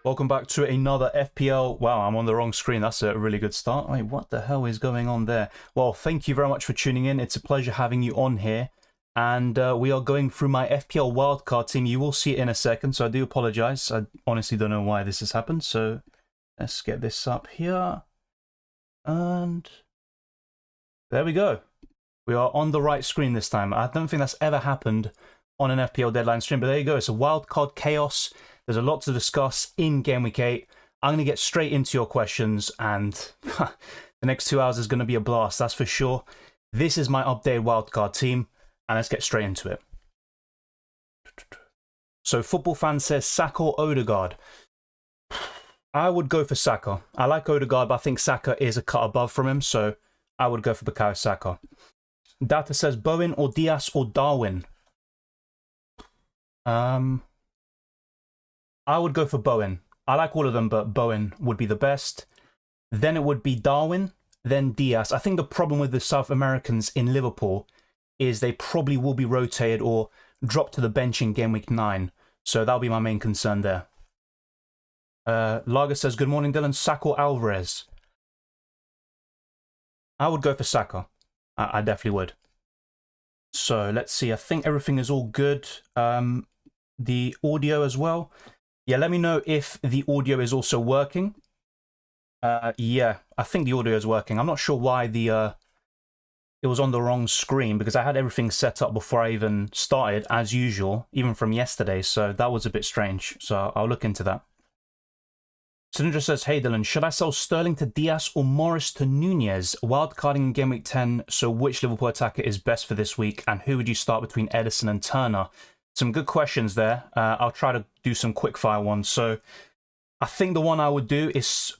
Welcome back to another FPL. Wow, I'm on the wrong screen. That's a really good start. Wait, what the hell is going on there? Well, thank you very much for tuning in. It's a pleasure having you on here. And we are going through my FPL Wildcard team. You will see it in a second, so I do apologize. I honestly don't know why this has happened. So let's get this up here. And there we go. We are on the right screen this time. I don't think that's ever happened on an FPL deadline stream, but there you go. It's a Wildcard chaos. There's a lot to discuss in Game Week 8. I'm going to get straight into your questions, and the next 2 hours is going to be a blast, that's for sure. This is my updated wildcard team, and let's get straight into it. So, Football Fan says Saka or Odegaard. I would go for Saka. I like Odegaard, but I think Saka is a cut above from him, so I would go for Bukayo Saka. Data says Bowen or Diaz or Darwin. I would go for Bowen. I like all of them, but Bowen would be the best. Then it would be Darwin, then Diaz. I think the problem with the South Americans in Liverpool is they probably will be rotated or dropped to the bench in Game Week 9. So that'll be my main concern there. Lager says, good morning, Dylan. Saka or Alvarez? I would go for Saka. I definitely would. So let's see. I think everything is all good. The audio as well. Yeah, let me know if the audio is also working. Yeah, I think the audio is working. I'm not sure why it was on the wrong screen, because I had everything set up before I even started, as usual, even from yesterday, so that was a bit strange. So I'll look into that. Sindra says, hey Dylan, should I sell Sterling to Diaz or Morris to Nunez? Wildcarding in Game Week 10, so which Liverpool attacker is best for this week, and who would you start between Edison and Turner? Some good questions there. I'll try to do some quick-fire ones. So I think the one I would do is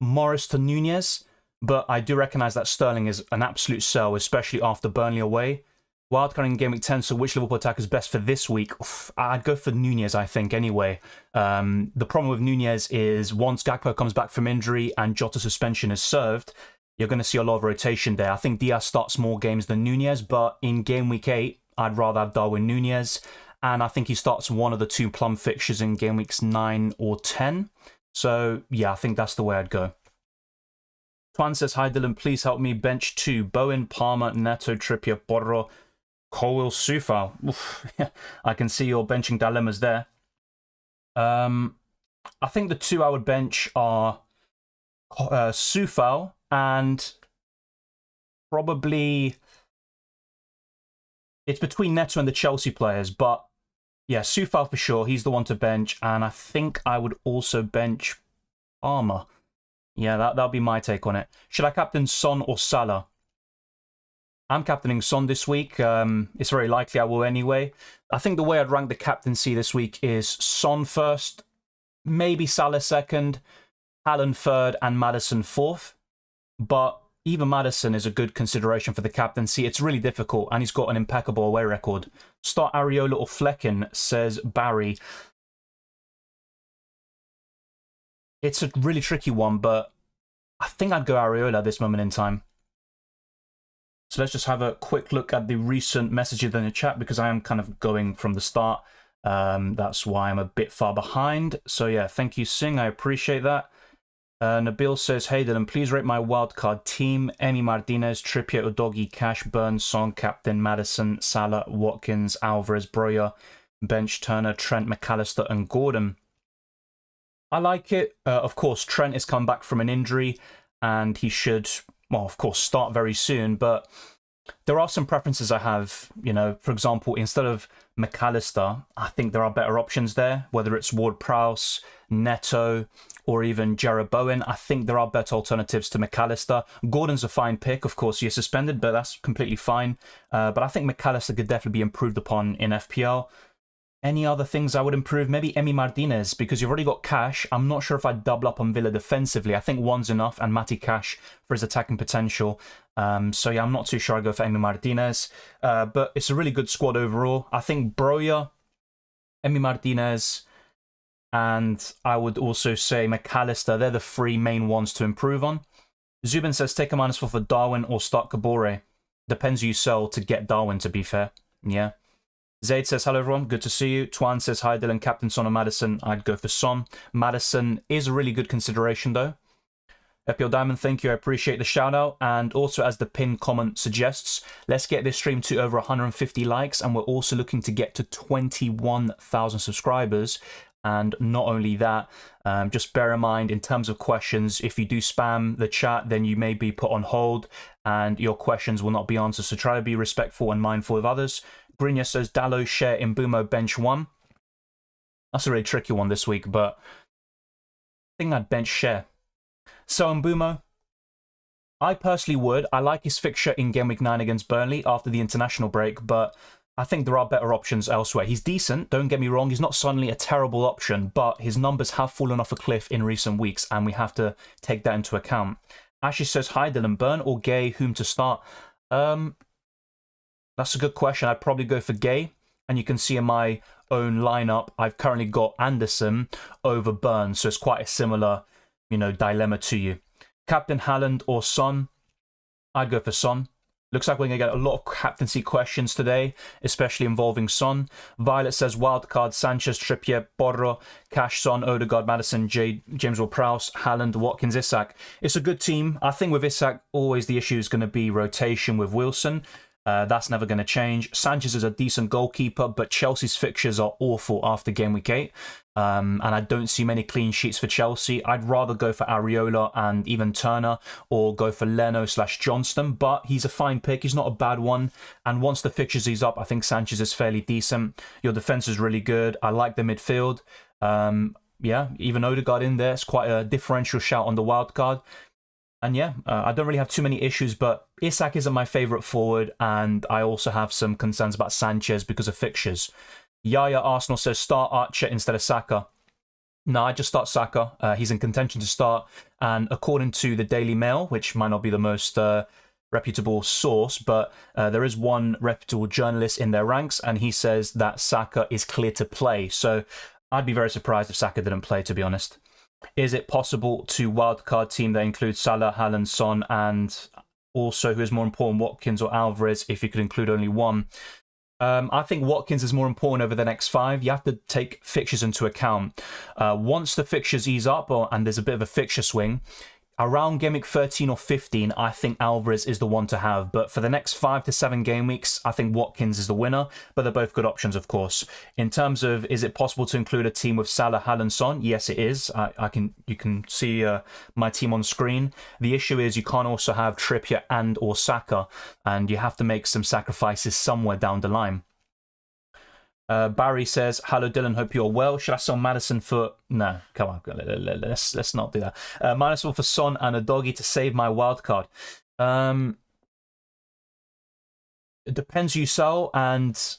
Morris to Nunez, but I do recognise that Sterling is an absolute sell, especially after Burnley away. Wildcard in Game Week 10, so which Liverpool attacker is best for this week? I'd go for Nunez, I think, anyway. The problem with Nunez is once Gakpo comes back from injury and Jota suspension is served, you're going to see a lot of rotation there. I think Diaz starts more games than Nunez, but in Game Week 8, I'd rather have Darwin Nunez. And I think he starts one of the two plum fixtures in Game Weeks 9 or 10. So, yeah, I think that's the way I'd go. Twan says, hi Dylan, please help me bench 2. Bowen, Palmer, Neto, Trippier, Porro, Colwill, Soufal. I can see your benching dilemmas there. I think the 2 I would bench are Soufal and probably... It's between Neto and the Chelsea players, but yeah, Soufal for sure. He's the one to bench, and I think I would also bench Palmer. Yeah, that'll be my take on it. Should I captain Son or Salah? I'm captaining Son this week. It's very likely I will anyway. I think the way I'd rank the captaincy this week is Son first, maybe Salah second, Haaland third, and Maddison fourth. But even Maddison is a good consideration for the captaincy. It's really difficult, and he's got an impeccable away record. Start Areola or Flecken, says Barry. It's a really tricky one, but I think I'd go Areola at this moment in time. So let's just have a quick look at the recent messages in the chat, because I am kind of going from the start. That's why I'm a bit far behind. So yeah, thank you, Singh. I appreciate that. Nabil says, hey Dylan, please rate my wildcard team. Emi Martinez, Trippier, Udogi, Cash, Burns, Son, Captain, Maddison, Salah, Watkins, Alvarez, Broja, bench, Turner, Trent, McAllister, and Gordon. I like it. Of course, Trent has come back from an injury, and he should, well, of course, start very soon, but there are some preferences I have. You know, for example, instead of McAllister, I think there are better options there, whether it's Ward-Prowse, Neto, or even Jarrod Bowen. I think there are better alternatives to McAllister. Gordon's a fine pick. Of course, he's suspended, but that's completely fine. But I think McAllister could definitely be improved upon in FPL. Any other things I would improve? Maybe Emi Martinez, because you've already got Cash. I'm not sure if I'd double up on Villa defensively. I think one's enough, and Matty Cash for his attacking potential. So yeah, I'm not too sure I'd go for Emi Martinez. But it's a really good squad overall. I think Broja, Emi Martinez, and I would also say McAllister. They're the 3 main ones to improve on. Zubin says, take a -4 for Darwin or start Kabore. Depends who you sell to get Darwin, to be fair. Yeah. Zaid says, hello everyone, good to see you. Twan says, hi Dylan, Captain Son or Madison. I'd go for Son. Madison is a really good consideration though. FPL Diamond, thank you, I appreciate the shout out. And also, as the pinned comment suggests, let's get this stream to over 150 likes, and we're also looking to get to 21,000 subscribers. And not only that, just bear in mind, in terms of questions, if you do spam the chat, then you may be put on hold and your questions will not be answered. So try to be respectful and mindful of others. Grinja says, Dallo, share Mbumo bench 1. That's a really tricky one this week, but I think I'd bench share. So Mbumo, I personally would. I like his fixture in Game Week 9 against Burnley after the international break, but I think there are better options elsewhere. He's decent, don't get me wrong. He's not suddenly a terrible option, but his numbers have fallen off a cliff in recent weeks, and we have to take that into account. Ashley says, hi Dylan, Burn or Gay, whom to start? That's a good question. I'd probably go for Gay, and you can see in my own lineup, I've currently got Anderson over Burn, so it's quite a similar, dilemma to you. Captain Haaland or Son? I'd go for Son. Looks like we're going to get a lot of captaincy questions today, especially involving Son. Violet says Wildcard, Sanchez, Trippier, Porro, Cash, Son, Odegaard, Madison, James Ward-Prowse, Haaland, Watkins, Isak. It's a good team. I think with Isak, always the issue is going to be rotation with Wilson. That's never going to change. Sanchez is a decent goalkeeper, but Chelsea's fixtures are awful after Game Week 8. And I don't see many clean sheets for Chelsea. I'd rather go for Areola and even Turner, or go for Leno/Johnston, but he's a fine pick. He's not a bad one. And once the fixtures ease up, I think Sanchez is fairly decent. Your defense is really good. I like the midfield. Yeah, even Odegaard in there. It's quite a differential shout on the wild card. And yeah, I don't really have too many issues, but Isak isn't my favourite forward, and I also have some concerns about Sanchez because of fixtures. Yaya Arsenal says, start Archer instead of Saka. No, I just start Saka. He's in contention to start, and according to the Daily Mail, which might not be the most reputable source, but there is one reputable journalist in their ranks, and he says that Saka is clear to play. So I'd be very surprised if Saka didn't play, to be honest. Is it possible to wildcard team that includes Salah, Haaland, Son, and also, who is more important, Watkins or Alvarez, if you could include only one? I think Watkins is more important over the next 5. You have to take fixtures into account. Once the fixtures ease up, and there's a bit of a fixture swing, around Game Week 13 or 15, I think Alvarez is the one to have. But for the next 5 to 7 game weeks, I think Watkins is the winner. But they're both good options, of course. In terms of, is it possible to include a team with Salah, Haaland, Son? Yes, it is. You can see my team on screen. The issue is you can't also have Trippier and or Saka, and you have to make some sacrifices somewhere down the line. Barry says, hello Dylan, hope you're well. Should I sell Madison for... No, come on, let's not do that. Madison for Son and a doggy to save my wild card. It depends who you sell and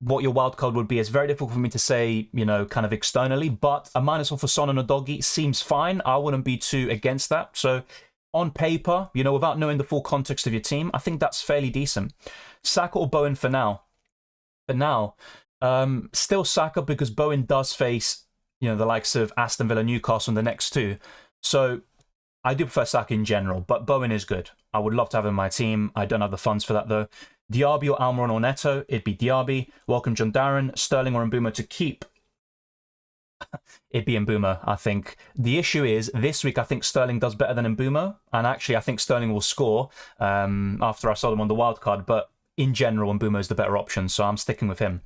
what your wild card would be. It's very difficult for me to say, kind of externally, but a -1 for Son and a doggy seems fine. I wouldn't be too against that. So on paper, without knowing the full context of your team, I think that's fairly decent. Saka or Bowen for now? For now... still Saka, because Bowen does face, the likes of Aston Villa, Newcastle in the next 2. So I do prefer Saka in general, but Bowen is good. I would love to have him in my team. I don't have the funds for that though. Diaby or Almiron or Neto? It'd be Diaby. Welcome John Darren. Sterling or Mbumo to keep? It'd be Mbumo, I think. The issue is, this week I think Sterling does better than Mbumo, and actually I think Sterling will score after I sold him on the wild card, but in general Mbumo is the better option, so I'm sticking with him.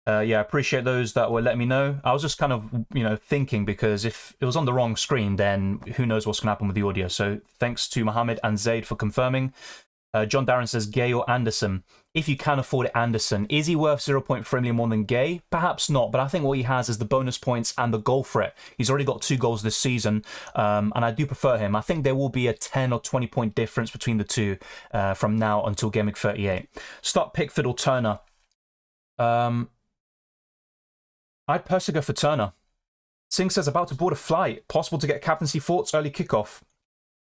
Yeah, I appreciate those that were letting me know. I was just kind of, thinking, because if it was on the wrong screen, then who knows what's going to happen with the audio. So thanks to Mohammed and Zaid for confirming. John Darren says, Gay or Anderson? If you can afford it, Anderson. Is he worth 0.3 million more than Gay? Perhaps not, but I think what he has is the bonus points and the goal threat. He's already got 2 goals this season, and I do prefer him. I think there will be a 10 or 20 point difference between the two from now until Game Week 38. Start Pickford or Turner? I'd personally go for Turner. Singh says, about to board a flight. Possible to get captaincy thoughts early kickoff?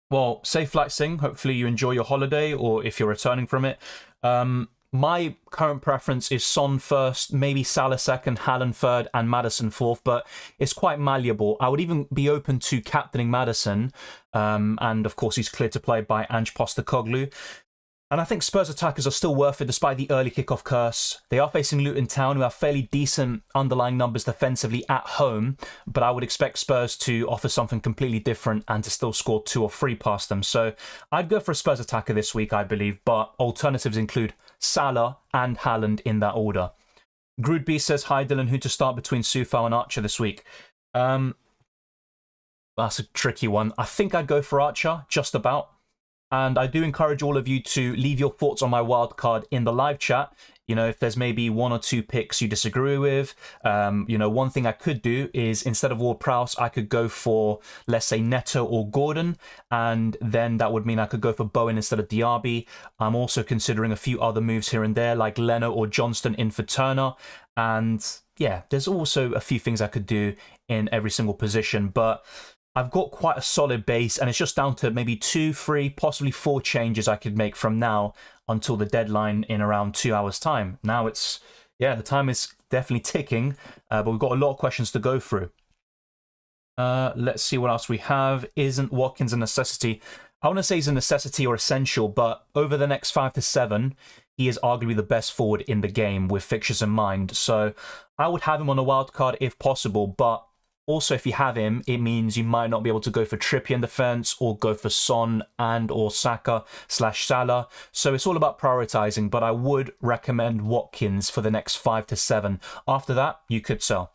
Well, safe flight, Singh. Hopefully you enjoy your holiday, or if you're returning from it. My current preference is Son first, maybe Salah second, Haaland third, and Madison fourth, but it's quite malleable. I would even be open to captaining Madison, and of course he's clear to play by Ange Postecoglou. And I think Spurs attackers are still worth it despite the early kickoff curse. They are facing Luton Town, who have fairly decent underlying numbers defensively at home, but I would expect Spurs to offer something completely different and to still score 2 or 3 past them. So I'd go for a Spurs attacker this week, I believe, but alternatives include Salah and Haaland in that order. Groodby says, hi Dylan, who to start between Sufal and Archer this week? That's a tricky one. I think I'd go for Archer, just about. And I do encourage all of you to leave your thoughts on my wildcard in the live chat. You know, if there's maybe 1 or 2 picks you disagree with, you know, one thing I could do is instead of Ward-Prowse, I could go for, let's say, Neto or Gordon. And then that would mean I could go for Bowen instead of Diaby. I'm also considering a few other moves here and there, like Leno or Johnston in for Turner. And yeah, there's also a few things I could do in every single position. But I've got quite a solid base, and it's just down to maybe 2, 3, possibly 4 changes I could make from now until the deadline in around 2 hours' time. Now it's, yeah, the time is definitely ticking, but we've got a lot of questions to go through. Let's see what else we have. Isn't Watkins a necessity? I want to say he's a necessity or essential, but over the next 5 to 7, he is arguably the best forward in the game with fixtures in mind. So I would have him on a wild card if possible, but also, if you have him, it means you might not be able to go for Trippier in defence or go for Son and or Saka/Salah. So it's all about prioritising, but I would recommend Watkins for the next 5 to 7. After that, you could sell.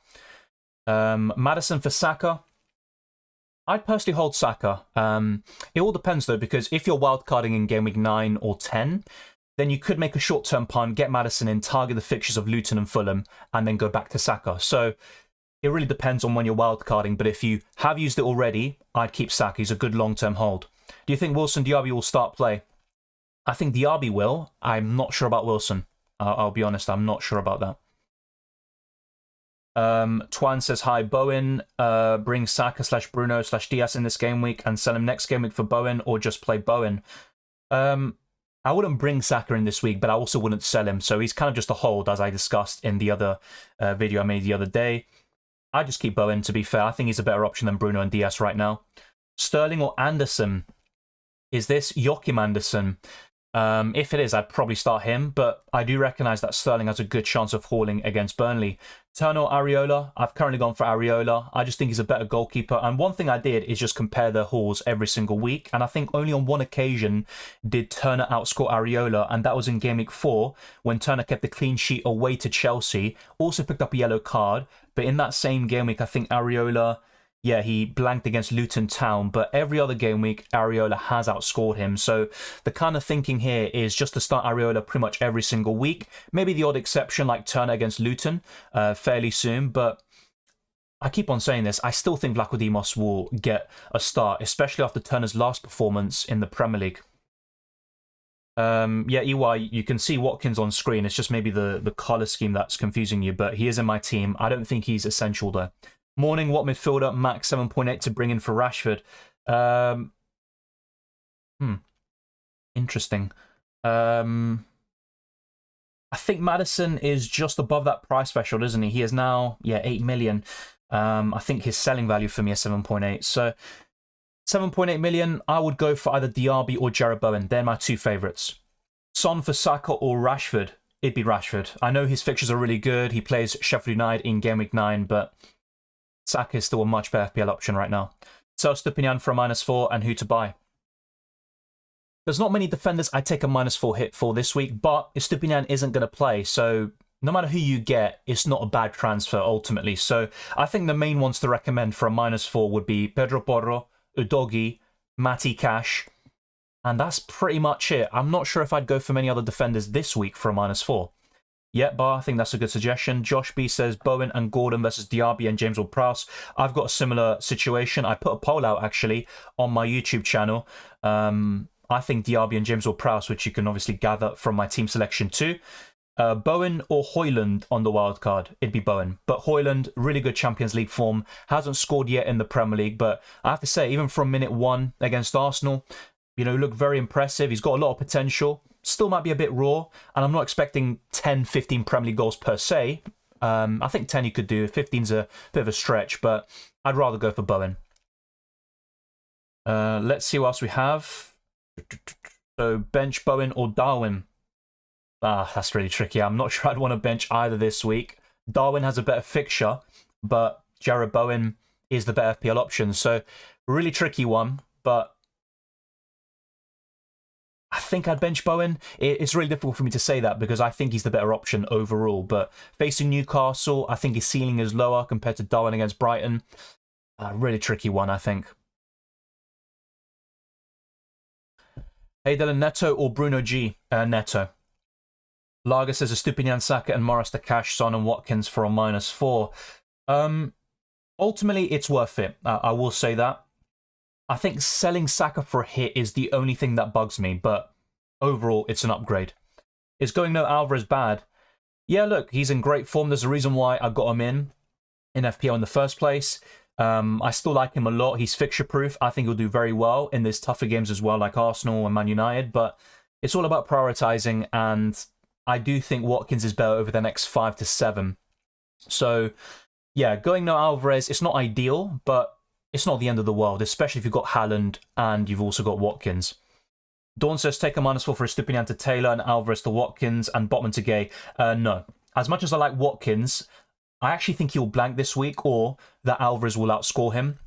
Maddison for Saka. I'd personally hold Saka. It all depends, though, because if you're wildcarding in Game Week 9 or 10, then you could make a short-term punt, get Maddison in, target the fixtures of Luton and Fulham, and then go back to Saka. So it really depends on when you're wildcarding, but if you have used it already, I'd keep Saka. He's a good long-term hold. Do you think Wilson Diaby will start play? I think Diaby will. I'm not sure about Wilson. I'll be honest, I'm not sure about that. Twan says, hi, Bowen, bring Saka/Bruno/Diaz in this game week and sell him next game week for Bowen, or just play Bowen. I wouldn't bring Saka in this week, but I also wouldn't sell him. So he's kind of just a hold, as I discussed in the other video I made the other day. I just keep Bowen, to be fair. I think he's a better option than Bruno and Diaz right now. Sterling or Anderson? Is this Joachim Anderson? If it is, I'd probably start him, but I do recognise that Sterling has a good chance of hauling against Burnley. Turner or Areola? I've currently gone for Areola. I just think he's a better goalkeeper. And one thing I did is just compare their hauls every single week. And I think only on one occasion did Turner outscore Areola, and that was in Game Week 4 when Turner kept a clean sheet away to Chelsea. Also picked up a yellow card. But in that same game week, I think Areola, yeah, he blanked against Luton Town, but every other game week, Areola has outscored him. So the kind of thinking here is just to start Areola pretty much every single week. Maybe the odd exception like Turner against Luton fairly soon, but I keep on saying this. I still think Vlachodimos will get a start, especially after Turner's last performance in the Premier League. Yeah, EY, you can see Watkins on screen. It's just maybe the colour scheme that's confusing you, but he is in my team. I don't think he's essential, though. Morning, what midfielder? Max 7.8 to bring in for Rashford. Interesting. I think Maddison is just above that price threshold, isn't he? He is now, 8 million. I think his selling value for me is 7.8. So 7.8 million, I would go for either Diaby or Jarrod Bowen. They're my 2 favourites. Son for Saka or Rashford? It'd be Rashford. I know his fixtures are really good. He plays Sheffield United in Game Week 9, but Saka is still a much better FPL option right now. Sell Stupinian for a -4 and who to buy? There's not many defenders I take a -4 hit for this week, but Stupinian isn't going to play, so no matter who you get, it's not a bad transfer ultimately. So I think the main ones to recommend for a -4 would be Pedro Porro, Udogi, Matty Cash, and that's pretty much it. I'm not sure if I'd go for many other defenders this week for a -4. Yeah, Bar, I think that's a good suggestion. Josh B says Bowen and Gordon versus Diaby and James Ward-Prowse. I've got a similar situation. I put a poll out actually on my YouTube channel. I think Diaby and James Ward-Prowse, which you can obviously gather from my team selection too. Bowen or Højlund on the wild card? It'd be Bowen. But Højlund, really good Champions League form. Hasn't scored yet in the Premier League, but I have to say, even from minute 1 against Arsenal, looked very impressive. He's got a lot of potential. Still might be a bit raw, and I'm not expecting 10, 15 Premier League goals per se. I think 10 he could do. 15's a bit of a stretch, but I'd rather go for Bowen. Let's see what else we have. So bench Bowen or Darwin? That's really tricky. I'm not sure I'd want to bench either this week. Darwin has a better fixture, but Jared Bowen is the better FPL option. So really tricky one, but I think I'd bench Bowen. It's really difficult for me to say that because I think he's the better option overall. But facing Newcastle, I think his ceiling is lower compared to Darwin against Brighton. Really tricky one, I think. Hey Dylan, Neto or Bruno G? Neto. Lager says Estupinian, Saka and Morris to cash Son and Watkins for a -4. Ultimately, it's worth it. I will say that. I think selling Saka for a hit is the only thing that bugs me, but overall, it's an upgrade. Is going no Alvarez bad? Yeah, look, he's in great form. There's a reason why I got him in FPL in the first place. I still like him a lot. He's fixture-proof. I think he'll do very well in these tougher games as well, like Arsenal and Man United, but it's all about prioritising, and I do think Watkins is better over the next 5 to 7. So, yeah, going no Alvarez, it's not ideal, but it's not the end of the world, especially if you've got Haaland and you've also got Watkins. Dawn says, take a -4 for Estupinian to Taylor and Alvarez to Watkins and Botman to Gay. No. As much as I like Watkins, I actually think he'll blank this week or that Alvarez will outscore him.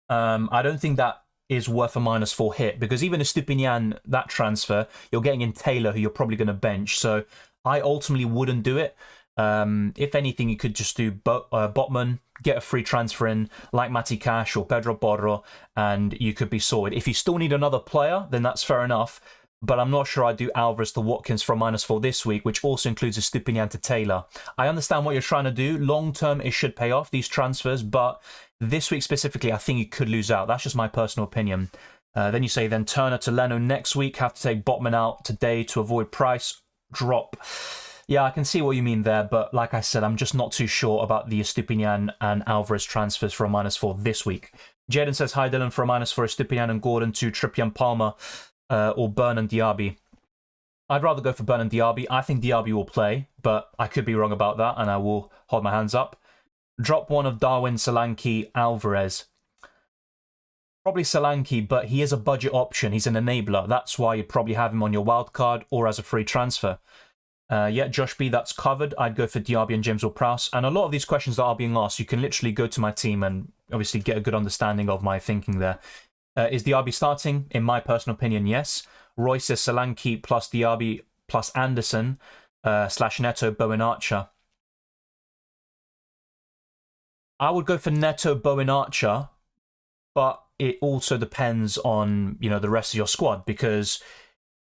I don't think that is worth a -4 hit because even Estupinian, that transfer, you're getting in Taylor, who you're probably going to bench. So I ultimately wouldn't do it. If anything, you could just do Botman, get a free transfer in like Matty Cash or Pedro Porro, and you could be sorted. If you still need another player, then that's fair enough. But I'm not sure I'd do Alvarez to Watkins for a -4 this week, which also includes a Estupinian to Taylor. I understand what you're trying to do. Long term, it should pay off, these transfers, but this week specifically, I think you could lose out. That's just my personal opinion. Then you say, then Turner to Leno next week, have to take Botman out today to avoid price drop. Yeah, I can see what you mean there, but like I said, I'm just not too sure about the Estupinian and Alvarez transfers for a -4 this week. Jaden says, hi Dylan, for a -4 Estupinian and Gordon to Trippier and Palmer. Or Burn and Diaby. I'd rather go for Burn and Diaby. I think Diaby will play, but I could be wrong about that, and I will hold my hands up. Drop one of Darwin, Solanke, Alvarez. Probably Solanke, but he is a budget option. He's an enabler. That's why you'd probably have him on your wildcard or as a free transfer. Yeah, Josh B, that's covered. I'd go for Diaby and James Ward-Prowse. And a lot of these questions that are being asked, you can literally go to my team and obviously get a good understanding of my thinking there. Is Diaby starting? In my personal opinion, yes. Roy says Solanke plus Diaby plus Anderson / Neto, Bowen, Archer. I would go for Neto, Bowen, Archer, but it also depends on, the rest of your squad, because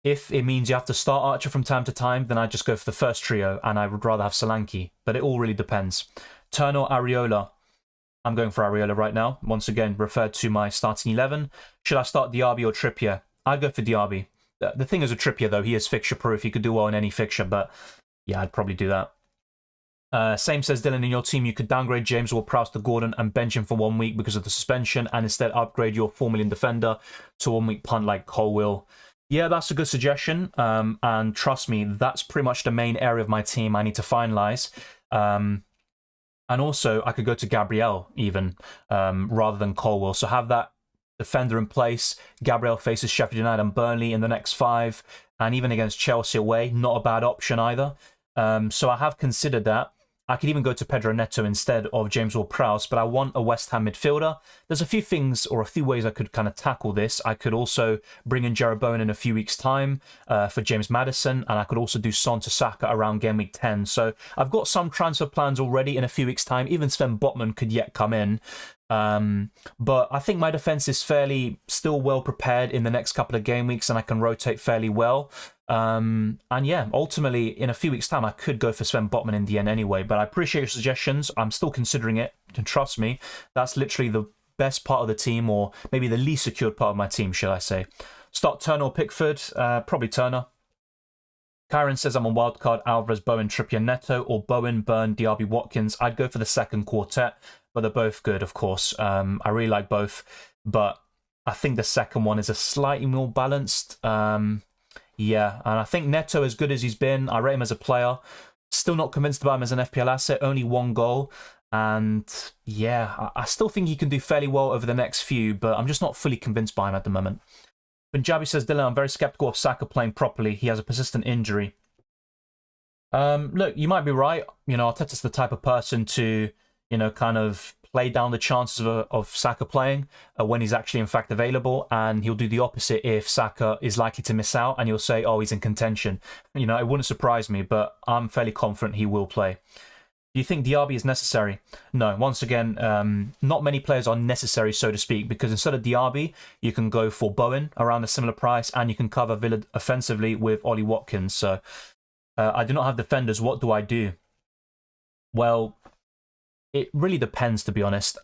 if it means you have to start Archer from time to time, then I'd just go for the first trio, and I would rather have Solanke. But it all really depends. Turner, Areola. I'm going for Areola right now. Once again, referred to my starting 11. Should I start Diaby or Trippier? I'd go for Diaby. The thing is with Trippier, though, he is fixture-proof. He could do well in any fixture, but yeah, I'd probably do that. Same says Dylan, in your team, you could downgrade James Ward-Prowse to Gordon and bench him for 1 week because of the suspension and instead upgrade your 4 million defender to 1 week punt like Colwill. Yeah, that's a good suggestion. And trust me, that's pretty much the main area of my team I need to finalise. And also, I could go to Gabriel even, rather than Colwill. So have that defender in place. Gabriel faces Sheffield United and Burnley in the next 5. And even against Chelsea away, not a bad option either. So I have considered that. I could even go to Pedro Neto instead of James Ward-Prowse, but I want a West Ham midfielder. There's a few things or a few ways I could kind of tackle this. I could also bring in Jared Bowen in a few weeks' time for James Maddison, and I could also do Son to Saka around game week 10. So I've got some transfer plans already in a few weeks' time. Even Sven Botman could yet come in. But I think my defence is fairly still well prepared in the next couple of game weeks, and I can rotate fairly well. And yeah, ultimately, in a few weeks' time, I could go for Sven Botman in the end anyway. But I appreciate your suggestions. I'm still considering it. And trust me, that's literally the best part of the team, or maybe the least secured part of my team, should I say. Start Turner or Pickford? Probably Turner. Karen says I'm on wildcard, Alvarez, Bowen, Trippier, Neto, or Bowen, Burn, Diaby, Watkins. I'd go for the second quartet, but they're both good, of course. I really like both, but I think the second one is a slightly more balanced. Yeah, and I think Neto, as good as he's been, I rate him as a player. Still not convinced about him as an FPL asset, only 1 goal. And yeah, I still think he can do fairly well over the next few, but I'm just not fully convinced by him at the moment. Punjabi says, Dylan, I'm very skeptical of Saka playing properly. He has a persistent injury. Look, you might be right. You know, Arteta's the type of person to, you know, kind of play down the chances of Saka playing when he's actually in fact available, and he'll do the opposite if Saka is likely to miss out, and he'll say, oh, he's in contention. You know, it wouldn't surprise me, but I'm fairly confident he will play. Do you think Diaby is necessary? No. Once again, not many players are necessary, so to speak, because instead of Diaby, you can go for Bowen around a similar price, and you can cover Villa offensively with Ollie Watkins. So I do not have defenders. What do I do? Well, it really depends, to be honest.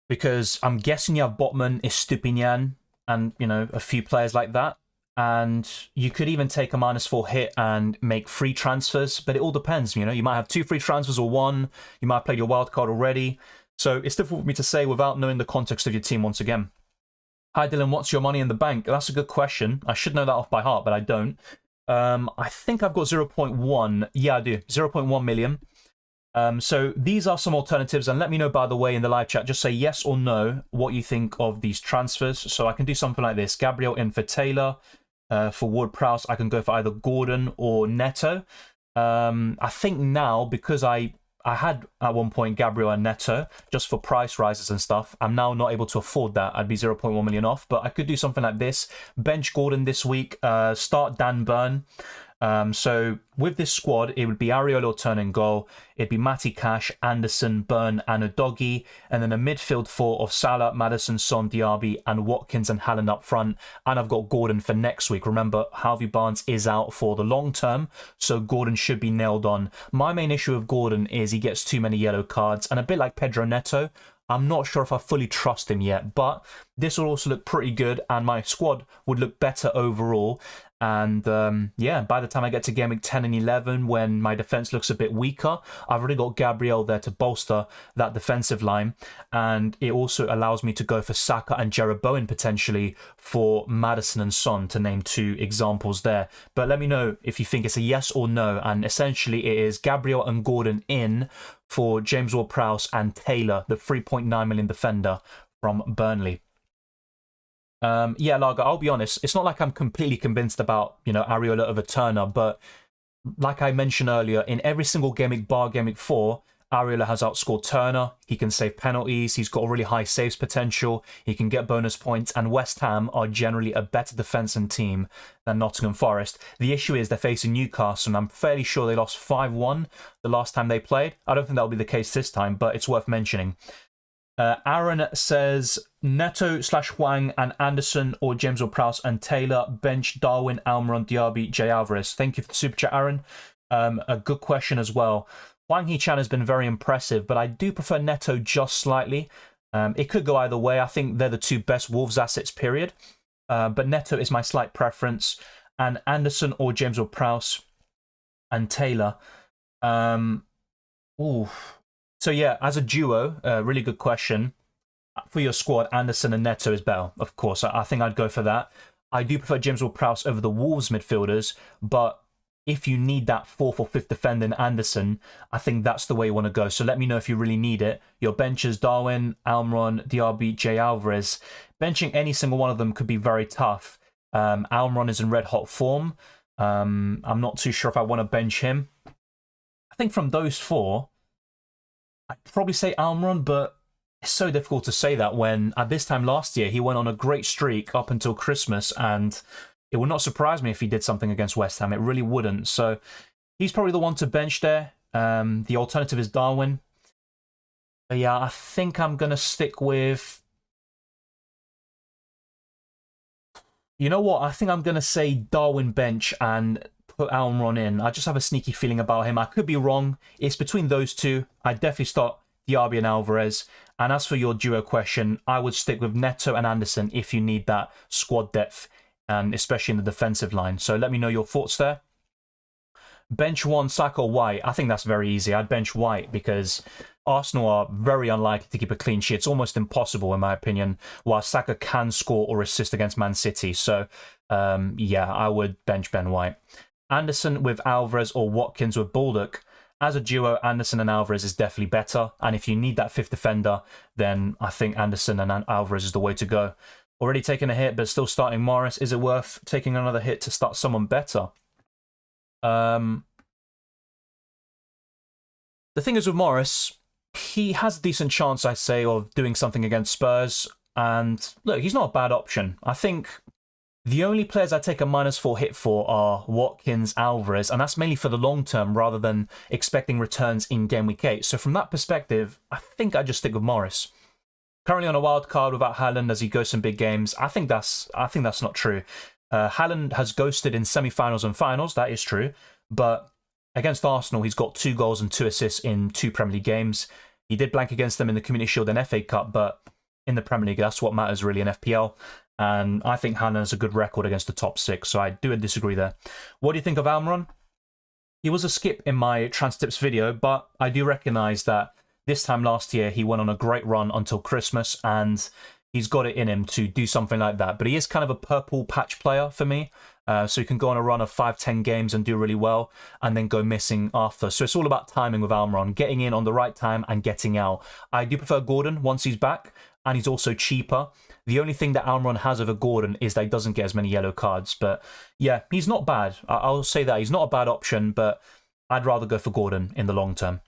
Because I'm guessing you have Botman, Estupinian, and, you know, a few players like that. And you could even take a -4 hit and make free transfers, but it all depends. You know, you might have 2 free transfers or 1. You might have played your wildcard already. So it's difficult for me to say without knowing the context of your team once again. Hi, Dylan, what's your money in the bank? That's a good question. I should know that off by heart, but I don't. I think I've got 0.1. Yeah, I do. 0.1 million. So these are some alternatives, and let me know, by the way, in the live chat, just say yes or no what you think of these transfers. So I can do something like this. Gabriel in for Taylor. For Ward-Prowse, I can go for either Gordon or Neto. I think now, because I had at one point Gabriel and Neto, just for price rises and stuff, I'm now not able to afford that. I'd be 0.1 million off, but I could do something like this. Bench Gordon this week, start Dan Burn. So with this squad, it would be Areola turning goal. It'd be Matty Cash, Anderson, Burn, and Udogie, and then a midfield 4 of Salah, Maddison, Son, Diaby, and Watkins and Haaland up front. And I've got Gordon for next week. Remember, Harvey Barnes is out for the long term, so Gordon should be nailed on. My main issue with Gordon is he gets too many yellow cards, and a bit like Pedro Neto, I'm not sure if I fully trust him yet, but this will also look pretty good, and my squad would look better overall. And yeah, by the time I get to Game Week 10 and 11, when my defense looks a bit weaker, I've already got Gabriel there to bolster that defensive line. And it also allows me to go for Saka and Jarrod Bowen potentially for Maddison and Son, to name 2 examples there. But let me know if you think it's a yes or no. And essentially it is Gabriel and Gordon in for James Ward-Prowse and Taylor, the 3.9 million defender from Burnley. Yeah, Lager, I'll be honest, it's not like I'm completely convinced about, you know, Areola over Turner, but like I mentioned earlier, in every single Game Week bar Game Week 4, Areola has outscored Turner. He can save penalties. He's got a really high saves potential. He can get bonus points. And West Ham are generally a better defensive team than Nottingham Forest. The issue is they're facing Newcastle, and I'm fairly sure they lost 5-1 the last time they played. I don't think that'll be the case this time, but it's worth mentioning. Aaron says Neto / Hwang and Anderson, or James Ward-Prowse and Taylor. Bench Darwin, Almiron, Diaby, Jay Alvarez. Thank you for the super chat, Aaron. A good question as well. Hwang Hee-chan has been very impressive, but I do prefer Neto just slightly. It could go either way. I think they're the 2 best Wolves assets, period. But Neto is my slight preference. And Anderson or James Ward-Prowse and Taylor. Ooh. So yeah, as a duo, really good question. For your squad, Anderson and Neto is better, of course. I think I'd go for that. I do prefer James Ward-Prowse over the Wolves midfielders, but if you need that 4th or 5th defender in Anderson, I think that's the way you want to go. So let me know if you really need it. Your benches, Darwin, Almiron, Diaby, Jay Alvarez. Benching any single one of them could be very tough. Almiron is in red-hot form. I'm not too sure if I want to bench him. I think from those 4, I'd probably say Almiron, but it's so difficult to say that when at this time last year he went on a great streak up until Christmas, and it would not surprise me if he did something against West Ham. It really wouldn't. So he's probably the one to bench there. The alternative is Darwin. But yeah, I think I'm going to stick with... You know what? I think I'm going to say Darwin bench and put Almiron in. I just have a sneaky feeling about him. I could be wrong. It's between those 2. I'd definitely start Diaby and Alvarez. And as for your duo question, I would stick with Neto and Anderson if you need that squad depth, and especially in the defensive line. So let me know your thoughts there. Bench 1, Saka or White. I think that's very easy. I'd bench White because Arsenal are very unlikely to keep a clean sheet. It's almost impossible, in my opinion, while Saka can score or assist against Man City. So, yeah, I would bench Ben White. Anderson with Alvarez or Watkins with Baldock. as a duo, Anderson and Alvarez is definitely better. And if you need that fifth defender, then I think Anderson and Alvarez is the way to go. Already taking a hit, but still starting Morris. Is it worth taking another hit to start someone better? The thing is with Morris, he has a decent chance, I say, of doing something against Spurs. And look, he's not a bad option. I think the only players I take a -4 hit for are Watkins, Alvarez, and that's mainly for the long term rather than expecting returns in game week 8. So from that perspective, I think I just stick with Morris. Currently on a wild card without Haaland as he goes some big games. I think that's not true. Haaland has ghosted in semi-finals and finals. That is true, but against Arsenal, he's got 2 goals and 2 assists in 2 Premier League games. He did blank against them in the Community Shield and FA Cup, but in the Premier League, that's what matters really in FPL. And I think Haaland has a good record against the top 6, so I do disagree there. What do you think of Almiron? He was a skip in my Trans Tips video, but I do recognise that this time last year, he went on a great run until Christmas, and he's got it in him to do something like that. But he is kind of a purple patch player for me. So he can go on a run of 5-10 games and do really well, and then go missing after. So it's all about timing with Almiron, getting in on the right time and getting out. I do prefer Gordon once he's back, and he's also cheaper. The only thing that Almiron has over Gordon is that he doesn't get as many yellow cards. But yeah, he's not bad. I'll say that. He's not a bad option, but I'd rather go for Gordon in the long term.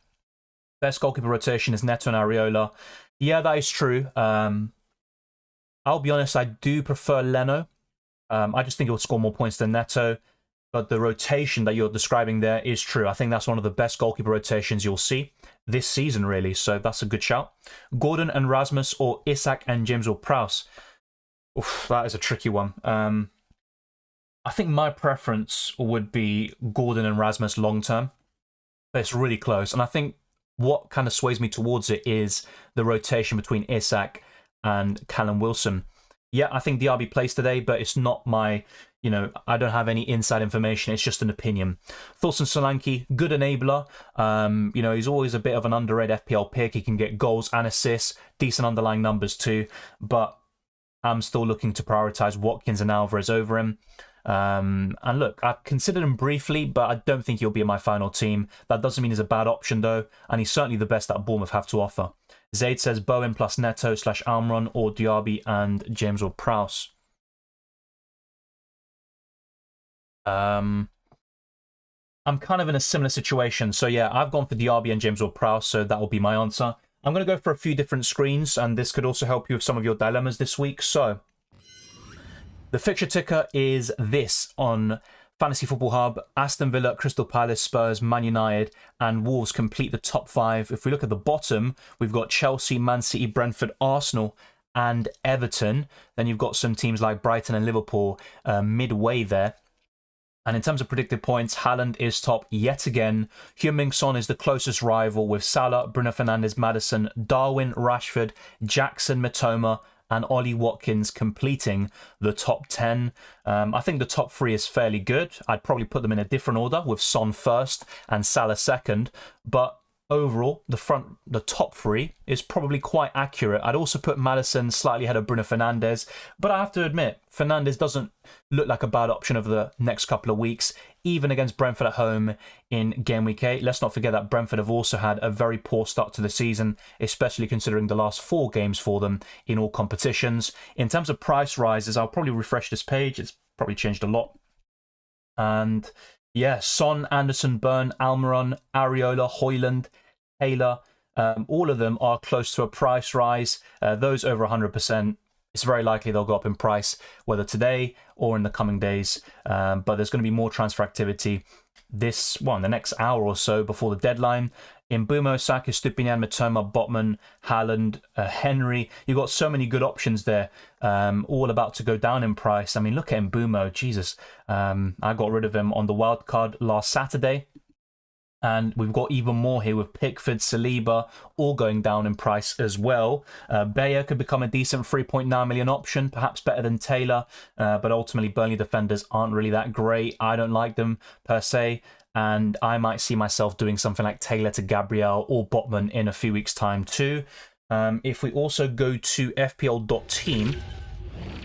Best goalkeeper rotation is Neto and Areola. Yeah, that is true. I'll be honest, I do prefer Leno. I just think he'll score more points than Neto. But the rotation that you're describing there is true. I think that's one of the best goalkeeper rotations you'll see this season, really. So that's a good shout. Gordon and Rasmus, or Isak and James Ward-Prowse. Oof, that is a tricky one. I think my preference would be Gordon and Rasmus long term. But it's really close. And I think what kind of sways me towards it is the rotation between Isak and Callum Wilson. Yeah, I think DRB plays today, but it's not my, I don't have any inside information. It's just an opinion. Thorsten Solanke, good enabler. He's always a bit of an underrated FPL pick. He can get goals and assists, decent underlying numbers too. But I'm still looking to prioritize Watkins and Alvarez over him. And look, I've considered him briefly, but I don't think he'll be in my final team. That doesn't mean he's a bad option though, and he's certainly the best that Bournemouth have to offer. Zaid says Bowen plus Neto / Almiron, or Diaby and James Ward-Prowse. I'm kind of in a similar situation. So yeah, I've gone for Diaby and James Ward-Prowse, so that will be my answer. I'm going to go for a few different screens, and this could also help you with some of your dilemmas this week. So the fixture ticker is this on Fantasy Football Hub. Aston Villa, Crystal Palace, Spurs, Man United, and Wolves complete the top 5. If we look at the bottom, we've got Chelsea, Man City, Brentford, Arsenal, and Everton. Then you've got some teams like Brighton and Liverpool midway there. And in terms of predicted points, Haaland is top yet again. Heung-min Son is the closest rival with Salah, Bruno Fernandes, Maddison, Darwin, Rashford, Jackson, Mitoma, and Ollie Watkins completing the top 10. I think the top 3 is fairly good. I'd probably put them in a different order, with Son first and Salah second. But overall, the top 3 is probably quite accurate. I'd also put Maddison slightly ahead of Bruno Fernandes. But I have to admit, Fernandes doesn't look like a bad option over the next couple of weeks, even against Brentford at home in game week 8. Let's not forget that Brentford have also had a very poor start to the season, especially considering the last 4 games for them in all competitions. In terms of price rises, I'll probably refresh this page. It's probably changed a lot. And yeah, Son, Anderson, Burn, Almiron, Areola, Højlund, Taylor, all of them are close to a price rise. Those over 100%. It's very likely they'll go up in price, whether today or in the coming days. But there's going to be more transfer activity in the next hour or so before the deadline. In Mbumo, Saka, Stupinian, Mitoma, Botman, Haaland, Henry. You've got so many good options there, all about to go down in price. I mean, look at Mbumo. Jesus. I got rid of him on the wildcard last Saturday. And we've got even more here with Pickford, Saliba, all going down in price as well. Bayer could become a decent 3.9 million option, perhaps better than Taylor. But ultimately, Burnley defenders aren't really that great. I don't like them per se. And I might see myself doing something like Taylor to Gabriel or Botman in a few weeks' time too. If we also go to FPL.Team,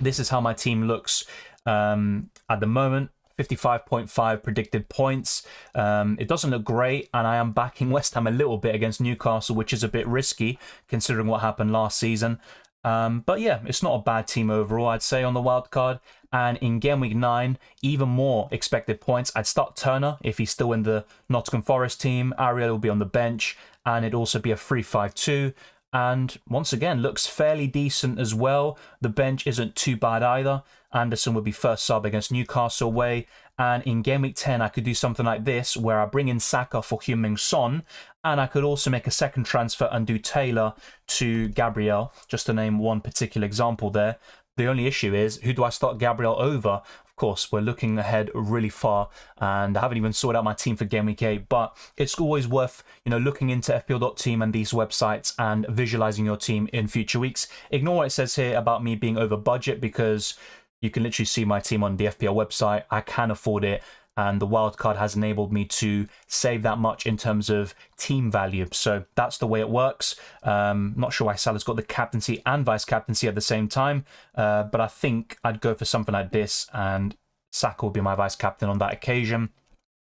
this is how my team looks at the moment. 55.5 predicted points. It doesn't look great, and I am backing West Ham a little bit against Newcastle, which is a bit risky considering what happened last season. But yeah, it's not a bad team overall, I'd say, on the wild card. And in game week 9, even more expected points. I'd start Turner if he's still in the Nottingham Forest team. Ariel will be on the bench, and it'd also be a 3-5-2. And once again, looks fairly decent as well. The bench isn't too bad either. Anderson would be first sub against Newcastle away. And in game week 10, I could do something like this, where I bring in Saka for Heung-min Son, and I could also make a second transfer and do Taylor to Gabriel, just to name one particular example there. The only issue is, who do I start Gabriel over? Of course, we're looking ahead really far, and I haven't even sorted out my team for game week 8, but it's always worth, looking into FPL.Team and these websites and visualizing your team in future weeks. Ignore what it says here about me being over budget, because you can literally see my team on the FPL website. I can afford it, and the wildcard has enabled me to save that much in terms of team value. So that's the way it works. Not sure why Salah's got the captaincy and vice captaincy at the same time, but I think I'd go for something like this, and Saka will be my vice captain on that occasion.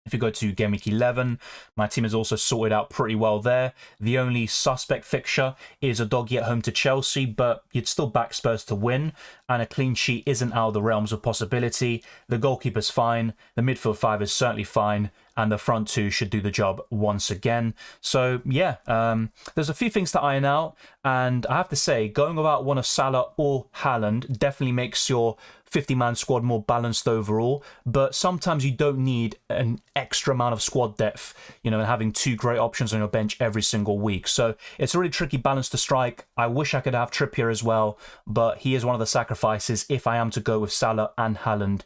If you go to Game Week 11, my team is also sorted out pretty well there. The only suspect fixture is a doggy at home to Chelsea, but you'd still back Spurs to win, and a clean sheet isn't out of the realms of possibility. The goalkeeper's fine, the midfield 5 is certainly fine, and the front 2 should do the job once again. So yeah, there's a few things to iron out, and I have to say, going without one of Salah or Haaland definitely makes your 50-man squad more balanced overall, but sometimes you don't need an extra amount of squad depth, and having 2 great options on your bench every single week. So it's a really tricky balance to strike. I wish I could have Trippier as well, but he is one of the sacrifices if I am to go with Salah and Haaland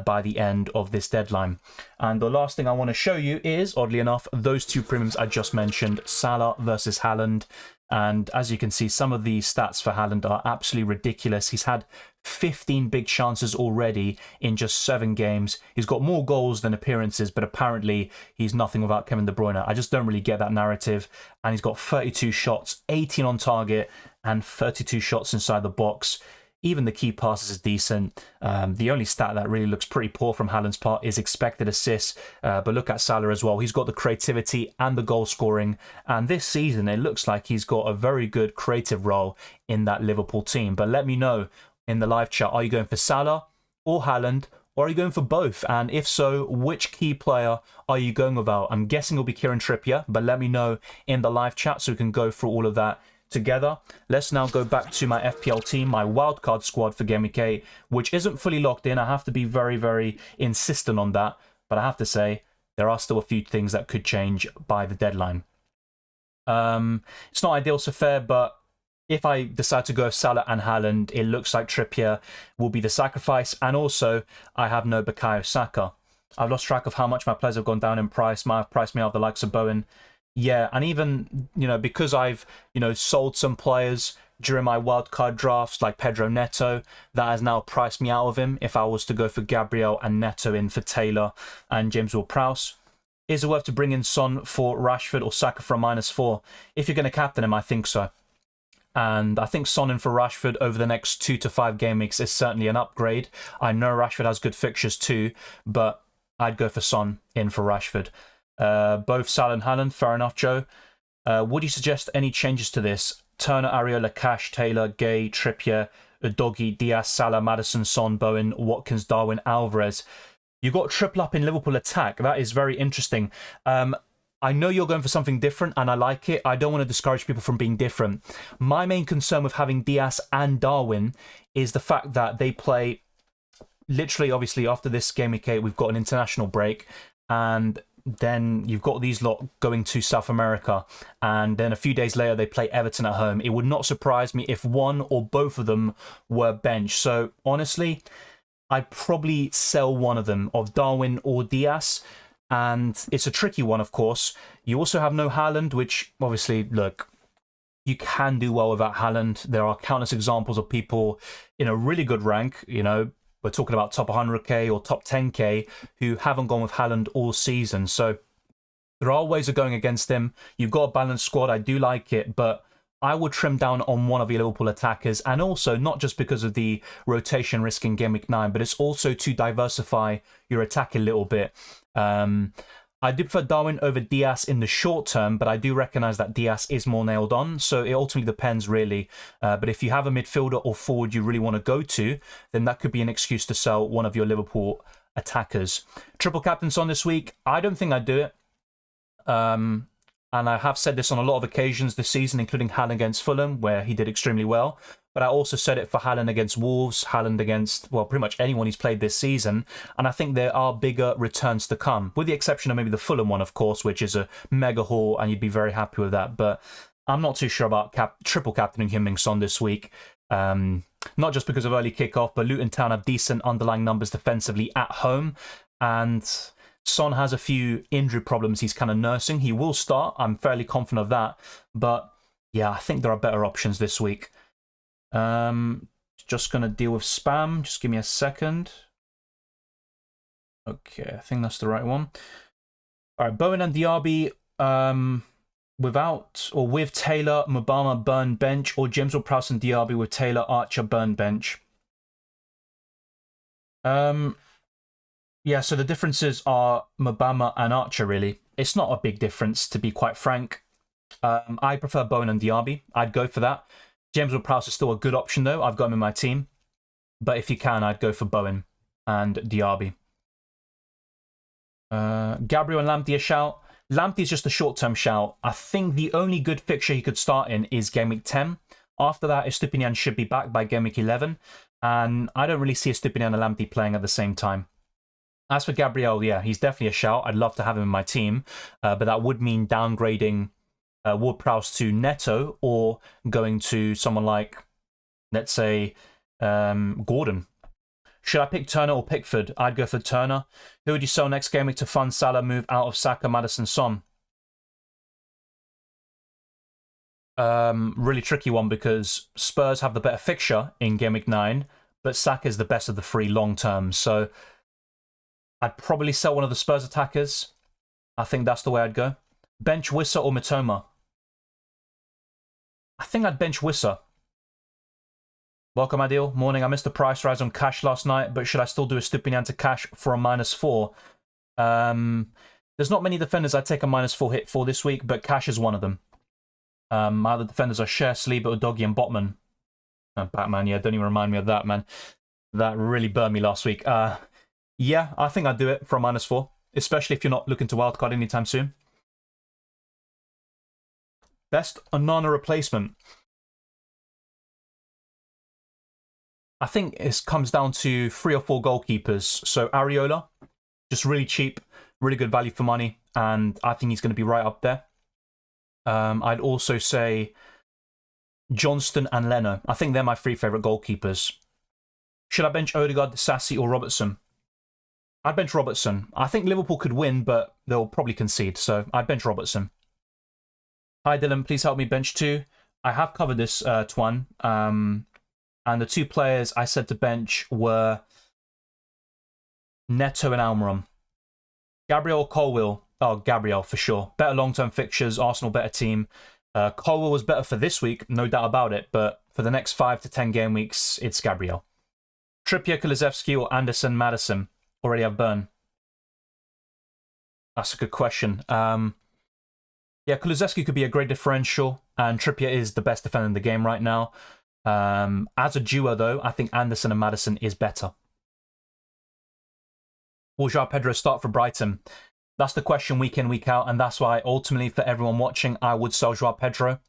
by the end of this deadline. And the last thing I want to show you is, oddly enough, those 2 premiums I just mentioned, Salah versus Haaland. And as you can see, some of the stats for Haaland are absolutely ridiculous. He's had 15 big chances already in just 7 games. He's got more goals than appearances, but apparently he's nothing without Kevin De Bruyne. I just don't really get that narrative. And he's got 32 shots, 18 on target, and 32 shots inside the box. Even the key passes is decent. The only stat that really looks pretty poor from Haaland's part is expected assists. But look at Salah as well. He's got the creativity and the goal scoring. And this season, it looks like he's got a very good creative role in that Liverpool team. But let me know in the live chat, are you going for Salah or Haaland? Or are you going for both? And if so, which key player are you going without? I'm guessing it'll be Kieran Trippier, but let me know in the live chat so we can go through all of that together. Let's now go back to my FPL team, my wildcard squad for Game Week 8, which isn't fully locked in. I have to be very, very insistent on that. But I have to say, there are still a few things that could change by the deadline. It's not ideal so fair, but if I decide to go with Salah and Haaland, it looks like Trippier will be the sacrifice. And also, I have no Bukayo Saka. I've lost track of how much my players have gone down in price. Might have priced me out of the likes of Bowen. Yeah, and even, because I've, sold some players during my wildcard drafts, like Pedro Neto, that has now priced me out of him if I was to go for Gabriel and Neto in for Taylor and James Ward-Prowse. Is it worth to bring in Son for Rashford or Saka for a -4? If you're going to captain him, I think so. And I think Son in for Rashford over the next 2 to 5 game weeks is certainly an upgrade. I know Rashford has good fixtures too, but I'd go for Son in for Rashford. Both Salah and Haaland, fair enough, Joe. Would you suggest any changes to this? Turner, Areola, Cash, Taylor, Gay, Trippier, Udogie, Diaz, Salah, Maddison, Son, Bowen, Watkins, Darwin, Alvarez. You've got triple up in Liverpool attack. That is very interesting. I know you're going for something different, and I like it. I don't want to discourage people from being different. My main concern with having Diaz and Darwin is the fact that they play literally, obviously, after this Game Week 8, we've got an international break, and then you've got these lot going to South America, and then a few days later they play Everton at home. It would not surprise me if one or both of them were benched. So honestly, I'd probably sell one of them, of Darwin or Diaz, and it's a tricky one, of course. You also have no Haaland, which obviously, look, you can do well without Haaland. There are countless examples of people in a really good rank, we're talking about top 100k or top 10k who haven't gone with Haaland all season. So there are ways of going against him. You've got a balanced squad. I do like it, but I would trim down on one of your Liverpool attackers, and also not just because of the rotation risk in Game Week 9, but it's also to diversify your attack a little bit. I do prefer Darwin over Diaz in the short term, but I do recognise that Diaz is more nailed on, so it ultimately depends really. But if you have a midfielder or forward you really want to go to, then that could be an excuse to sell one of your Liverpool attackers. Triple captains on this week, I don't think I'd do it. And I have said this on a lot of occasions this season, including Haaland against Fulham, where he did extremely well. But I also said it for Haaland against Wolves, Haaland against, well, pretty much anyone he's played this season. And I think there are bigger returns to come, with the exception of maybe the Fulham one, of course, which is a mega haul, and you'd be very happy with that. But I'm not too sure about triple captaining Heung-min Son this week. Not just because of early kickoff, but Luton Town have decent underlying numbers defensively at home. And Son has a few injury problems he's kind of nursing. He will start. I'm fairly confident of that. But yeah, I think there are better options this week. Just going to deal with spam. Just give me a second. Okay, I think that's the right one. All right, Bowen and Diaby without or with Taylor, Mubama, Burn, bench, or James Ward-Prowse and Diaby with Taylor, Archer, Burn, bench. Yeah, so the differences are Mubama and Archer, really. It's not a big difference, to be quite frank. I prefer Bowen and Diaby. I'd go for that. James Ward-Prowse is still a good option, though. I've got him in my team. But if you can, I'd go for Bowen and Diaby. Gabriel and Lamptey a shout. Lamptey is just a short-term shout. I think the only good fixture he could start in is Game Week 10. After that, Estupiñán should be back by Game Week 11. And I don't really see Estupiñán and Lamptey playing at the same time. As for Gabriel, yeah, he's definitely a shout. I'd love to have him in my team. But that would mean downgrading Ward-Prowse to Neto or going to someone like, let's say, Gordon. Should I pick Turner or Pickford? I'd go for Turner. Who would you sell next game week to fund Salah move out of Saka, Maddison, Son? Really tricky one because Spurs have the better fixture in Game Week 9, but Saka is the best of the three long term. So I'd probably sell one of the Spurs attackers. I think that's the way I'd go. Bench Wissa or Mitoma? I think I'd bench Wissa. Welcome, Adil. Morning. I missed the price rise on cash last night, but should I still do a Estupiñán to cash for a -4? There's not many defenders I'd take a -4 hit for this week, but cash is one of them. My other defenders are Cher, Saliba, Udogie, and Botman. Batman, yeah, don't even remind me of that, man. That really burned me last week. Yeah, I think I'd do it for a -4, especially if you're not looking to wildcard anytime soon. Best Onana replacement. I think it comes down to 3 or 4 goalkeepers. So Areola, just really cheap, really good value for money, and I think he's going to be right up there. I'd also say Johnston and Leno. I think they're my 3 favourite goalkeepers. Should I bench Odegaard, Sassy, or Robertson? I'd bench Robertson. I think Liverpool could win, but they'll probably concede, so I'd bench Robertson. Hi Dylan, please help me bench 2. I have covered this, Twan. And the 2 players I said to bench were Neto and Almiron. Gabriel or Colwill? Oh, Gabriel for sure. Better long-term fixtures, Arsenal better team. Colwill was better for this week, no doubt about it, but for the next 5 to 10 game weeks, it's Gabriel. Trippier, Kulusevski, or Anderson, Maddison? Already have Burn. That's a good question. Yeah, Kulusevski could be a great differential, and Trippier is the best defender in the game right now. As a duo, though, I think Anderson and Maddison is better. Will João Pedro start for Brighton? That's the question week in, week out, and that's why ultimately for everyone watching, I would sell João Pedro.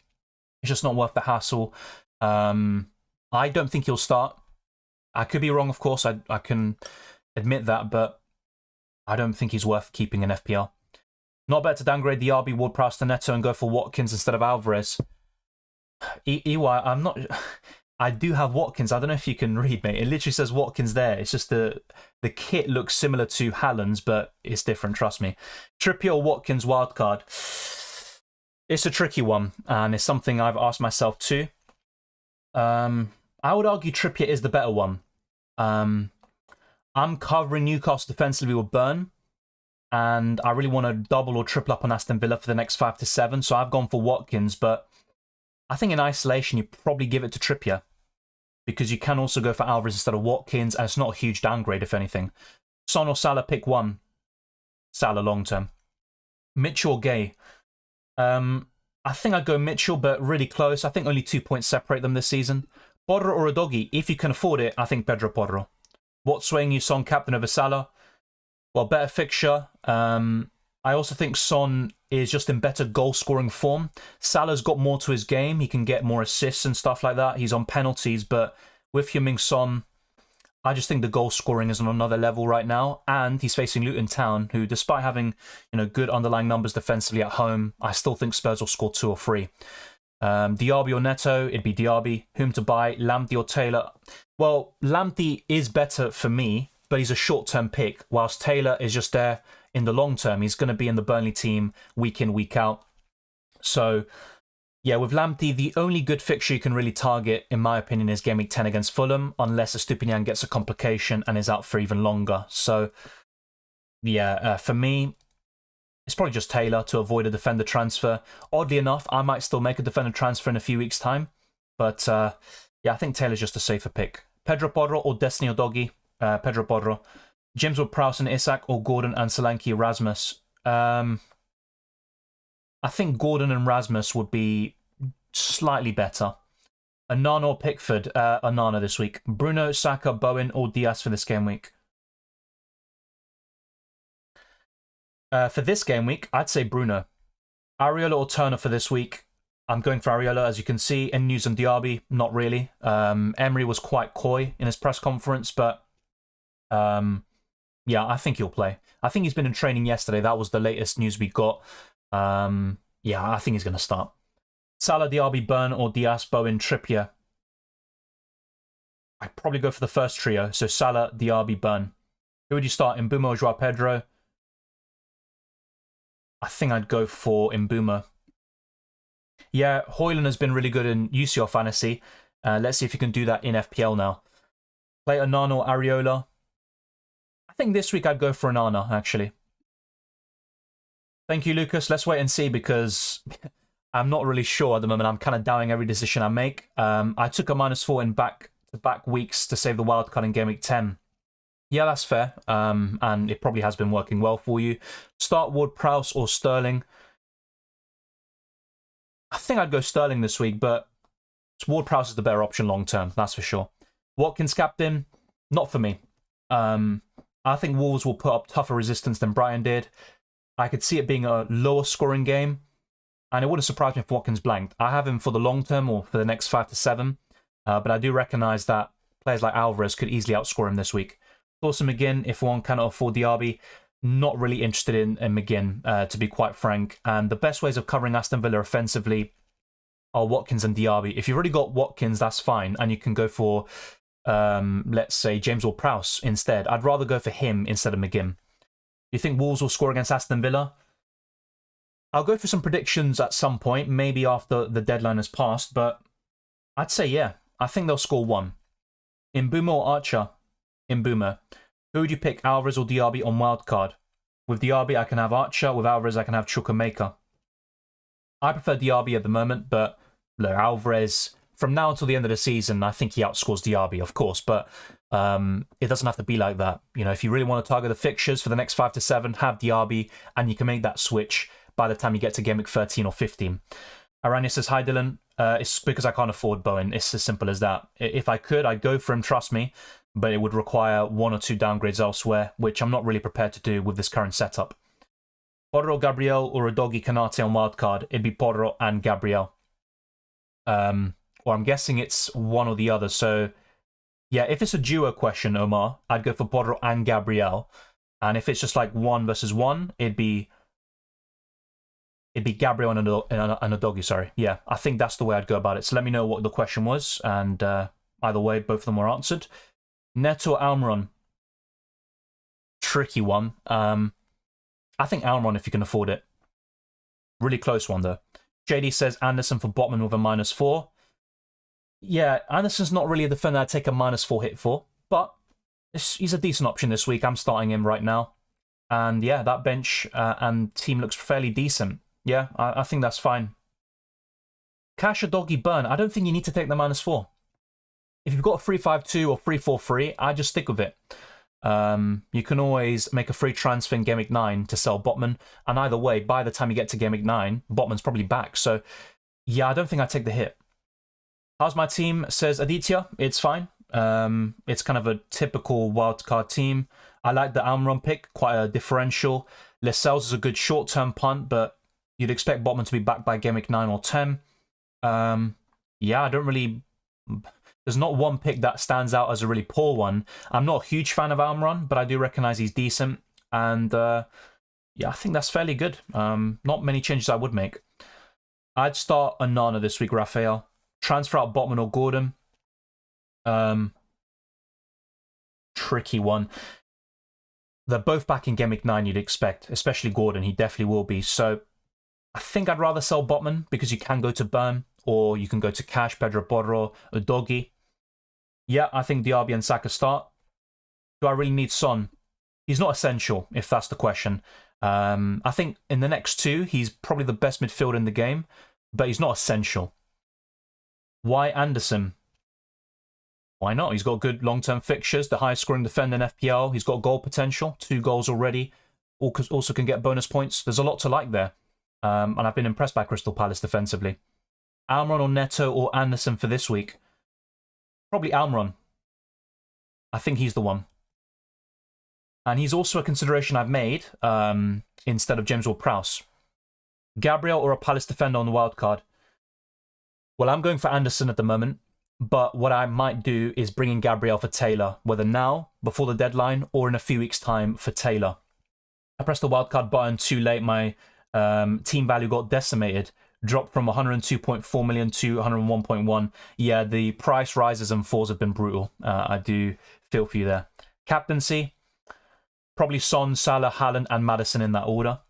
It's just not worth the hassle. I don't think he'll start. I could be wrong, of course. I can admit that, but I don't think he's worth keeping in FPL. Not better to downgrade the RB Ward-Prowse to Neto and go for Watkins instead of Alvarez. EY, I'm not... I do have Watkins. I don't know if you can read, mate. It literally says Watkins there. It's just the kit looks similar to Haaland's, but it's different, trust me. Trippier or Watkins wildcard? It's a tricky one, and it's something I've asked myself too. I would argue Trippier is the better one. I'm covering Newcastle defensively with Burn, and I really want to double or triple up on Aston Villa for the next 5 to 7, so I've gone for Watkins, but I think in isolation, you probably give it to Trippier, because you can also go for Alvarez instead of Watkins, and it's not a huge downgrade, if anything. Son or Salah, pick one. Salah long term. Mitchell or Gay? I think I'd go Mitchell, but really close. I think only 2 points separate them this season. Porro or Udogie? If you can afford it, I think Pedro Porro. What's swaying you, Son captain over Salah? Well, better fixture. I also think Son is just in better goal-scoring form. Salah's got more to his game. He can get more assists and stuff like that. He's on penalties, but with Heung-min Son, I just think the goal-scoring is on another level right now. And he's facing Luton Town, who, despite having good underlying numbers defensively at home, I still think Spurs will score 2 or 3. Diaby or Neto? It'd be Diaby. Whom to buy? Lamptey or Taylor? Well, Lamptey is better for me, but he's a short-term pick, whilst Taylor is just there in the long term. He's going to be in the Burnley team week in, week out. So, yeah, with Lamptey, the only good fixture you can really target, in my opinion, is Game Week 10 against Fulham, unless Estupinian gets a complication and is out for even longer. So, yeah, for me, it's probably just Taylor to avoid a defender transfer. Oddly enough, I might still make a defender transfer in a few weeks' time. But, yeah, I think Taylor's just a safer pick. Pedro Porro or Destiny Udogie? Pedro Porro. James Ward-Prowse and Isak, or Gordon and Solanke Rasmus? I think Gordon and Rasmus would be slightly better. Onana or Pickford? Onana this week. Bruno, Saka, Bowen, or Diaz for this game week? For this game week, I'd say Bruno. Areola or Turner for this week? I'm going for Areola, as you can see. And news on Diaby? Not really. Emery was quite coy in his press conference, but yeah, I think he'll play. I think he's been in training yesterday. That was the latest news we got. Yeah, I think he's going to start. Salah, Diaby, Burn, or Diaz, Bowen, Trippier? I'd probably go for the first trio. So Salah, Diaby, Burn. Who would you start? Mbeumo or Joao Pedro? I think I'd go for Mbeumo. Yeah, Højlund has been really good in UCL fantasy. Let's see if you can do that in FPL now. Play Onana or Areola? I think this week I'd go for Onana, actually. Thank you, Lucas. Let's wait and see, because I'm not really sure at the moment. I'm kind of doubting every decision I make. I took a -4 in back-to-back weeks to save the wildcard in Game Week 10. Yeah, that's fair. And it probably has been working well for you. Start Ward-Prowse or Sterling? I think I'd go Sterling this week, but Ward-Prowse is the better option long-term, that's for sure. Watkins captain? Not for me. I think Wolves will put up tougher resistance than Brighton did. I could see it being a lower scoring game, and it wouldn't surprise me if Watkins blanked. I have him for the long term, or for the next 5 to 7, but I do recognise that players like Alvarez could easily outscore him this week. Thorson McGinn, if one cannot afford Diaby, not really interested in McGinn, to be quite frank. And the best ways of covering Aston Villa offensively are Watkins and Diaby. If you've already got Watkins, that's fine, and you can go for, let's say, James Ward-Prowse instead. I'd rather go for him instead of McGinn. Do you think Wolves will score against Aston Villa? I'll go for some predictions at some point, maybe after the deadline has passed, but I'd say, yeah, I think they'll score 1. Mbeumo or Archer? Mbeumo. Who would you pick, Alvarez or Diaby on wildcard? With Diaby, I can have Archer. With Alvarez, I can have Chukwuemeka. I prefer Diaby at the moment, but look, Alvarez, from now until the end of the season, I think he outscores Diaby, of course, but it doesn't have to be like that. You know, if you really want to target the fixtures for the next 5 to 7, have Diaby, and you can make that switch by the time you get to Game Week 13 or 15. Aranya says, hi Dylan, it's because I can't afford Bowen. It's as simple as that. If I could, I'd go for him, trust me, but it would require 1 or 2 downgrades elsewhere, which I'm not really prepared to do with this current setup. Porro, Gabriel, or Udogie Kanate on wildcard? It'd be Porro and Gabriel. Or I'm guessing it's one or the other. So, yeah, if it's a duo question, Omar, I'd go for Porro and Gabriel. And if it's just like 1 versus 1, it'd be Gabriel and Udogie, sorry. Yeah, I think that's the way I'd go about it. So let me know what the question was. And either way, both of them were answered. Neto or Almiron? Tricky one. I think Almiron if you can afford it. Really close one, though. JD says Anderson for Botman with a -4. Yeah, Anderson's not really a defender I'd take a -4 hit for, but he's a decent option this week. I'm starting him right now. And yeah, that bench and team looks fairly decent. Yeah, I think that's fine. Cash or doggy burn, I don't think you need to take the -4. If you've got a 3-5-2 or 3-4-3, I just stick with it. You can always make a free transfer in Game Week 9 to sell Botman, and either way, by the time you get to Game Week 9, Botman's probably back. So, yeah, I don't think I'd take the hit. How's my team? Says Aditya. It's fine. It's kind of a typical wildcard team. I like the Almiron pick, quite a differential. Lascelles is a good short-term punt, but you'd expect Botman to be back by Game Week 9 or 10. Yeah, I don't really... There's not one pick that stands out as a really poor one. I'm not a huge fan of Almiron, but I do recognize he's decent. And yeah, I think that's fairly good. Not many changes I would make. I'd start Onana this week, Raphael. Transfer out Botman or Gordon. Tricky one. They're both back in Game Week 9, you'd expect, especially Gordon. He definitely will be. So I think I'd rather sell Botman because you can go to burn, or you can go to cash, Pedro Porro, or Doggy. Yeah, I think Diaby and Saka start. Do I really need Son? He's not essential, if that's the question. I think in the next two, he's probably the best midfielder in the game, but he's not essential. Why Anderson? Why not? He's got good long-term fixtures, the highest scoring defender in FPL. He's got goal potential, 2 goals already. Also can get bonus points. There's a lot to like there. And I've been impressed by Crystal Palace defensively. Almiron or Neto or Anderson for this week? Probably Almiron. I think he's the one. And he's also a consideration I've made instead of James Ward-Prowse. Gabriel or a Palace defender on the wildcard? Well, I'm going for Anderson at the moment. But what I might do is bring in Gabriel for Taylor, whether now, before the deadline, or in a few weeks' time for Taylor. I pressed the wildcard button too late. My team value got decimated. Dropped from 102.4 million to 101.1. Yeah, the price rises and falls have been brutal. I do feel for you there. Captaincy, probably Son, Salah, Haaland, and Maddison in that order.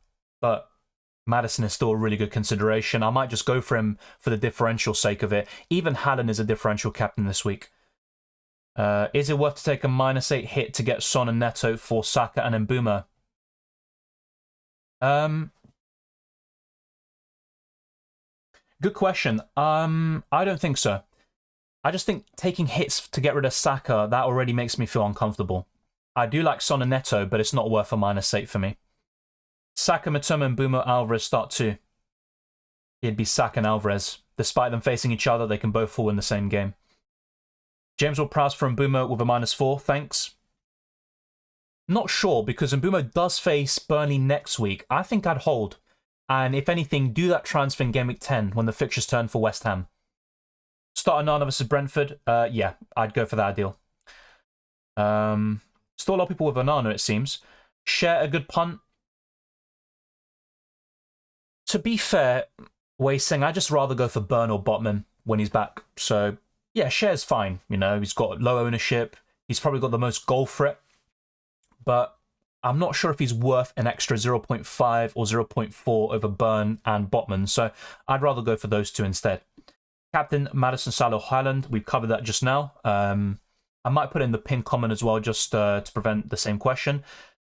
But Maddison is still a really good consideration. I might just go for him for the differential sake of it. Even Haaland is a differential captain this week. Is it worth to take a -8 hit to get Son and Neto for Saka and Mbeumo? Good question. I don't think so. I just think taking hits to get rid of Saka, that already makes me feel uncomfortable. I do like Son and Neto, but it's not worth a -8 for me. Saka, Mitoma, and Mbeumo, Alvarez start too. It'd be Saka and Alvarez. Despite them facing each other, they can both fall in the same game. James Ward-Prowse for Mbeumo with a -4, thanks. Not sure, because Mbeumo does face Burnley next week. I think I'd hold. And if anything, do that transfer in Game Week 10 when the fixtures turn for West Ham. Start Onana versus Brentford. Yeah, I'd go for that deal. Still a lot of people with Onana, it seems. Share a good punt. To be fair, Wei Sing, I'd just rather go for Burn or Botman when he's back. So, yeah, Share's fine. You know, he's got low ownership. He's probably got the most goal threat. But I'm not sure if he's worth an extra 0.5 or 0.4 over Burn and Botman. So, I'd rather go for those two instead. Captain, Maddison, Salah, Haaland. We've covered that just now. I might put in the pin comment as well, just to prevent the same question.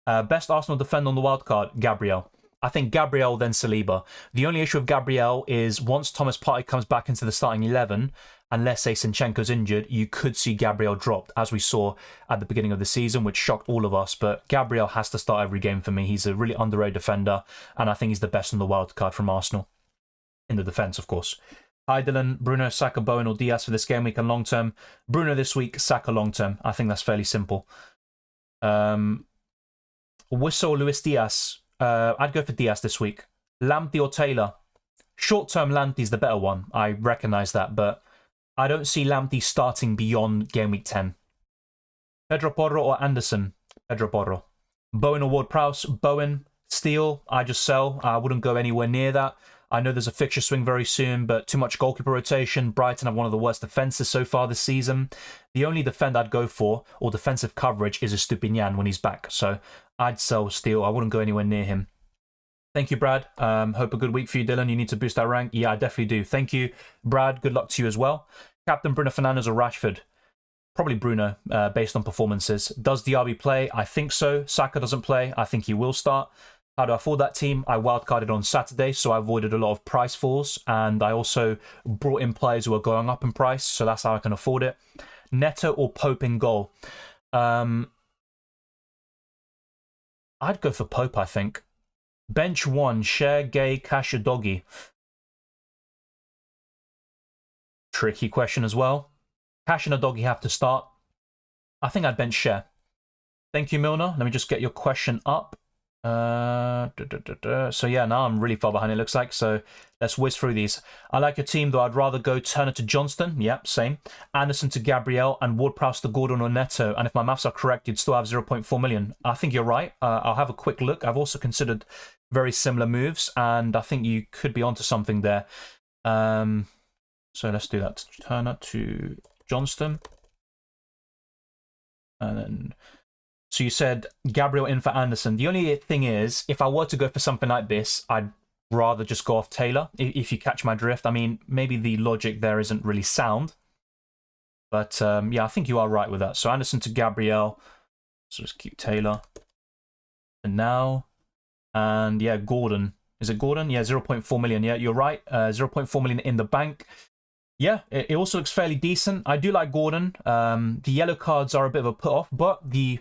Best Arsenal defender on the wildcard, Gabriel. I think Gabriel, then Saliba. The only issue with Gabriel is once Thomas Partey comes back into the starting 11, unless, say, Zinchenko's injured, you could see Gabriel dropped, as we saw at the beginning of the season, which shocked all of us. But Gabriel has to start every game for me. He's a really underrated defender, and I think he's the best on the wildcard from Arsenal. In the defence, of course. Hi, Dylan. Bruno, Saka, Bowen, or Diaz for this game week and long term. Bruno this week, Saka long term. I think that's fairly simple. Whistle, Luis Diaz. I'd go for Diaz this week. Lamptey or Taylor? Short-term, Lamptey's the better one. I recognise that, but I don't see Lamptey starting beyond Game Week 10. Pedro Porro or Anderson? Pedro Porro. Bowen or Ward-Prowse? Bowen. Steele, I just sell. I wouldn't go anywhere near that. I know there's a fixture swing very soon, but too much goalkeeper rotation. Brighton have one of the worst defences so far this season. The only defender I'd go for, or defensive coverage, is Estupinian when he's back. So I'd sell Steele. I wouldn't go anywhere near him. Thank you, Brad. Hope a good week for you, Dylan. You need to boost that rank. Yeah, I definitely do. Thank you, Brad. Good luck to you as well. Captain Bruno Fernandes or Rashford? Probably Bruno, based on performances. Does Diaby play? I think so. Saka doesn't play. I think he will start. How do I afford that team? I wildcarded on Saturday, so I avoided a lot of price falls, and I also brought in players who are going up in price, so that's how I can afford it. Neto or Pope in goal? I'd go for Pope, I think. Bench 1, Share, Gay, Cash, or Doggy? Tricky question as well. Cash and a Doggy have to start. I think I'd bench Share. Thank you, Milner. Let me just get your question up. So yeah, now I'm really far behind, it looks like. So let's whiz through these. I like your team, though. I'd rather go Turner to Johnston. Yep, same. Anderson to Gabriel and Ward-Prowse to Gordon or Neto. And if my maths are correct, you'd still have 0.4 million. I think you're right. I'll have a quick look. I've also considered very similar moves, and I think you could be onto something there. So let's do that. Turner to Johnston. And then... So you said Gabriel in for Anderson. The only thing is, if I were to go for something like this, I'd rather just go off Taylor, if you catch my drift. I mean, maybe the logic there isn't really sound. But yeah, I think you are right with that. So Anderson to Gabriel. So just keep Taylor. And now, and yeah, Gordon. Is it Gordon? Yeah, 0.4 million. Yeah, you're right. 0.4 million in the bank. Yeah, it also looks fairly decent. I do like Gordon. The yellow cards are a bit of a put-off, but the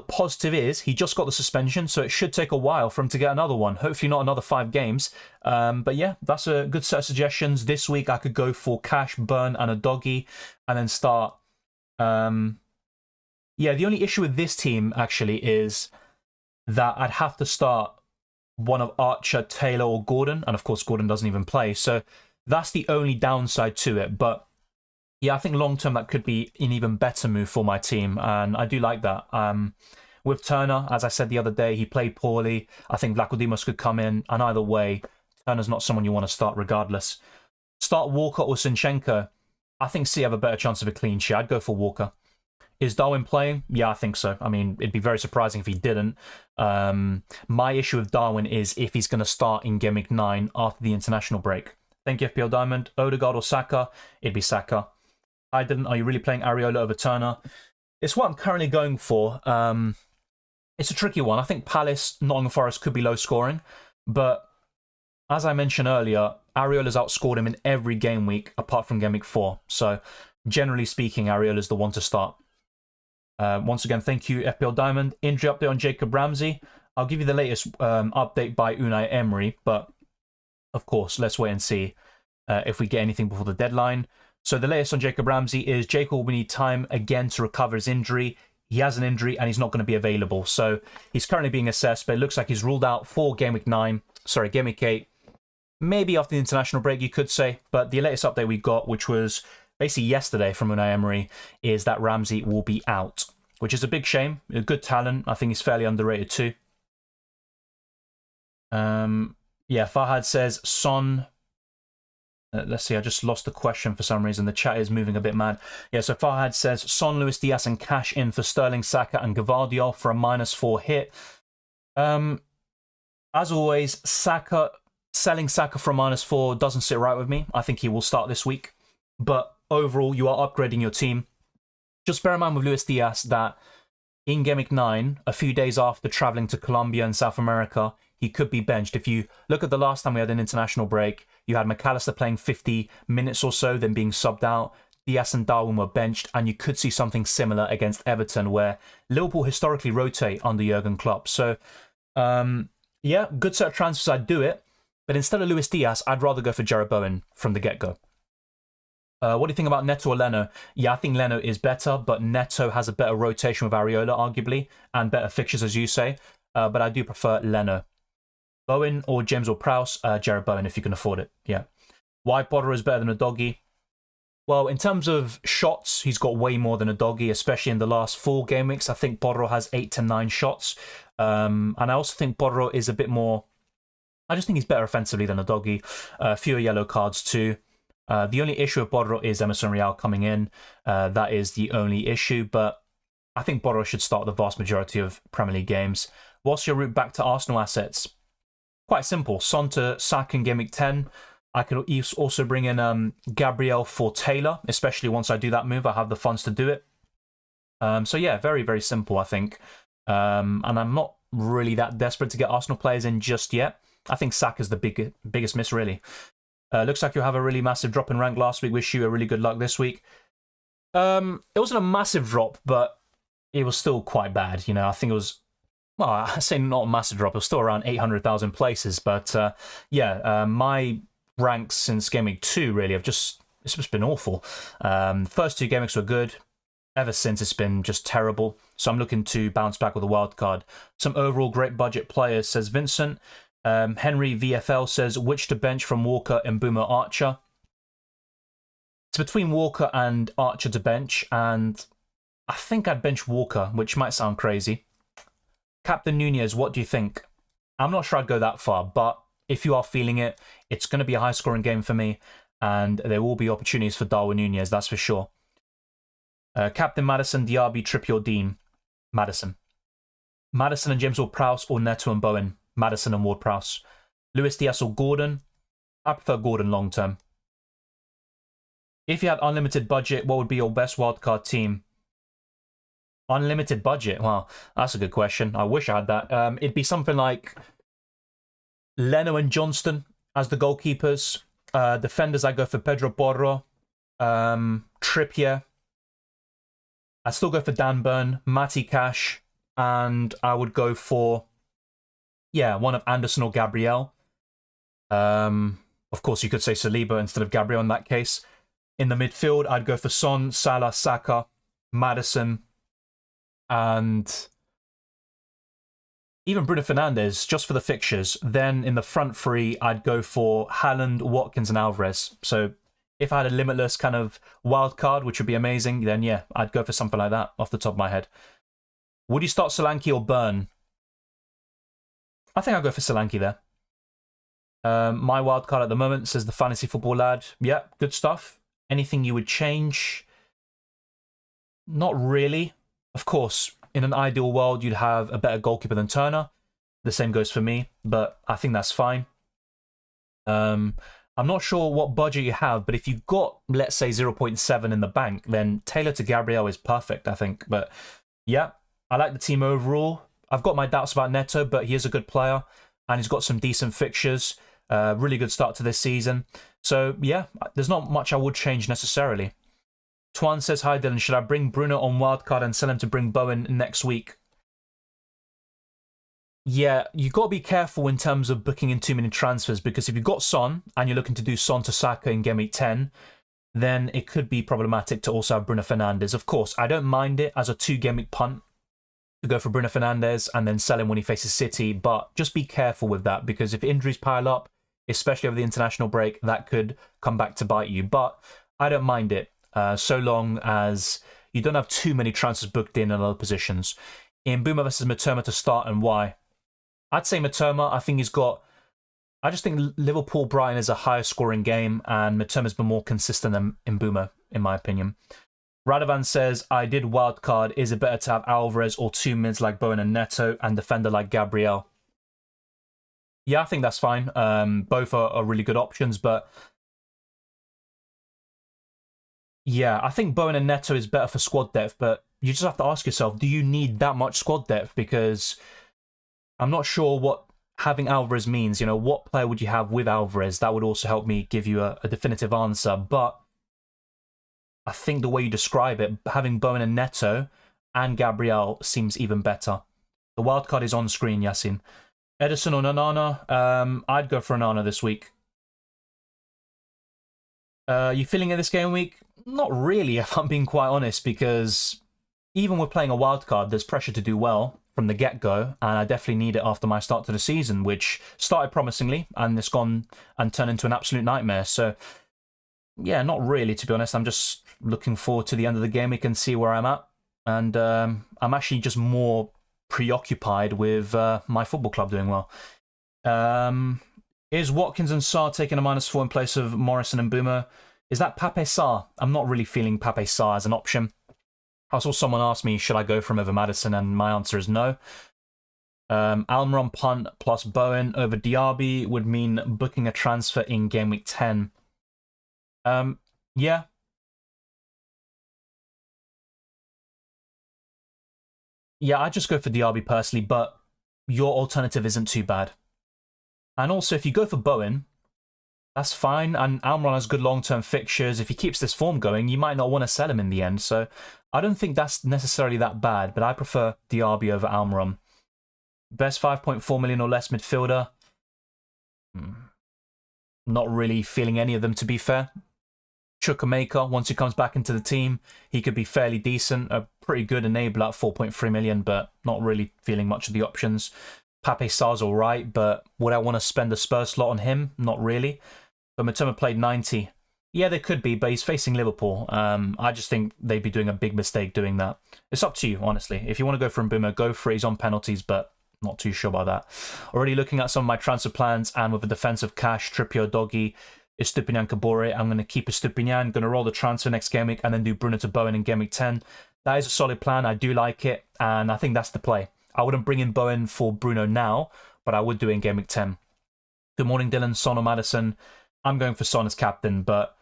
positive is he just got the suspension, so it should take a while for him to get another one. Hopefully not another 5 games. But yeah, that's a good set of suggestions. This week I could go for Cash, Burn, and a Doggy, and then start... Yeah, the only issue with this team, actually, is that I'd have to start one of Archer, Taylor, or Gordon, and of course Gordon doesn't even play, so that's the only downside to it. But yeah, I think long-term that could be an even better move for my team, and I do like that. With Turner, as I said the other day, he played poorly. I think Vlachodimos could come in, and either way, Turner's not someone you want to start regardless. Start Walker or Sinchenko. I think C have a better chance of a clean sheet. I'd go for Walker. Is Darwin playing? Yeah, I think so. I mean, it'd be very surprising if he didn't. My issue with Darwin is if he's going to start in Game Week 9 after the international break. Thank you, FPL Diamond. Odegaard or Saka? It'd be Saka. I didn't. Are you really playing Areola over Turner? It's what I'm currently going for. It's a tricky one. I think Palace, Nottingham Forest could be low scoring, but as I mentioned earlier, Areola's outscored him in every game week apart from Game Week 4. So generally speaking, Areola's the one to start. Once again, thank you, FPL Diamond. Injury update on Jacob Ramsey. I'll give you the latest update by Unai Emery, but of course, let's wait and see if we get anything before the deadline. So the latest on Jacob Ramsey is Jacob will need time again to recover his injury. He has an injury and he's not going to be available. So he's currently being assessed, but it looks like he's ruled out for Game Week 8. Maybe after the international break, you could say. But the latest update we got, which was basically yesterday from Unai Emery, is that Ramsey will be out, which is a big shame. A good talent. I think he's fairly underrated too. Yeah, Farhad says Son... let's see, I just lost the question for some reason. The chat is moving a bit mad. Yeah, so Farhad says Son, Luis Diaz, and Cash in for Sterling, Saka, and Gvardiol for a -4 hit. As always, selling Saka for a -4 doesn't sit right with me. I think he will start this week. But overall, you are upgrading your team. Just bear in mind with Luis Diaz that in Game Week 9, a few days after travelling to Colombia and South America, he could be benched. If you look at the last time we had an international break, you had McAllister playing 50 minutes or so, then being subbed out. Diaz and Darwin were benched, and you could see something similar against Everton, where Liverpool historically rotate under Jurgen Klopp. So, yeah, good set of transfers, I'd do it. But instead of Luis Diaz, I'd rather go for Jarrod Bowen from the get-go. What do you think about Neto or Leno? Yeah, I think Leno is better, but Neto has a better rotation with Areola, arguably, and better fixtures, as you say. But I do prefer Leno. Bowen or James or Prowse? Jarrod Bowen, if you can afford it. Yeah. Why Potter is better than a Doggy? Well, in terms of shots, he's got way more than a Doggy, especially in the last 4 game weeks. I think Potter has 8 to 9 shots. And I also think Potter is a bit more... I just think he's better offensively than a Doggy. Fewer yellow cards too. The only issue with Borro is Emerson Real coming in. That is the only issue, but I think Borro should start the vast majority of Premier League games. What's your route back to Arsenal assets? Quite simple. Son to Saka in Game Week 10. I could also bring in Gabriel for Taylor, especially once I do that move. I have the funds to do it. So yeah, very, very simple, I think. And I'm not really that desperate to get Arsenal players in just yet. I think Saka's the biggest miss, really. Looks like you have a really massive drop in rank last week. Wish you a really good luck this week. It wasn't a massive drop, but it was still quite bad. You know, I think it was, well, I say not a massive drop. It was still around 800,000 places. But my ranks since Game Week 2 really have it's just been awful. First 2 Game Weeks were good. Ever since, it's been just terrible. So I'm looking to bounce back with a wild card. Some overall great budget players, says Vincent. Henry VFL says, which to bench from Walker, Mbeumo, Archer? It's between Walker and Archer to bench, and I think I'd bench Walker, which might sound crazy. Captain Nunez, what do you think? I'm not sure I'd go that far, but if you are feeling it, it's going to be a high-scoring game for me, and there will be opportunities for Darwin Nunez, that's for sure. Captain Maddison, Diaby, Trippier, Dean. Maddison. Maddison and James Ward-Prowse, or Neto and Bowen. Maddison and Ward-Prowse. Luis Diaz or Gordon. I prefer Gordon long-term. If you had unlimited budget, what would be your best wildcard team? Unlimited budget? Well, that's a good question. I wish I had that. It'd be something like Leno and Johnston as the goalkeepers. Defenders, I go for Pedro Porro. Trippier. I'd still go for Dan Burn, Matty Cash, and I would go for, one of Anderson or Gabriel. Of course, you could say Saliba instead of Gabriel in that case. In the midfield, I'd go for Son, Salah, Saka, Maddison, and even Bruno Fernandes, just for the fixtures. Then in the front 3, I'd go for Haaland, Watkins, and Alvarez. So if I had a limitless kind of wild card, which would be amazing, then yeah, I'd go for something like that off the top of my head. Would you start Solanke or Burn? I think I'll go for Solanke there. My wild card at the moment, says the Fantasy Football Lad. Yeah, good stuff. Anything you would change? Not really. Of course, in an ideal world, you'd have a better goalkeeper than Turner. The same goes for me, but I think that's fine. I'm not sure what budget you have, but if you've got, let's say, 0.7 in the bank, then Taylor to Gabriel is perfect, I think. But yeah, I like the team overall. I've got my doubts about Neto, but he is a good player, and he's got some decent fixtures. Really good start to this season. So yeah, there's not much I would change necessarily. Twan says, hi Dylan, should I bring Bruno on wildcard and sell him to bring Bowen next week? Yeah, you've got to be careful in terms of booking in too many transfers, because if you've got Son and you're looking to do Son to Saka in Game Week 10, then it could be problematic to also have Bruno Fernandes. Of course, I don't mind it as a 2-game week punt to go for Bruno Fernandes and then sell him when he faces City, but just be careful with that, because if injuries pile up, especially over the international break, that could come back to bite you. But I don't mind it, so long as you don't have too many transfers booked in other positions. In Mbeumo versus Mitoma to start, and why? I'd say Mitoma. I just think Liverpool-Brighton is a higher scoring game, and Mitoma's been more consistent than Mbeumo, in my opinion. Radovan says, I did wildcard. Is it better to have Alvarez or 2 mids like Bowen and Neto and defender like Gabriel? Yeah, I think that's fine. Both are really good options, but yeah, I think Bowen and Neto is better for squad depth, but you just have to ask yourself, do you need that much squad depth? Because I'm not sure what having Alvarez means. You know, what player would you have with Alvarez? That would also help me give you a definitive answer. But I think the way you describe it, having Bowen and Neto and Gabriel seems even better. The wildcard is on screen, Yasin. Edison or Onana? I'd go for Onana this week. You feeling it this game week? Not really, if I'm being quite honest, because even with playing a wildcard, there's pressure to do well from the get-go, and I definitely need it after my start to the season, which started promisingly, and it's gone and turned into an absolute nightmare. So, yeah, not really, to be honest. I'm just looking forward to the end of the game. We can see where I'm at, and I'm actually just more preoccupied with my football club doing well. Is Watkins and Sarr taking a -4 in place of Morrison and Mbeumo? Is that Pape Sarr? I'm not really feeling Pape Sarr as an option. I saw someone ask me, should I go for him over Maddison? And my answer is no. Almiron punt plus Bowen over Diaby would mean booking a transfer in Game Week 10. Yeah. Yeah, I'd just go for Diaby personally, but your alternative isn't too bad. And also, if you go for Bowen, that's fine. And Almiron has good long-term fixtures. If he keeps this form going, you might not want to sell him in the end. So I don't think that's necessarily that bad, but I prefer Diaby over Almiron. Best 5.4 million or less midfielder. Not really feeling any of them, to be fair. Chukwuemeka, once he comes back into the team, he could be fairly decent. A pretty good enabler at 4.3 million, but not really feeling much of the options. Pape Sarr's all right, but would I want to spend a Spurs slot on him? Not really. But Matoma played 90. Yeah, they could be, but he's facing Liverpool. I just think they'd be doing a big mistake doing that. It's up to you, honestly. If you want to go for Mbeumo, go for it. He's on penalties, but not too sure about that. Already looking at some of my transfer plans, and with a defensive cash, Trippier, Doggy, Estupinian, Kabore, I'm going to keep Estupinian, going to roll the transfer next game week, and then do Bruno to Bowen in game week 10. That is a solid plan. I do like it, and I think that's the play. I wouldn't bring in Bowen for Bruno now, but I would do it in game week 10. Good morning, Dylan. Son or Maddison? I'm going for Son as captain, but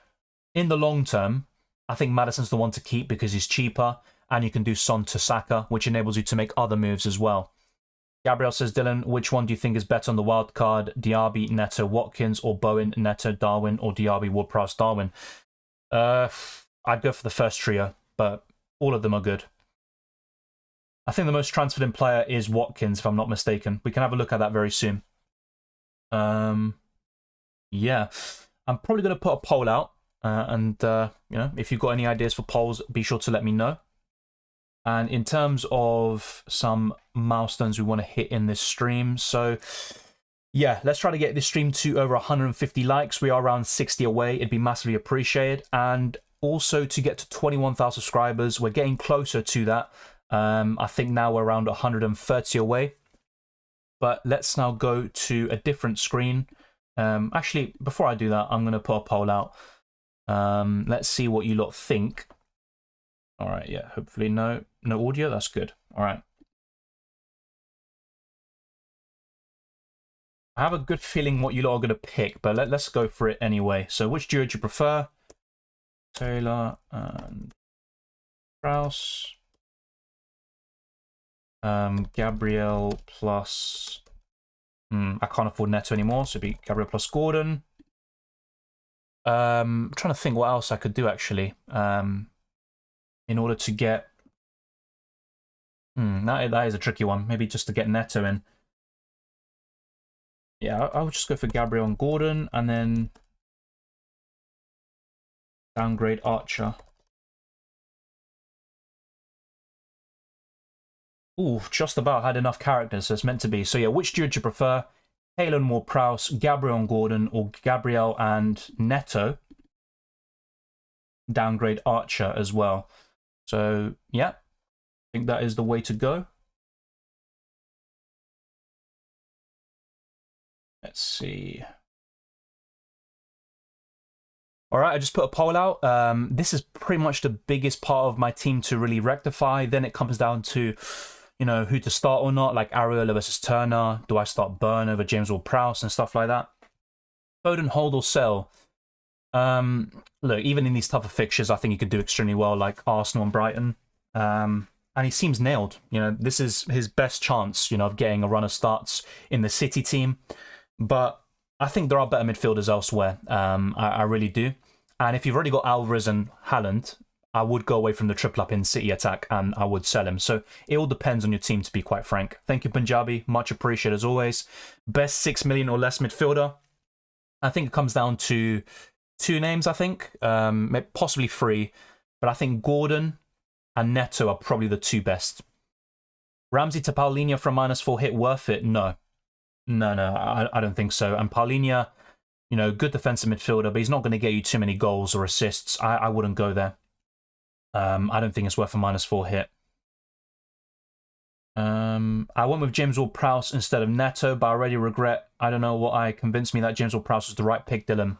in the long term, I think Maddison's the one to keep because he's cheaper, and you can do Son to Saka, which enables you to make other moves as well. Gabriel says, Dylan, which one do you think is better on the wild card? Diaby, Neto, Watkins, or Bowen, Neto, Darwin, or Diaby, Ward-Prowse, Darwin? I'd go for the first trio, but all of them are good. I think the most transferred in player is Watkins, if I'm not mistaken. We can have a look at that very soon. Yeah, I'm probably going to put a poll out, and you know, if you've got any ideas for polls, be sure to let me know. And in terms of some milestones we want to hit in this stream, so yeah, let's try to get this stream to over 150 likes. We are around 60 away. It'd be massively appreciated. And also to get to 21,000 subscribers, we're getting closer to that. I think now we're around 130 away. But let's now go to a different screen. Actually, before I do that, I'm going to put a poll out. Let's see what you lot think. All right, yeah, hopefully no audio. That's good. All right. I have a good feeling what you lot are going to pick, but let's go for it anyway. So which duo do you prefer? Taylor and Prowse. Gabriel plus... I can't afford Neto anymore, so it'd be Gabriel plus Gordon. I'm trying to think what else I could do, actually. In order to get... that is a tricky one. Maybe just to get Neto in. Yeah, I would just go for Gabriel and Gordon, and then downgrade Archer. Ooh, just about had enough characters, so it's meant to be. So yeah, which duo do you prefer? Taylor and Ward-Prowse, Gabriel and Gordon, or Gabriel and Neto? Downgrade Archer as well. So, yeah, I think that is the way to go. Let's see. All right, I just put a poll out. This is pretty much the biggest part of my team to really rectify. Then it comes down to, you know, who to start or not, like Areola versus Turner. Do I start Burn over James Ward-Prowse and stuff like that? Foden, hold or sell? Look, even in these tougher fixtures, I think he could do extremely well, like Arsenal and Brighton. And he seems nailed. You know, this is his best chance, you know, of getting a run of starts in the City team. But I think there are better midfielders elsewhere. I really do. And if you've already got Alvarez and Haaland, I would go away from the triple up in City attack and I would sell him. So it all depends on your team, to be quite frank. Thank you, Punjabi. Much appreciated as always. Best 6 million or less midfielder. I think it comes down to 2 names, I think. Possibly 3. But I think Gordon and Neto are probably the 2 best. Ramsey to Paulinho for a -4 hit, worth it? No. No, I don't think so. And Paulinho, you know, good defensive midfielder, but he's not going to get you too many goals or assists. I wouldn't go there. I don't think it's worth a -4 hit. I went with James Ward-Prowse instead of Neto, but I already regret. I don't know what convinced me that James Ward-Prowse was the right pick, Dylan.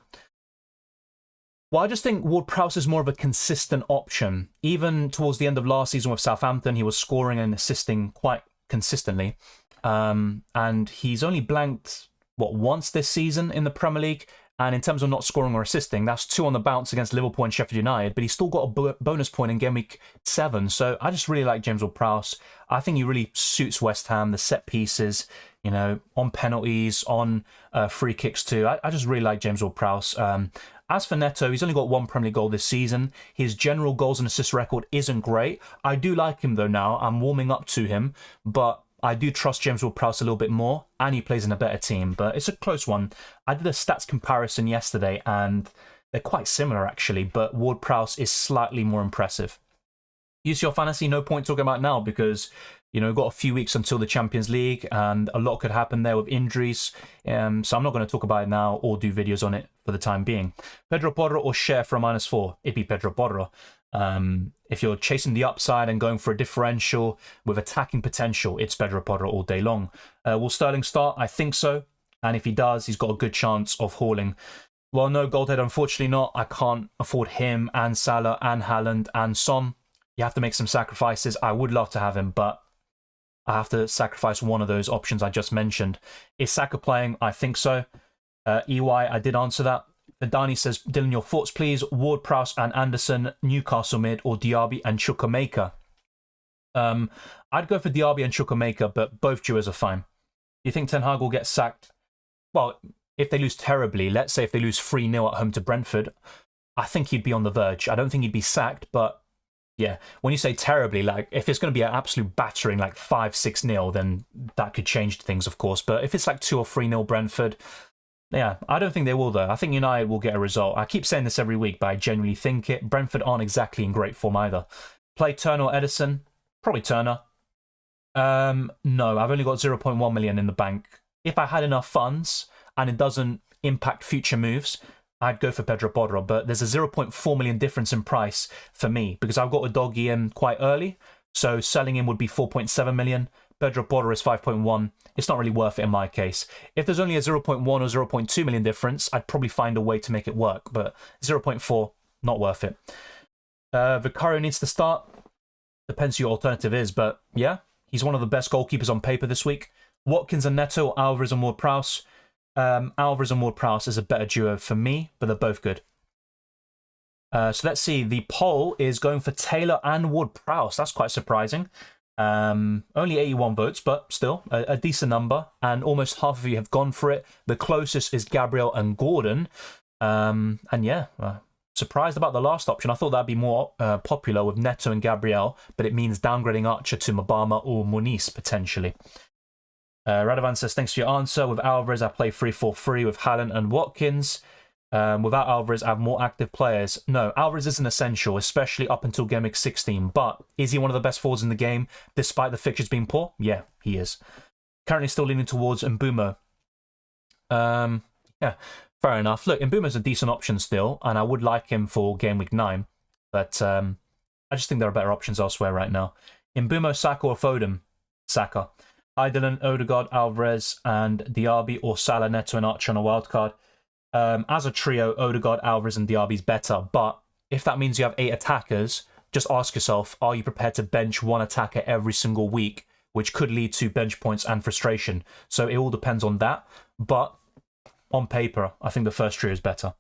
Well, I just think Ward-Prowse is more of a consistent option. Even towards the end of last season with Southampton, he was scoring and assisting quite consistently. And he's only blanked, once this season in the Premier League, And in terms of not scoring or assisting, that's 2 on the bounce against Liverpool and Sheffield United, but he's still got a bonus point in game week 7. So I just really like James Ward-Prowse. I think he really suits West Ham, the set pieces, you know, on penalties, on free kicks too. I just really like James Ward-Prowse. As for Neto, he's only got 1 Premier League goal this season. His general goals and assist record isn't great. I do like him though now. I'm warming up to him, but I do trust James Ward-Prowse a little bit more, and he plays in a better team, but it's a close one. I did a stats comparison yesterday, and they're quite similar actually, but Ward-Prowse is slightly more impressive. Use your fantasy, no point talking about now because, you know, we've got a few weeks until the Champions League, and a lot could happen there with injuries, so I'm not going to talk about it now or do videos on it for the time being. Pedro Porro or Share for a -4? It'd be Pedro Porro. If you're chasing the upside and going for a differential with attacking potential, it's Pedro Porro all day long. Will Sterling start? I think so. And if he does, he's got a good chance of hauling. Well, no, Goldhead, unfortunately not. I can't afford him and Salah and Haaland and Son. You have to make some sacrifices. I would love to have him, but I have to sacrifice one of those options I just mentioned. Is Saka playing? I think so. EY, I did answer that. Dani says, Dylan, your thoughts, please. Ward-Prowse and Anderson, Newcastle mid, or Diaby and Chukwuemeka? I'd go for Diaby and Chukwuemeka, but both duos are fine. Do you think Ten Hag will get sacked? Well, if they lose terribly, let's say if they lose 3-0 at home to Brentford, I think he'd be on the verge. I don't think he'd be sacked, but yeah, when you say terribly, like if it's going to be an absolute battering, like 5-6-0, then that could change things, of course. But if it's like 2 or 3-0 Brentford, yeah, I don't think they will, though. I think United will get a result. I keep saying this every week, but I genuinely think it. Brentford aren't exactly in great form either. Play Turner or Edison? Probably Turner. No, I've only got 0.1 million in the bank. If I had enough funds and it doesn't impact future moves, I'd go for Pedro Porro, but there's a 0.4 million difference in price for me because I've got a doggy in quite early, so selling him would be 4.7 million. Pedro Porro is 5.1. It's not really worth it in my case. If there's only a 0.1 or 0.2 million difference, I'd probably find a way to make it work, but 0.4, not worth it. Vicario needs to start. Depends who your alternative is, but yeah, he's one of the best goalkeepers on paper this week. Watkins and Neto, Alvarez and Ward-Prowse. Alvarez and Ward-Prowse is a better duo for me, but they're both good. So let's see. The poll is going for Taylor and Ward-Prowse. That's quite surprising. Only 81 votes, but still a decent number, and almost half of you have gone for it. The closest is Gabriel and Gordon, and yeah, surprised about the last option. I thought that'd be more popular with Neto and Gabriel, but it means downgrading Archer to Mabama or Muniz potentially. Radovan says, thanks for your answer. With Alvarez, I play 3-4-3 with Haaland and Watkins. Without Alvarez, I have more active players. No, Alvarez isn't essential, especially up until game week 16. But is he one of the best forwards in the game, despite the fixtures being poor? Yeah, he is. Currently still leaning towards Mbeumo. Yeah, fair enough. Look, Mbumo's a decent option still, and I would like him for game week 9. But I just think there are better options elsewhere right now. Mbeumo, Saka, or Foden? Saka. Hi Dylan, Odegaard, Alvarez, and Diaby, or Salah, Neto, and Archer on a wildcard. As a trio, Odegaard, Alvarez, and Diaby's better, but if that means you have 8 attackers, just ask yourself, are you prepared to bench one attacker every single week, which could lead to bench points and frustration? So it all depends on that, but on paper, I think the first trio is better.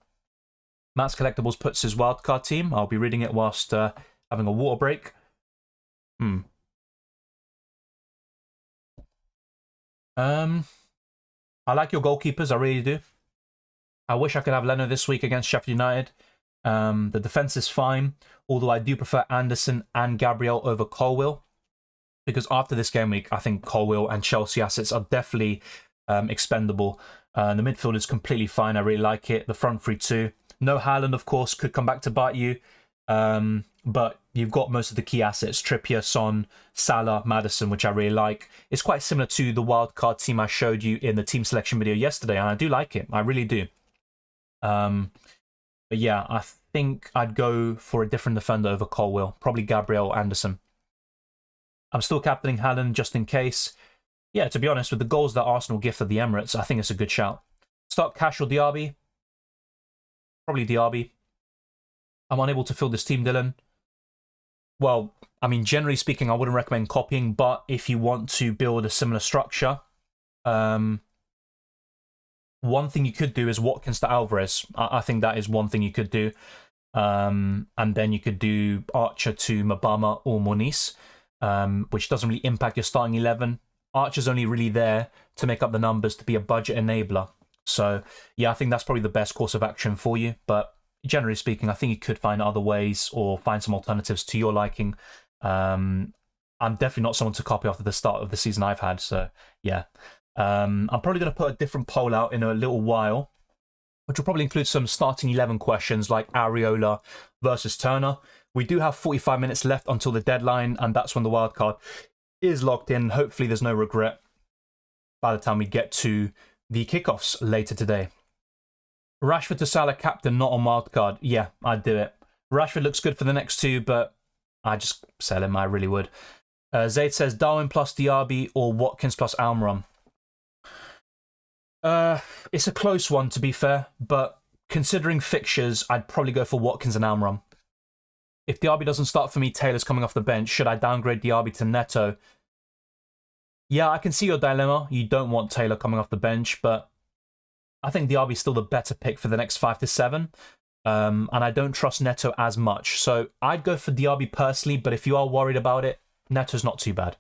Matt's Collectibles puts his wildcard team. I'll be reading it whilst having a water break. I like your goalkeepers, I really do. I wish I could have Leno this week against Sheffield United. The defence is fine, although I do prefer Anderson and Gabriel over Colwill, because after this game week, I think Colwill and Chelsea assets are definitely expendable. The midfield is completely fine. I really like it. The front three too. No Haaland, of course, could come back to bite you. But you've got most of the key assets, Trippier, Son, Salah, Maddison, which I really like. It's quite similar to the wildcard team I showed you in the team selection video yesterday, and I do like it. I really do. But yeah, I think I'd go for a different defender over Colwill, probably Gabriel Anderson. I'm still captaining Haaland just in case. Yeah, to be honest, with the goals that Arsenal gifted the Emirates, I think it's a good shout. Start Cash or Diaby? Probably Diaby. I'm unable to fill this team, Dylan. Well, I mean, generally speaking, I wouldn't recommend copying, but if you want to build a similar structure, One thing you could do is Watkins to Alvarez. I think that is one thing you could do. And then you could do Archer to Mabama or Moniz, which doesn't really impact your starting 11. Archer's only really there to make up the numbers, to be a budget enabler. So, yeah, I think that's probably the best course of action for you. But generally speaking, I think you could find other ways or find some alternatives to your liking. I'm definitely not someone to copy after the start of the season I've had. So, yeah. I'm probably going to put a different poll out in a little while, which will probably include some starting 11 questions like Areola versus Turner. We do have 45 minutes left until the deadline, and that's when the wildcard is locked in. Hopefully there's no regret by the time we get to the kickoffs later today. Rashford to Salah captain, not on wildcard. Yeah, I'd do it. Rashford looks good for the next two, but I'd just sell him. I really would. Zaid says Darwin plus Diaby or Watkins plus Almiron. It's a close one, to be fair, but considering fixtures, I'd probably go for Watkins and Almiron. If Diaby doesn't start for me, Taylor's coming off the bench. Should I downgrade Diaby to Neto? Yeah, I can see your dilemma. You don't want Taylor coming off the bench, but I think Diaby's still the better pick for the next 5 to 7. And I don't trust Neto as much. So I'd go for Diaby personally, but if you are worried about it, Neto's not too bad.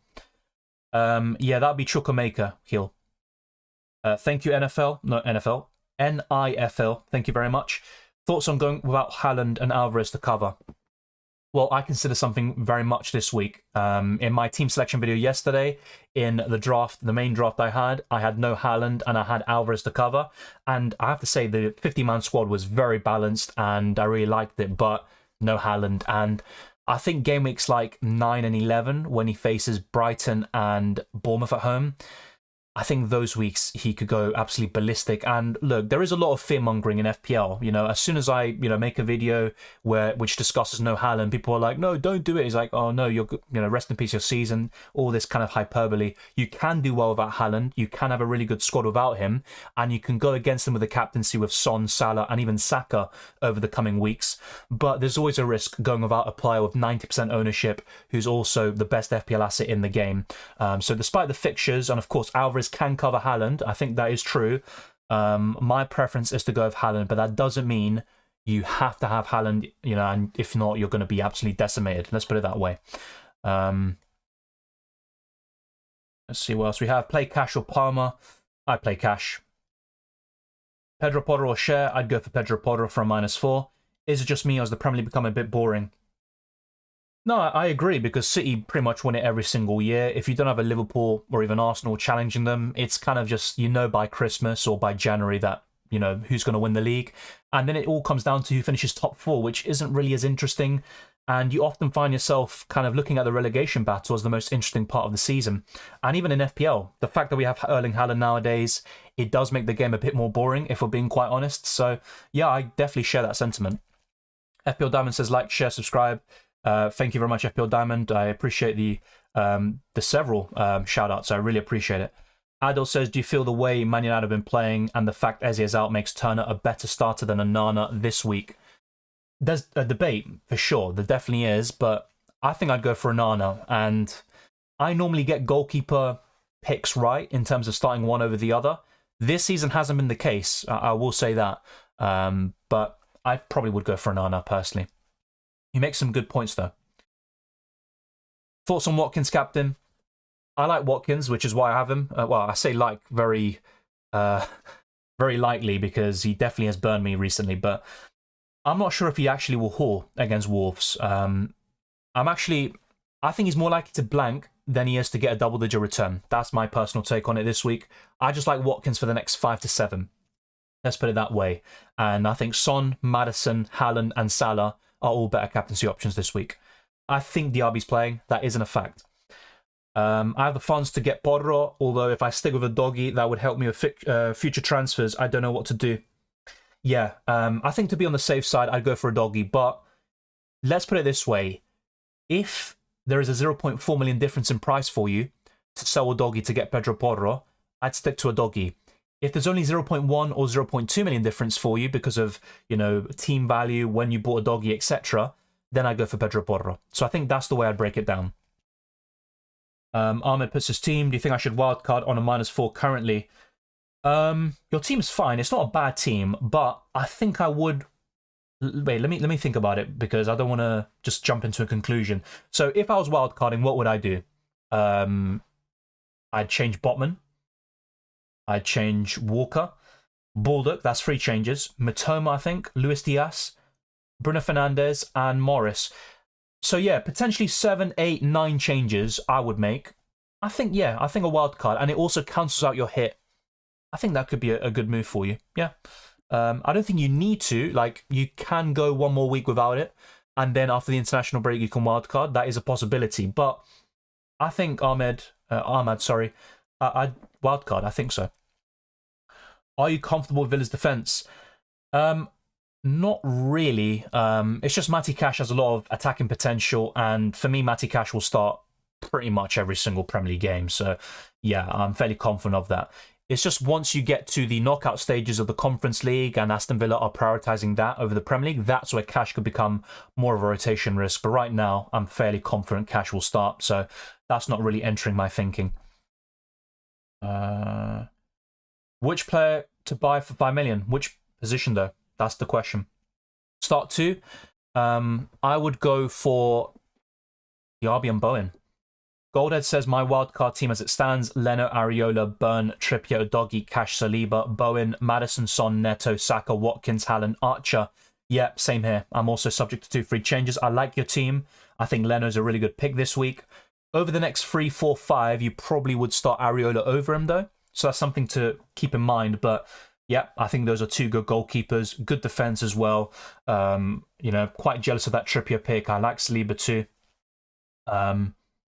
Yeah, that'd be Chukwuemeka, heel. Thank you, NFL. No, NFL. NIFL. Thank you very much. Thoughts on going without Haaland and Alvarez to cover? Well, I consider something very much this week. In my team selection video yesterday, in the draft, the main draft I had no Haaland and I had Alvarez to cover. And I have to say the 50-man squad was very balanced and I really liked it, but no Haaland. And I think game weeks like 9 and 11, when he faces Brighton and Bournemouth at home, I think those weeks he could go absolutely ballistic. And look, there is a lot of fear-mongering in FPL. You know, as soon as I, make a video which discusses no Haaland, people are like, no, don't do it. He's like, oh no, rest in peace your season. All this kind of hyperbole. You can do well without Haaland. You can have a really good squad without him. And you can go against him with a captaincy with Son, Salah, and even Saka over the coming weeks. But there's always a risk going without a player with 90% ownership, who's also the best FPL asset in the game. So despite the fixtures, and of course, Alvarez can cover Haaland. I think that is true. My preference is to go with Haaland, but that doesn't mean you have to have Haaland, and if not, you're going to be absolutely decimated. Let's put it that way. Let's see what else we have. Play cash or Palmer? I play cash. Pedro Porro or share? I'd go for Pedro Porro for a -4. Is it just me or has the Premier League become a bit boring? No, I agree, because City pretty much win it every single year. If you don't have a Liverpool or even Arsenal challenging them, it's kind of just, by Christmas or by January that, who's going to win the league. And then it all comes down to who finishes top 4, which isn't really as interesting. And you often find yourself kind of looking at the relegation battle as the most interesting part of the season. And even in FPL, the fact that we have Erling Haaland nowadays, it does make the game a bit more boring, if we're being quite honest. So, yeah, I definitely share that sentiment. FPL Diamond says like, share, subscribe. Thank you very much, FPL Diamond. I appreciate the several shout-outs. I really appreciate it. Adol says, do you feel the way Man United have been playing and the fact Eze is out makes Turner a better starter than Onana this week? There's a debate, for sure. There definitely is, but I think I'd go for Onana. And I normally get goalkeeper picks right in terms of starting one over the other. This season hasn't been the case, I will say that. But I probably would go for Onana, personally. He makes some good points, though. Thoughts on Watkins, captain? I like Watkins, which is why I have him. Well, I say like very lightly because he definitely has burned me recently. But I'm not sure if he actually will haul against Wolves. I think he's more likely to blank than he is to get a double-digit return. That's my personal take on it this week. I just like Watkins for the next 5 to 7. Let's put it that way. And I think Son, Maddison, Haaland, and Salah are all better captaincy options this week. I think Diaby's playing. That isn't a fact. I have the funds to get Porro, although if I stick with a doggy, that would help me with future transfers. I don't know what to do. Yeah, I think to be on the safe side, I'd go for a doggy. But let's put it this way. If there is a 0.4 million difference in price for you to sell a doggy to get Pedro Porro, I'd stick to a doggy. If there's only 0.1 or 0.2 million difference for you because of, team value, when you bought a doggy, etc., then I go for Pedro Porro. So I think that's the way I'd break it down. Ahmed puts his team. Do you think I should wildcard on a -4 currently? Your team's fine. It's not a bad team, but I think I would. Wait, let me think about it because I don't want to just jump into a conclusion. So if I was wildcarding, what would I do? I'd change Botman. I'd change Walker. Baldock, that's 3 changes. Matoma, I think. Luis Diaz. Bruno Fernandes and Morris. So yeah, potentially 7, 8, 9 changes I would make. I think a wild card, and it also cancels out your hit. I think that could be a good move for you. Yeah. I don't think you need to. Like, you can go one more week without it, and then after the international break, you can wild card. That is a possibility. But I think I'd wild card. I think so. Are you comfortable with Villa's defense? Not really. It's just Matty Cash has a lot of attacking potential, and for me, Matty Cash will start pretty much every single Premier League game. So, yeah, I'm fairly confident of that. It's just once you get to the knockout stages of the Conference League and Aston Villa are prioritising that over the Premier League, that's where Cash could become more of a rotation risk. But right now, I'm fairly confident Cash will start. So that's not really entering my thinking. Which player to buy for 5 million? Which position, though? That's the question. Start 2. I would go for Diaby and Bowen. Goldhead says, my wildcard team as it stands, Leno, Areola, Burn, Trippier, Doggy, Cash, Saliba, Bowen, Maddison, Son, Neto, Saka, Watkins, Haaland, Archer. Yep, same here. I'm also subject to 2 free changes. I like your team. I think Leno's a really good pick this week. Over the next 3, 4, 5, you probably would start Areola over him, though. So that's something to keep in mind. But yeah, I think those are 2 good goalkeepers, good defense as well. Quite jealous of that Trippier pick. I like Saliba too.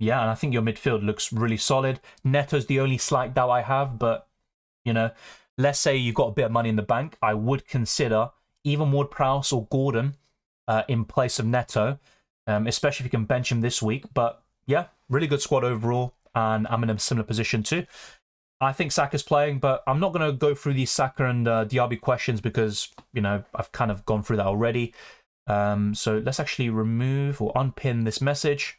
Yeah, and I think your midfield looks really solid. Neto's the only slight doubt I have, but, let's say you've got a bit of money in the bank, I would consider even Ward-Prowse or Gordon in place of Neto, especially if you can bench him this week. But, yeah, really good squad overall, and I'm in a similar position too. I think Saka's playing, but I'm not going to go through these Saka and Diaby questions because, I've kind of gone through that already. So let's actually remove or unpin this message.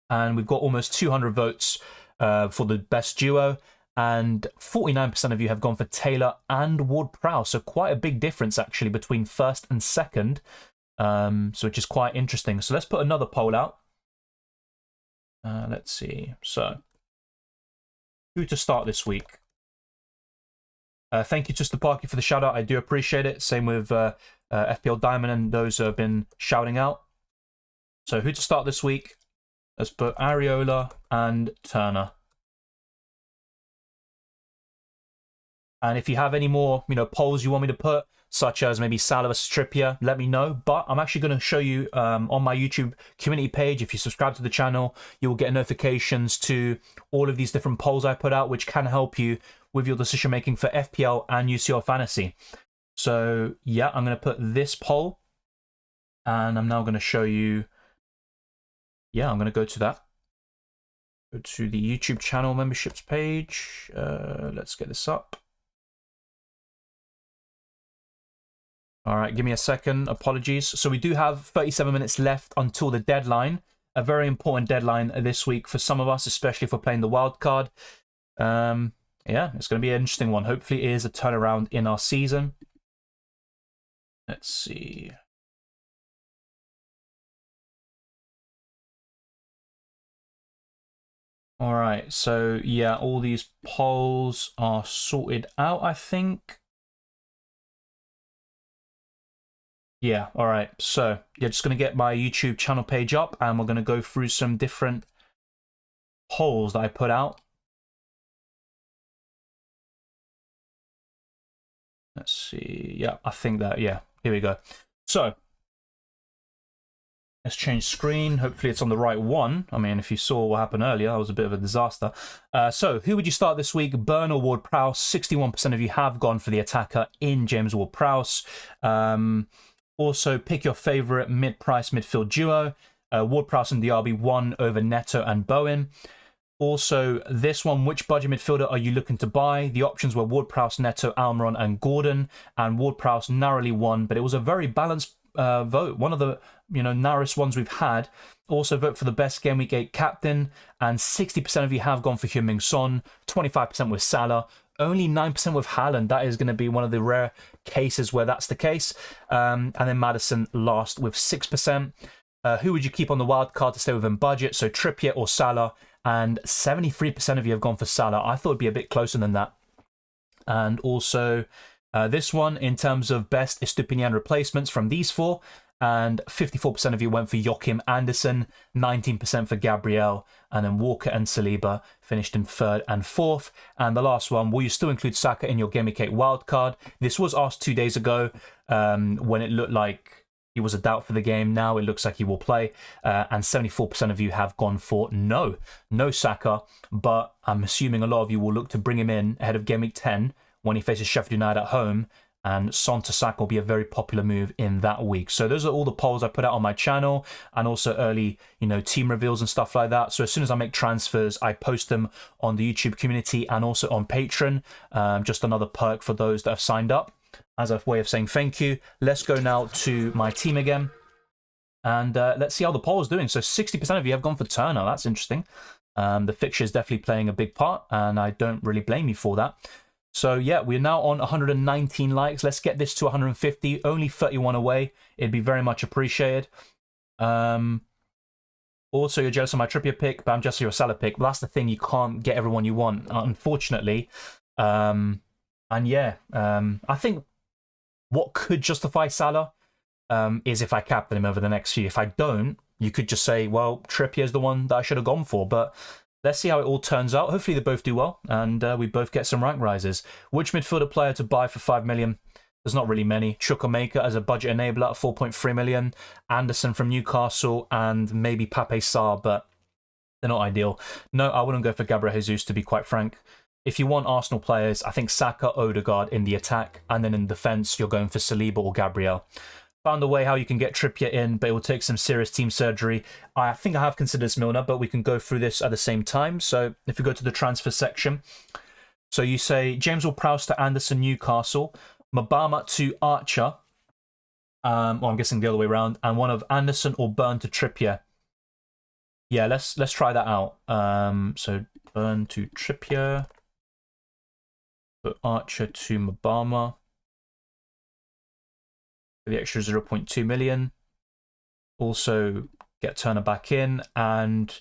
And we've got almost 200 votes for the best duo, and 49% of you have gone for Taylor and Ward-Prowse. So quite a big difference, actually, between first and second, which is quite interesting. So let's put another poll out. Let's see. So, who to start this week? Thank you to Stapaki for the shout-out. I do appreciate it. Same with FPL Diamond and those who have been shouting out. So, who to start this week? Let's put Areola and Turner. And if you have any more, polls you want me to put, such as maybe Salah versus Trippier, let me know. But I'm actually going to show you on my YouTube community page. If you subscribe to the channel, you will get notifications to all of these different polls I put out, which can help you with your decision making for FPL and UCL Fantasy. So yeah, I'm going to put this poll, and I'm now going to show you. Yeah, I'm going to go to that. Go to the YouTube channel memberships page. Let's get this up. All right, give me a second. Apologies. So we do have 37 minutes left until the deadline. A very important deadline this week for some of us, especially if we're playing the wild card. Yeah, it's going to be an interesting one. Hopefully it is a turnaround in our season. Let's see. All right, so yeah, all these polls are sorted out, I think. Yeah, all right. So yeah, just going to get my YouTube channel page up, and we're going to go through some different polls that I put out. Let's see. Yeah, I think that, yeah, here we go. So let's change screen. Hopefully it's on the right one. I mean, if you saw what happened earlier, that was a bit of a disaster. So who would you start this week? Burn or Ward-Prowse? 61% of you have gone for the attacker in James Ward-Prowse. Also, pick your favourite mid-price midfield duo. Ward-Prowse and Diaby 1 over Neto and Bowen. Also, this one, which budget midfielder are you looking to buy? The options were Ward-Prowse, Neto, Almiron and Gordon. And Ward-Prowse narrowly won, but it was a very balanced vote. One of the narrowest ones we've had. Also vote for the best Game Week 8 captain. And 60% of you have gone for Heung-Min Son. 25% with Salah. only 9% with Haaland. That is going to be one of the rare cases where that's the case. And then Maddison last with 6%. Who would you keep on the wild card to stay within budget? So Trippier or Salah? And 73% of you have gone for Salah. I thought it'd be a bit closer than that. And also this one, in terms of best Estupinian replacements from these four, and 54% of you went for Joachim Andersen, 19% for Gabriel, and then Walker and Saliba finished in 3rd and 4th. And the last one, will you still include Saka in your Gameweek 8 wildcard? This was asked 2 days ago when it looked like he was a doubt for the game. Now it looks like he will play. And 74% of you have gone for no Saka. But I'm assuming a lot of you will look to bring him in ahead of Gameweek 10 when he faces Sheffield United at home. And Son to Saka will be a very popular move in that week. So those are all the polls I put out on my channel, and also early, team reveals and stuff like that. So as soon as I make transfers, I post them on the YouTube community and also on Patreon. Just another perk for those that have signed up, as a way of saying thank you. Let's go now to my team again, and let's see how the poll is doing. So 60% of you have gone for Turner. That's interesting. The fixture is definitely playing a big part, and I don't really blame you for that. So yeah, we're now on 119 likes. Let's get this to 150. Only 31 away. It'd be very much appreciated. Also, you're jealous of my Trippier pick, but I'm jealous of your Salah pick. Well, that's the thing. You can't get everyone you want, unfortunately. And yeah, I think what could justify Salah is if I captain him over the next few. If I don't, you could just say, well, Trippier's the one that I should have gone for. But let's see how it all turns out. Hopefully they both do well, and we both get some rank rises. Which midfielder player to buy for 5 million? There's not really many. Chukwuemeka as a budget enabler at 4.3 million. Anderson from Newcastle, and maybe Pape Sarr, but they're not ideal. No, I wouldn't go for Gabriel Jesus, to be quite frank. If you want Arsenal players, I think Saka, Odegaard in the attack, and then in defence, you're going for Saliba or Gabriel. Found a way how you can get Trippier in, but it will take some serious team surgery. I think I have considered Milner, but we can go through this at the same time. So if we go to the transfer section, so you say James Ward-Prowse to Anderson, Newcastle, Mabama to Archer, well, I'm guessing the other way around, and one of Anderson or Burn to Trippier. Yeah, let's try that out. So Burn to Trippier, put Archer to Mabama. The extra 0.2 million. Also get Turner back in, and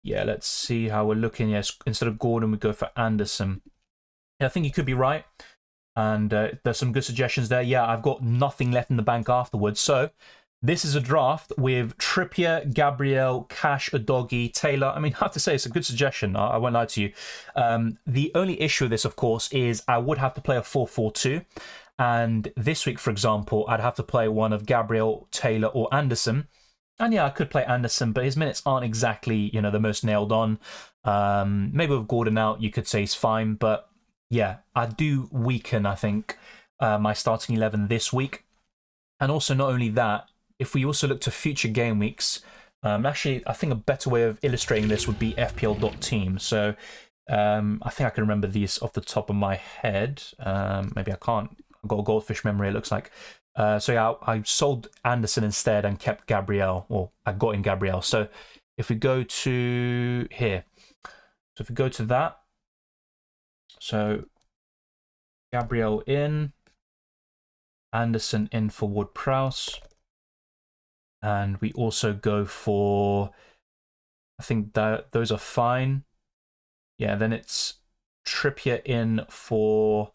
yeah, let's see how we're looking. Yes, instead of Gordon, we go for Anderson. Yeah, I think you could be right, and there's some good suggestions there. Yeah, I've got nothing left in the bank afterwards, so this is a draft with Trippier, Gabriel, Cash, Udogie, Taylor. I mean, I have to say, it's a good suggestion. I won't lie to you. The only issue with this, of course, is I would have to play a 4-4-2. And this week, for example, I'd have to play one of Gabriel, Taylor, or Anderson. And yeah, I could play Anderson, but his minutes aren't exactly, the most nailed on. Maybe with Gordon out, you could say he's fine. But yeah, I do weaken, I think, my starting 11 this week. And also, not only that, if we also look to future game weeks, actually, I think a better way of illustrating this would be FPL.Team. So I think I can remember these off the top of my head. Maybe I can't. I've got a goldfish memory, it looks like. So yeah, I sold Anderson instead and kept Gabriel, or I got in Gabriel. So if we go to here, so if we go to that, so Gabriel in, Anderson in for Ward-Prowse, and we also go for, I think that those are fine. Yeah, then it's Trippier in for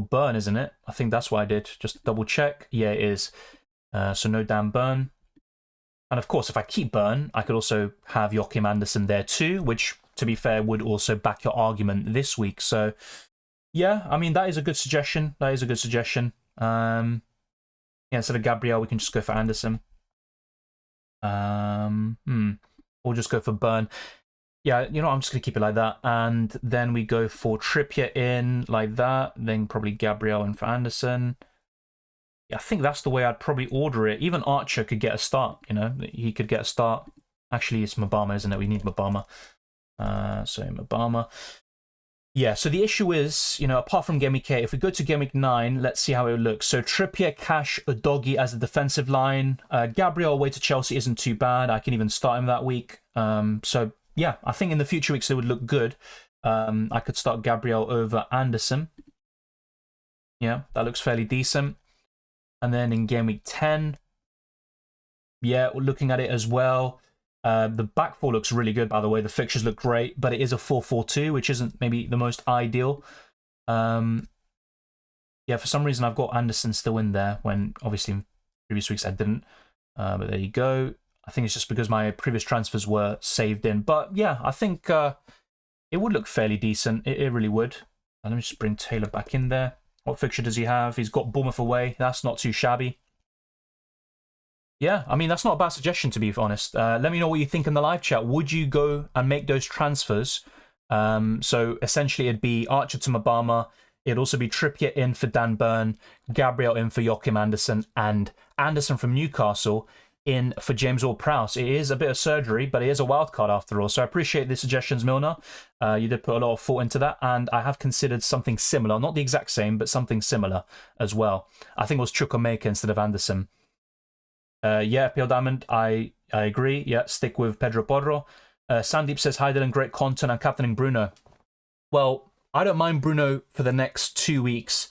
Burn, isn't it? I think that's what I did. Just double check. Yeah, it is. So no damn Burn. And of course, if I keep Burn, I could also have Joachim Andersen there too, which, to be fair, would also back your argument this week. So yeah, I mean, that is a good suggestion. That is a good suggestion. Yeah, instead of Gabriel, we can just go for Anderson. Or just go for Burn. Yeah, I'm just going to keep it like that. And then we go for Trippier in like that. Then probably Gabriel in for Anderson. Yeah, I think that's the way I'd probably order it. Even Archer could get a start, He could get a start. Actually, it's Mabama, isn't it? We need Mabama. So Mabama. Yeah, so the issue is, apart from Gameweek 8, if we go to Gameweek 9, let's see how it looks. So Trippier, Cash, Udogie as a defensive line. Gabriel away to Chelsea isn't too bad. I can even start him that week. So yeah, I think in the future weeks it would look good. I could start Gabriel over Anderson. Yeah, that looks fairly decent. And then in game week 10, yeah, looking at it as well. The back four looks really good, by the way. The fixtures look great, but it is a 4-4-2, which isn't maybe the most ideal. Yeah, for some reason I've got Anderson still in there when obviously in previous weeks I didn't. But there you go. I think it's just because my previous transfers were saved in. But yeah, I think it would look fairly decent. It really would. And let me just bring Taylor back in there. What fixture does he have? He's got Bournemouth away. That's not too shabby. Yeah, I mean, that's not a bad suggestion, to be honest. Let me know what you think in the live chat. Would you go and make those transfers? So essentially, it'd be Archer to Mabama. It'd also be Trippier in for Dan Burn, Gabriel in for Joachim Andersen, and Anderson from Newcastle in for James Ward-Prowse. It is a bit of surgery, but it is a wild card after all. So I appreciate the suggestions, Milner. You did put a lot of thought into that, and I have considered something similar. Not the exact same, but something similar as well. I think it was Chukwuemeka instead of Anderson. Yeah, FPL Diamond, I agree. Yeah, stick with Pedro Porro. Sandeep says, hi Dylan, great content. I'm captaining Bruno. Well, I don't mind Bruno for the next 2 weeks.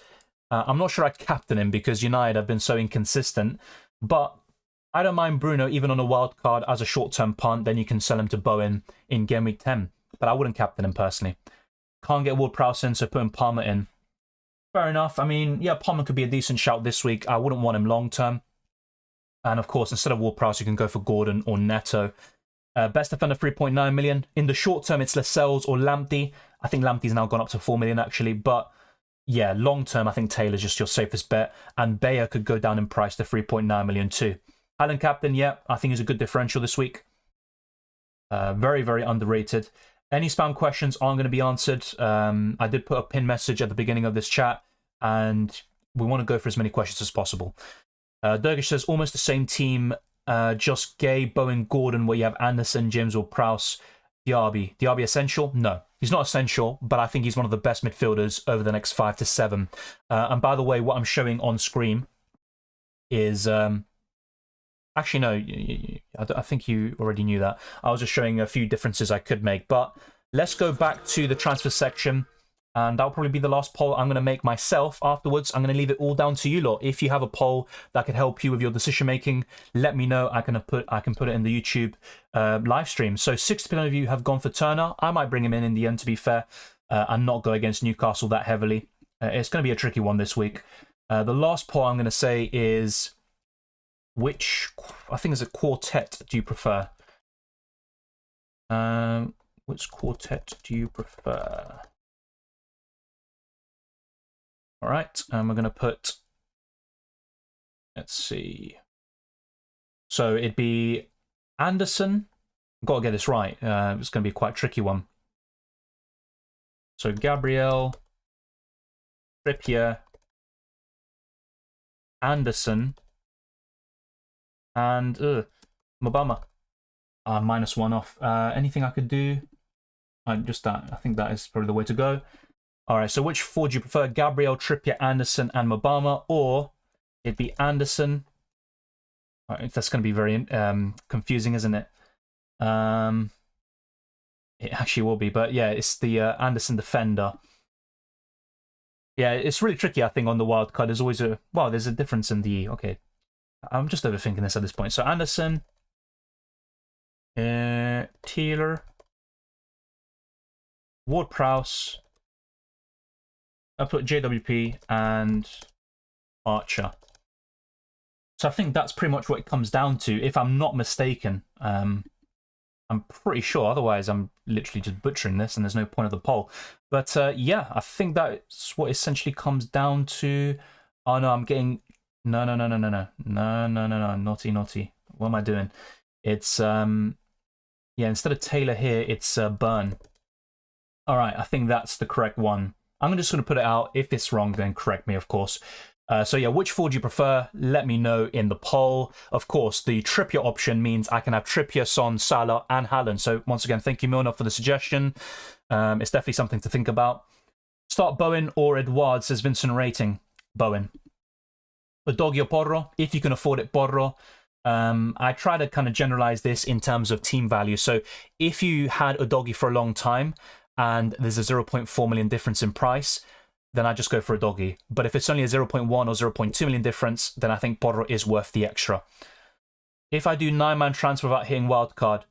I'm not sure I'd captain him because United have been so inconsistent. But I don't mind Bruno even on a wild card as a short-term punt. Then you can sell him to Bowen in game week 10. But I wouldn't captain him personally. Can't get Ward-Prowse in, so putting Palmer in. Fair enough. I mean, yeah, Palmer could be a decent shout this week. I wouldn't want him long-term. And of course, instead of Ward-Prowse, you can go for Gordon or Neto. Best defender, 3.9 million. In the short term, it's Lascelles or Lamptey. I think Lamptey's now gone up to 4 million, actually. But yeah, long term, I think Taylor's just your safest bet. And Bayer could go down in price to 3.9 million too. Alan Captain, yeah, I think he's a good differential this week. Very, very underrated. Any spam questions aren't going to be answered. I did put a pin message at the beginning of this chat, and we want to go for as many questions as possible. Dergish says, almost the same team, just Gay, Bowen, Gordon, where you have Anderson, James Ward-Prowse, Diaby. Diaby essential? No, he's not essential, but I think he's one of the best midfielders over the next 5 to 7. And by the way, what I'm showing on screen is... actually, no, I think you already knew that. I was just showing a few differences I could make. But let's go back to the transfer section. And that'll probably be the last poll I'm going to make myself. Afterwards, I'm going to leave it all down to you lot. If you have a poll that could help you with your decision making, let me know. I can put it in the YouTube live stream. So 60% of you have gone for Turner. I might bring him in the end, to be fair, and not go against Newcastle that heavily. It's going to be a tricky one this week. The last poll I'm going to say is, which, I think is a quartet, do you prefer? Which quartet do you prefer? All right, and we're going to put, let's see. So it'd be Anderson. I've got to get this right. It's going to be quite a tricky one. So Gabriel, Trippier, Anderson, and Mabama. -1 off. Anything I could do? Just that. I think that is probably the way to go. All right, so which four do you prefer? Gabriel, Trippier, Anderson, and Mabama, or it'd be Anderson? All right, that's going to be very confusing, isn't it? It actually will be, but yeah, it's the Anderson defender. Yeah, it's really tricky, I think, on the wild card. There's always a... Well, there's a difference in the... Okay, I'm just overthinking this at this point. So Anderson, Taylor, Ward-Prowse, I put JWP and Archer. So I think that's pretty much what it comes down to, if I'm not mistaken. I'm pretty sure, otherwise I'm literally just butchering this and there's no point of the poll. But yeah, I think that's what essentially comes down to. Oh no, I'm getting... No, naughty. What am I doing? It's, yeah, instead of Taylor here, it's Burn. All right, I think that's the correct one. I'm just going to put it out. If it's wrong, then correct me, of course. So yeah, which four do you prefer? Let me know in the poll. Of course, the Trippier option means I can have Trippier, Son, Salah, and Haaland. So once again, thank you, Milner, for the suggestion. It's definitely something to think about. Start Bowen or Edouard, says Vincent Rating. Bowen. Udogie or Porro, if you can afford it, Porro. I try to kind of generalize this in terms of team value. So if you had Udogie for a long time and there's a 0.4 million difference in price, then I just go for a doggy. But if it's only a 0.1 or 0.2 million difference, then I think Porro is worth the extra. If I do 9-man transfer without hitting wildcard,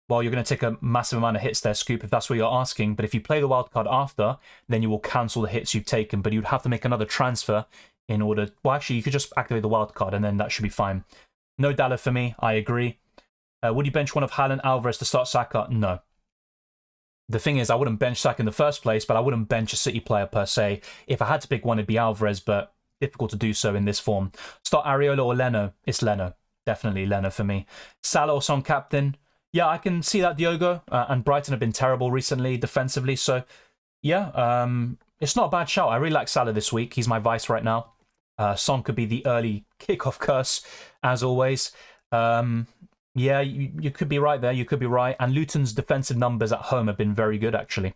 well, you're going to take a massive amount of hits there, Scoop, if that's what you're asking. But if you play the wildcard after, then you will cancel the hits you've taken. But you'd have to make another transfer in order... Well, actually, you could just activate the wildcard, and then that should be fine. No Dallo for me, I agree. Would you bench one of Haaland, Alvarez to start Saka? No. The thing is, I wouldn't bench Saka in the first place, but I wouldn't bench a City player per se. If I had to pick one, it'd be Alvarez, but difficult to do so in this form. Start Areola or Leno? It's Leno. Definitely Leno for me. Salah or Son captain? Yeah, I can see that, Diogo. And Brighton have been terrible recently defensively. So, yeah, it's not a bad shout. I really like Salah this week. He's my vice right now. Son could be the early kickoff curse, as always. Yeah, you could be right there. You could be right. And Luton's defensive numbers at home have been very good, actually.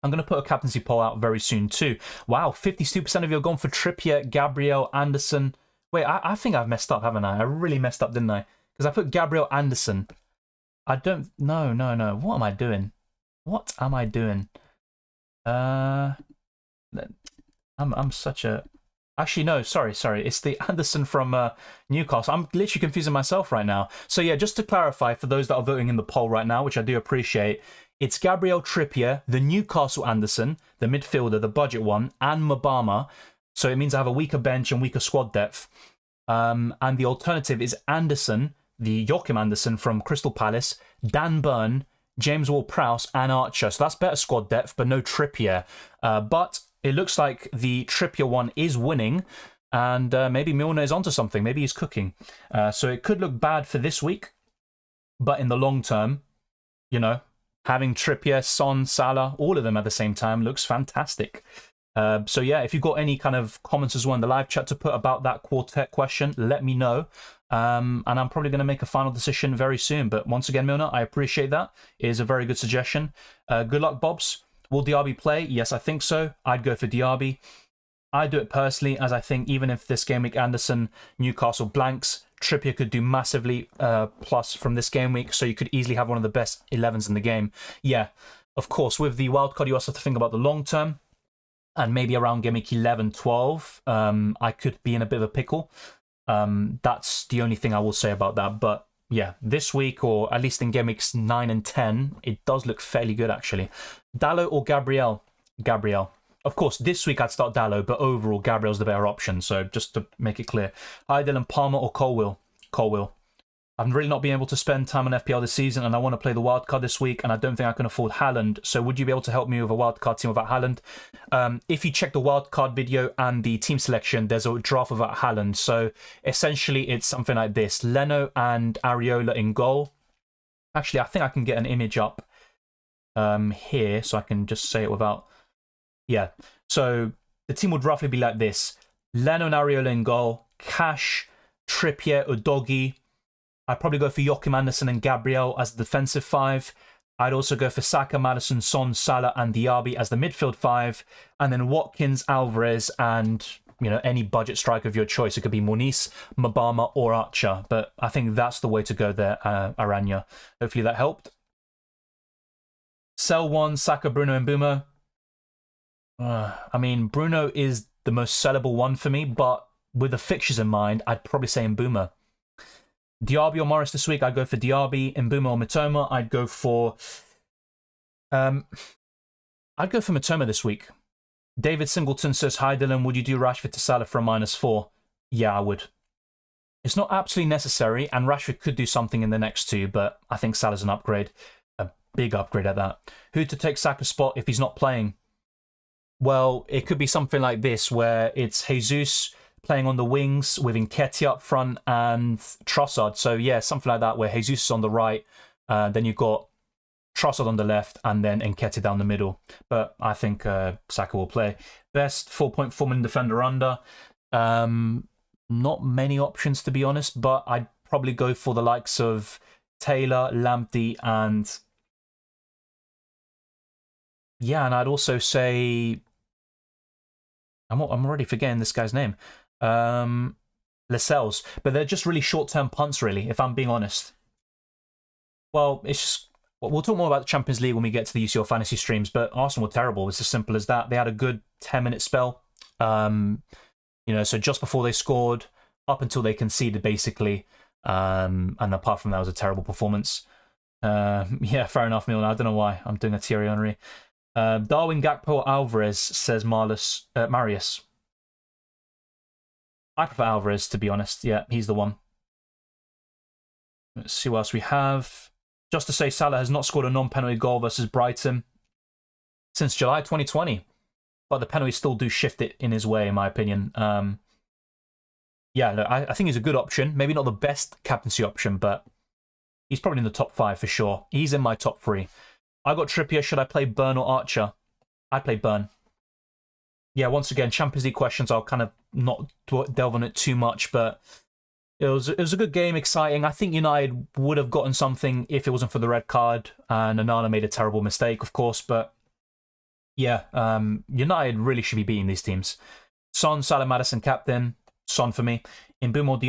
I'm going to put a captaincy poll out very soon, too. Wow, 52% of you have gone for Trippier, Gabriel, Anderson. Wait, I think I've messed up, haven't I? I really messed up, didn't I? Because I put Gabriel Anderson. I don't... No. What am I doing? What am I doing? I'm such a... Actually, no, sorry. It's the Anderson from Newcastle. I'm literally confusing myself right now. So yeah, just to clarify, for those that are voting in the poll right now, which I do appreciate, it's Gabriel Trippier, the Newcastle Anderson, the midfielder, the budget one, and Mabama. So it means I have a weaker bench and weaker squad depth. And the alternative is Anderson, the Joachim Anderson from Crystal Palace, Dan Burn, James Ward-Prowse, and Archer. So that's better squad depth, but no Trippier. But it looks like the Trippier one is winning, and maybe Milner is onto something. Maybe he's cooking. So it could look bad for this week, but in the long term, you know, having Trippier, Son, Salah, all of them at the same time looks fantastic. So yeah, if you've got any kind of comments as well in the live chat to put about that quartet question, let me know. And I'm probably going to make a final decision very soon. But once again, Milner, I appreciate that. It is a very good suggestion. Good luck, Bobs. Will Diaby play? Yes, I think so. I'd go for Diaby. I do it personally, as I think even if this game week Anderson, Newcastle blanks, Trippier could do massively plus from this game week, so you could easily have one of the best 11s in the game. Yeah, of course, with the wildcard, you also have to think about the long term, and maybe around game week 11, 12, I could be in a bit of a pickle. That's the only thing I will say about that, but yeah, this week, or at least in game weeks 9 and 10, it does look fairly good, actually. Dallo or Gabriel? Gabriel. Of course, this week I'd start Dallo, but overall, Gabriel's the better option, so just to make it clear. Hi, Dylan, Palmer or Colwill? Colwill. I've really not been able to spend time on FPL this season, and I want to play the wildcard this week, and I don't think I can afford Haaland, so would you be able to help me with a wildcard team without Haaland? If you check the wildcard video and the team selection, there's a draft without Haaland, so essentially it's something like this. Leno and Areola in goal. Actually, I think I can get an image up here, so I can just say it without... Yeah, so the team would roughly be like this. Leno and Areola in goal, Cash, Trippier, Udogie. I'd probably go for Joachim Anderson and Gabriel as the defensive 5. I'd also go for Saka, Maddison, Son, Salah, and Diaby as the midfield 5. And then Watkins, Alvarez, and any budget striker of your choice. It could be Moniz, Mabama, or Archer. But I think that's the way to go there, Aranya. Hopefully that helped. Sell 1, Saka, Bruno, and Mbumo. I mean, Bruno is the most sellable one for me, but with the fixtures in mind, I'd probably say Mbumo. Diaby or Morris this week, I'd go for Diaby. Mbumo or Mitoma, I'd go for Mitoma this week. David Singleton says, hi Dylan, would you do Rashford to Salah for a -4? Yeah, I would. It's not absolutely necessary, and Rashford could do something in the next 2, but I think Salah's an upgrade. A big upgrade at that. Who to take Saka's spot if he's not playing? Well, it could be something like this, where it's Jesus playing on the wings with Nketiah up front and Trossard. So yeah, something like that, where Jesus is on the right, then you've got Trossard on the left, and then Nketiah down the middle. But I think Saka will play. Best 4.4 million defender under. Not many options, to be honest, but I'd probably go for the likes of Taylor, Lamptey, and... Yeah, and I'd also say... I'm already forgetting this guy's name. Lascelles. But they're just really short-term punts, really, if I'm being honest. Well, it's just... we'll talk more about the Champions League when we get to the UCL fantasy streams, but Arsenal were terrible. It's as simple as that. They had a good 10-minute spell. So just before they scored, up until they conceded, basically. And apart from that, it was a terrible performance. Yeah, fair enough, Milan. I don't know why I'm doing a Thierry Henry. Darwin Gakpo Alvarez, says Marius. I prefer Alvarez, to be honest. Yeah, he's the one. Let's see what else we have. Just to say, Salah has not scored a non-penalty goal versus Brighton since July 2020. But the penalties still do shift it in his way, in my opinion. Yeah, look, I think he's a good option. Maybe not the best captaincy option, but he's probably in the top 5 for sure. He's in my top 3. I got Trippier. Should I play Burn or Archer? I'd play Burn. Yeah, once again, Champions League questions. I'll kind of not delve on it too much, but it was a good game, exciting. I think United would have gotten something if it wasn't for the red card, and Onana made a terrible mistake, of course, but yeah, United really should be beating these teams. Son, Salah, Maddison, captain. Son for me. Mbeumo,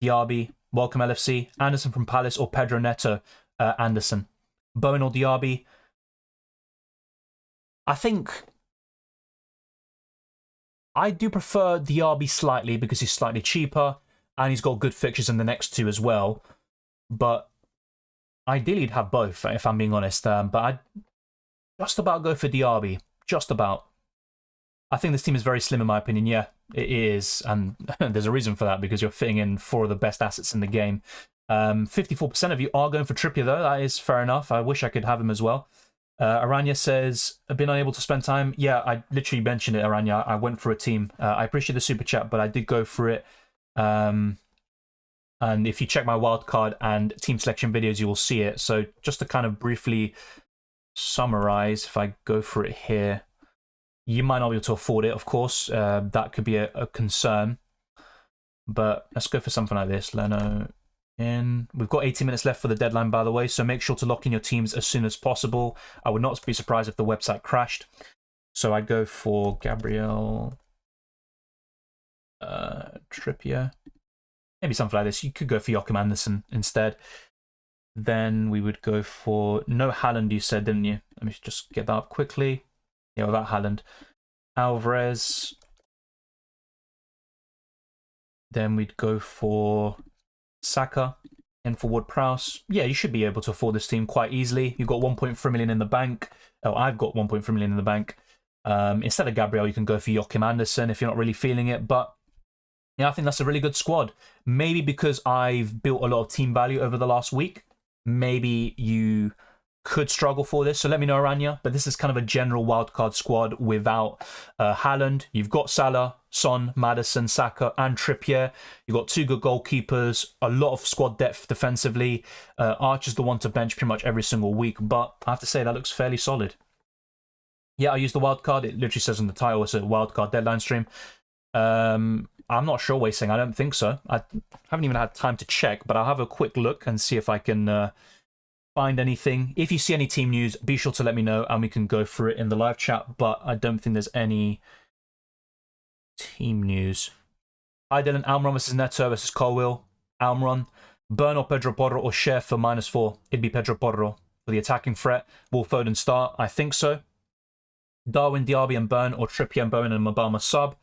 Diaby, Welcome LFC. Anderson from Palace or Pedro Neto, Anderson. Bowen or Diaby. I think I do prefer Diaby slightly because he's slightly cheaper and he's got good fixtures in the next 2 as well. But ideally, you'd have both, if I'm being honest. But I'd just about go for Diaby. Just about. I think this team is very slim, in my opinion. Yeah, it is. And there's a reason for that, because you're fitting in 4 of the best assets in the game. 54% of you are going for Trippier, though. That is fair enough. I wish I could have him as well. Aranya says, I've been unable to spend time. Yeah, I literally mentioned it, Aranya. I went for a team. I appreciate the super chat, but I did go for it. And if you check my wildcard and team selection videos, you will see it. So just to kind of briefly summarize, if I go for it here, you might not be able to afford it, of course. That could be a concern. But let's go for something like this. Leno in. We've got 80 minutes left for the deadline, by the way, so make sure to lock in your teams as soon as possible. I would not be surprised if the website crashed. So I'd go for Gabriel, Trippier. Maybe something like this. You could go for Joachim Andersen instead. Then we would go for... No Haaland, you said, didn't you? Let me just get that up quickly. Yeah, without Haaland. Alvarez. Then we'd go for Saka and for Ward-Prowse. Yeah, you should be able to afford this team quite easily. You've got 1.3 million in the bank. Oh, I've got 1.3 million in the bank. Instead of Gabriel, you can go for Joachim Andersen if you're not really feeling it. But yeah, I think that's a really good squad. Maybe because I've built a lot of team value over the last week. Maybe you could struggle for this, so let me know, Aranya. But this is kind of a general wildcard squad without Haaland. You've got Salah, Son, Maddison, Saka, and Trippier. You've got 2 good goalkeepers, a lot of squad depth defensively. Archer's the one to bench pretty much every single week, but I have to say that looks fairly solid. Yeah, I used the wildcard. It literally says in the title it's a wildcard deadline stream. I'm not sure, Wasting. I don't think so. I haven't even had time to check, but I'll have a quick look and see if I can find anything. If you see any team news, be sure to let me know and we can go through it in the live chat, but I don't think there's any team news. Hi Dylan, Almiron versus Neto versus Colwill. Almiron. Burn or Pedro Porro or share for -4. It'd be Pedro Porro for the attacking threat. Will Foden start? I think so. Darwin, Diaby and Burn, or Trippier and Bowen and Mabama sub.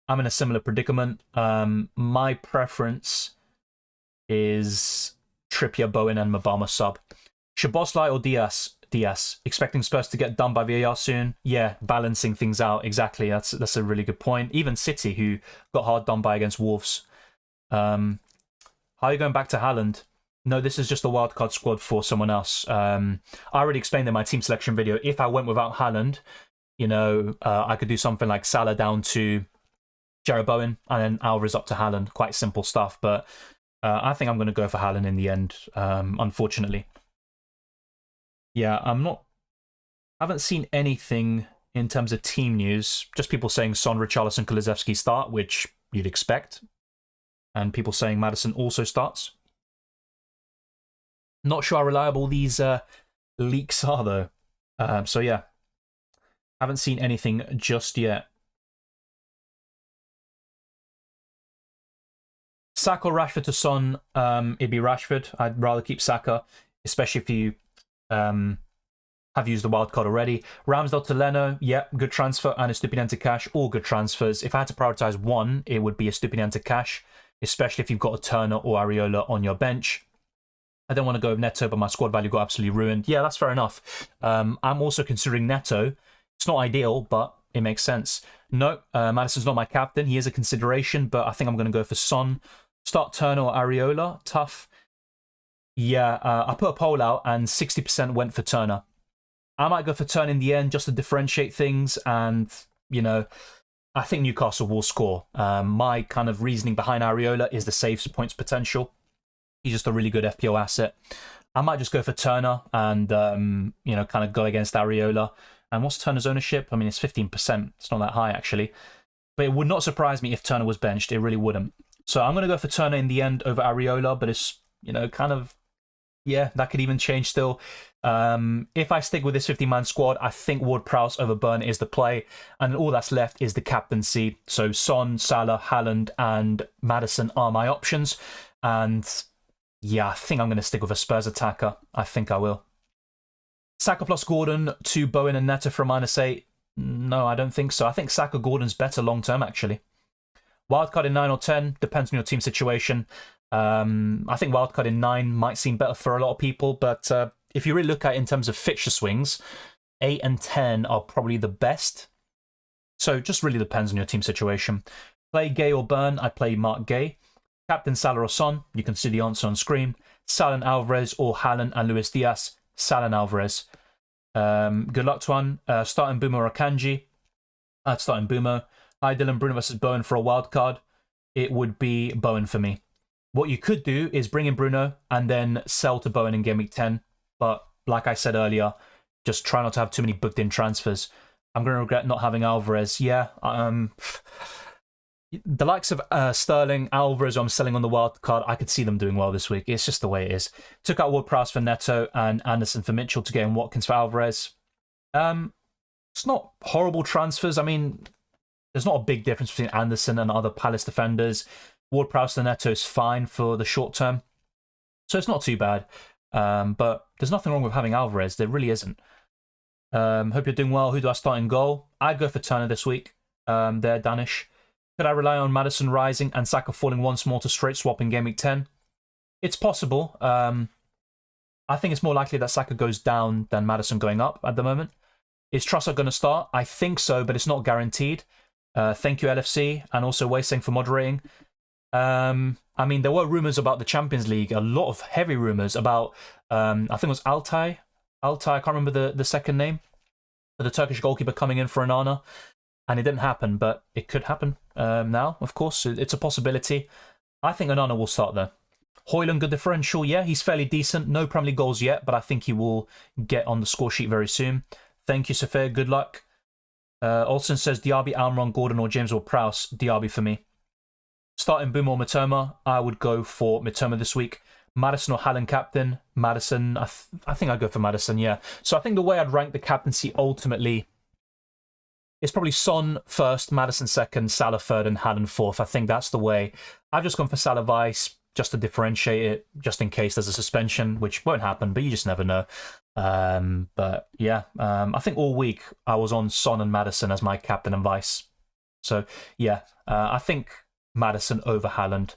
I'm in a similar predicament. My preference is Trippier, Bowen and Mabama sub. Szoboszlai or Diaz? Expecting Spurs to get done by VAR soon? Yeah, balancing things out. Exactly. That's a really good point. Even City, who got hard done by against Wolves. How are you going back to Haaland? No, this is just a wildcard squad for someone else. I already explained in my team selection video. If I went without Haaland, I could do something like Salah down to Jarrod Bowen and then Alvarez up to Haaland. Quite simple stuff, but I think I'm going to go for Haaland in the end, unfortunately. Yeah, I haven't seen anything in terms of team news. Just people saying Son, Richarlison, Kulusevski start, which you'd expect. And people saying Maddison also starts. Not sure how reliable these leaks are, though. So, yeah. Haven't seen anything just yet. Saka or Rashford to Son, it'd be Rashford. I'd rather keep Saka, especially if you have used the wild card already. Ramsdale to Leno, yeah, good transfer, and a Stupinian to Cash, all good transfers. If I had to prioritize one, it would be a Stupinian to Cash, especially if you've got a Turner or Areola on your bench. I don't want to go with Neto, but my squad value got absolutely ruined. Yeah, that's fair enough. I'm also considering Neto. It's not ideal, but it makes sense. No, Maddison's not my captain. He is a consideration, but I think I'm going to go for Son. Start Turner or Areola. Tough. Yeah, I put a poll out and 60% went for Turner. I might go for Turner in the end just to differentiate things, and, you know, I think Newcastle will score. My kind of reasoning behind Areola is the saves points potential. He's just a really good FPL asset. I might just go for Turner and, you know, kind of go against Areola. And what's Turner's ownership? I mean, it's 15%. It's not that high, actually. But it would not surprise me if Turner was benched. It really wouldn't. So I'm going to go for Turner in the end over Areola, but it's, you know, kind of, yeah, that could even change still. If I stick with this 50-man squad, I think Ward-Prowse over Burn is the play. And all that's left is the captaincy. So Son, Salah, Haaland, and Maddison are my options. And yeah, I think I'm going to stick with a Spurs attacker. I think I will. Saka plus Gordon to Bowen and Neto for a -8. No, I don't think so. I think Saka Gordon's better long term, actually. Wildcard in 9 or 10, depends on your team situation. I think wildcard in 9 might seem better for a lot of people, but if you really look at it in terms of fixture swings, 8 and 10 are probably the best. So it just really depends on your team situation. Play Gay or Burn, I play Mark Gay. Captain Salah or Son, you can see the answer on screen. Salah and Alvarez or Haaland and Luis Diaz. Salah and Alvarez. Good luck to one. Starting Bumo or Akanji. Starting Bumo. Hi Dylan, Bruno versus Bowen for a wild card. It would be Bowen for me. What you could do is bring in Bruno and then sell to Bowen in Game Week 10. But like I said earlier, just try not to have too many booked in transfers. I'm going to regret not having Alvarez. Yeah, the likes of Sterling, Alvarez, who I'm selling on the wild card, I could see them doing well this week. It's just the way it is. Took out Ward-Prowse for Neto and Anderson for Mitchell to get in Watkins for Alvarez. It's not horrible transfers. I mean, there's not a big difference between Anderson and other Palace defenders. Ward-Prowse to Neto is fine for the short term. So it's not too bad. But there's nothing wrong with having Alvarez. There really isn't. Hope you're doing well. Who do I start in goal? I'd go for Turner this week. They're Danish. Could I rely on Maddison rising and Saka falling once more to straight swap in Game Week 10? It's possible. I think it's more likely that Saka goes down than Maddison going up at the moment. Is Trossard going to start? I think so, but it's not guaranteed. Thank you, LFC, and also Wasting for moderating. I mean, there were rumours about the Champions League, a lot of heavy rumours about, I think it was Altay, I can't remember the second name, the Turkish goalkeeper coming in for Onana. And it didn't happen, but it could happen now, of course. It's a possibility. I think Onana will start there. Højlund, good differential. Yeah, he's fairly decent. No Premier League goals yet, but I think he will get on the score sheet very soon. Thank you, Sophia. Good luck. Olsen says Diaby, Almiron, Gordon, or James or Prowse. Diaby for me. Starting Boom or Mitoma, I would go for Mitoma this week. Maddison or Haaland captain. Maddison, I think I'd go for Maddison, yeah. So I think the way I'd rank the captaincy ultimately, it's probably Son first, Maddison second, Salah third, and Haaland fourth. I think that's the way. I've just gone for Salah vice just to differentiate it, just in case there's a suspension, which won't happen, but you just never know. But yeah, I think all week I was on Son and Maddison as my captain and vice. So yeah, I think Maddison over Haaland.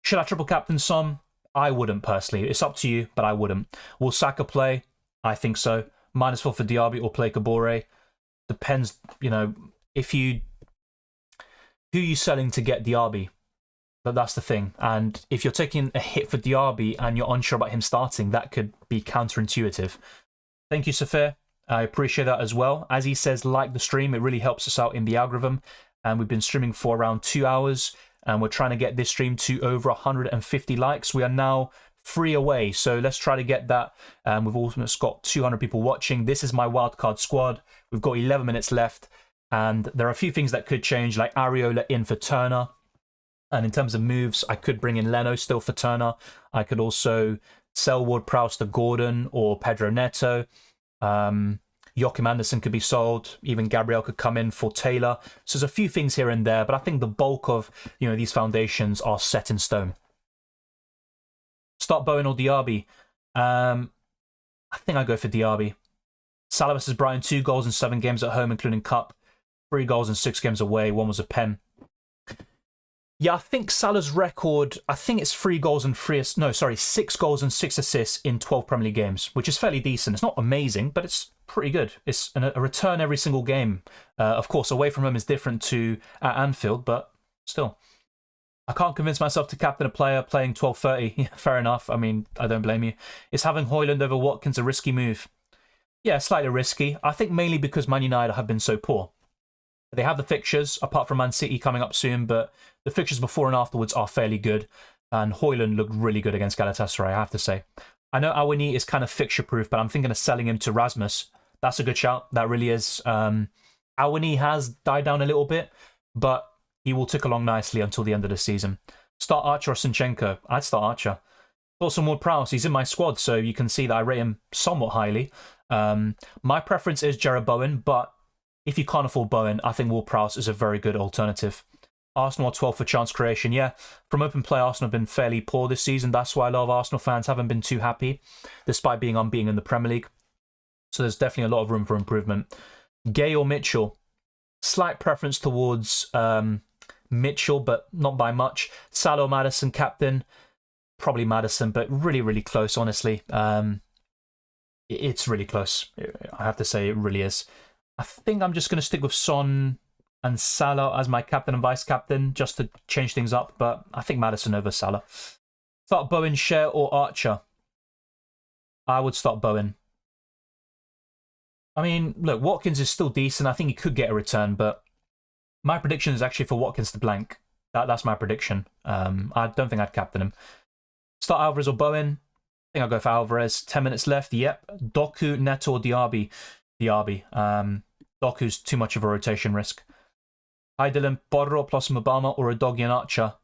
Should I triple captain Son? I wouldn't personally. It's up to you, but I wouldn't. Will Saka play? I think so. -4 for Diaby or play Kabore. Depends, you know, who are you selling to get Diaby? That's the thing. And if you're taking a hit for Diaby and you're unsure about him starting, that could be counterintuitive. Thank you, Sophia. I appreciate that as well. As he says, like the stream, it really helps us out in the algorithm. And we've been streaming for around 2 hours, and we're trying to get this stream to over 150 likes. We are now 3 away, so let's try to get that. We've almost got 200 people watching. This is my wildcard squad. We've got 11 minutes left, and there are a few things that could change, like Areola in for Turner. And in terms of moves, I could bring in Leno still for Turner. I could also sell Ward-Prowse to Gordon or Pedro Neto. Joachim Anderson could be sold. Even Gabriel could come in for Taylor. So there's a few things here and there, but I think the bulk of these foundations are set in stone. Start Bowen or Diaby. I think I go for Diaby. Salah versus Brighton, 2 goals in 7 games at home, including Cup. 3 goals in 6 games away. 1 was a pen. Yeah, I think Salah's record, I think it's 6 goals and 6 assists in 12 Premier League games, which is fairly decent. It's not amazing, but it's pretty good. It's a return every single game. Of course, away from home is different to at Anfield, but still. I can't convince myself to captain a player playing 12-30. Yeah, fair enough. I mean, I don't blame you. Is having Højlund over Watkins a risky move? Yeah, slightly risky. I think mainly because Man United have been so poor. They have the fixtures, apart from Man City coming up soon, but the fixtures before and afterwards are fairly good. And Højlund looked really good against Galatasaray, I have to say. I know Awani is kind of fixture-proof, but I'm thinking of selling him to Rasmus. That's a good shout. That really is. Awani has died down a little bit, but he will tick along nicely until the end of the season. Start Archer or Zinchenko? I'd start Archer. Got some more Prowse. He's in my squad, so you can see that I rate him somewhat highly. My preference is Jarrod Bowen, but if you can't afford Bowen, I think Ward-Prowse is a very good alternative. Arsenal are 12 for chance creation. Yeah, from open play, Arsenal have been fairly poor this season. That's why a lot of Arsenal fans haven't been too happy, despite being unbeaten in the Premier League. So there's definitely a lot of room for improvement. Gay or Mitchell? Slight preference towards Mitchell, but not by much. Salah or Maddison, captain? Probably Maddison, but really, really close, honestly. It's really close. I have to say, it really is. I think I'm just going to stick with Son and Salah as my captain and vice-captain, just to change things up, but I think Maddison over Salah. Start Bowen, Share, or Archer? I would start Bowen. I mean, look, Watkins is still decent. I think he could get a return, but my prediction is actually for Watkins to blank. That's my prediction. I don't think I'd captain him. Start Alvarez or Bowen? I think I'll go for Alvarez. 10 minutes left. Yep. Doku, Neto, or Diaby? Diaby. Doku's too much of a rotation risk. Hi Dylan, Borro plus Mabama or Udogie and Archer?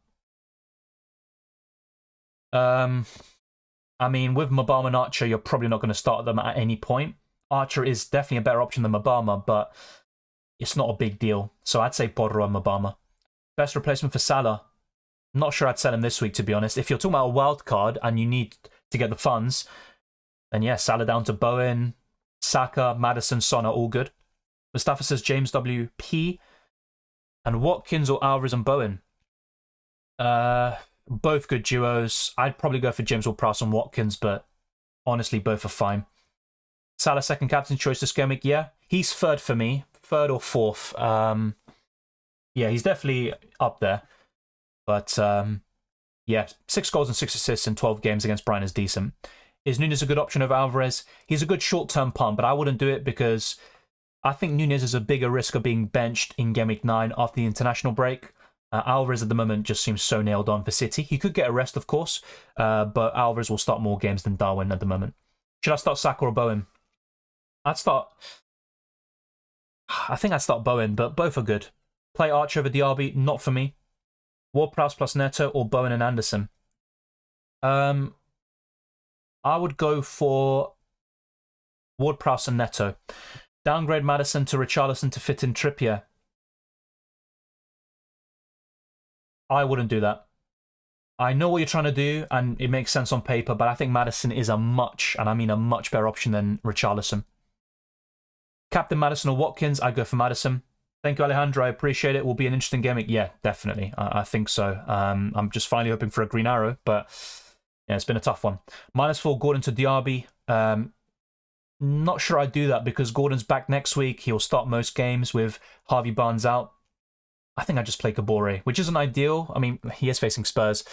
I mean, with Mabama and Archer, you're probably not going to start them at any point. Archer is definitely a better option than Mabama, but it's not a big deal. So I'd say Borro and Mabama. Best replacement for Salah? I'm not sure I'd sell him this week, to be honest. If you're talking about a wild card and you need to get the funds, then yeah, Salah down to Bowen, Saka, Maddison, Son are all good. Mustafa says James WP. And Watkins or Alvarez and Bowen? Both good duos. I'd probably go for James Ward-Prowse and Watkins, but honestly, both are fine. Salah second captain choice this game week? Yeah, he's third for me. Third or fourth. Yeah, he's definitely up there. But yeah, 6 goals and 6 assists in 12 games against Brighton is decent. Is Nunez a good option over Alvarez? He's a good short-term punt, but I wouldn't do it because I think Nunez is a bigger risk of being benched in Game Week 9 after the international break. Alvarez at the moment just seems so nailed on for City. He could get a rest, of course, but Alvarez will start more games than Darwin at the moment. Should I start Saka or Bowen? I think I'd start Bowen, but both are good. Play Archer over Diaby, not for me. Ward-Prowse plus Neto or Bowen and Anderson? I would go for Ward-Prowse and Neto. Downgrade Maddison to Richarlison to fit in Trippier. I wouldn't do that. I know what you're trying to do, and it makes sense on paper, but I think Maddison is a much, and I mean a much better option than Richarlison. Captain Maddison or Watkins? I'd go for Maddison. Thank you, Alejandro. I appreciate it. Will be an interesting game. Yeah, definitely. I think so. I'm just finally hoping for a green arrow, but yeah, it's been a tough one. -4 Gordon to Diaby. Not sure I'd do that because Gordon's back next week. He'll start most games with Harvey Barnes out. I think I just play Kabore, which isn't ideal. I mean, he is facing Spurs.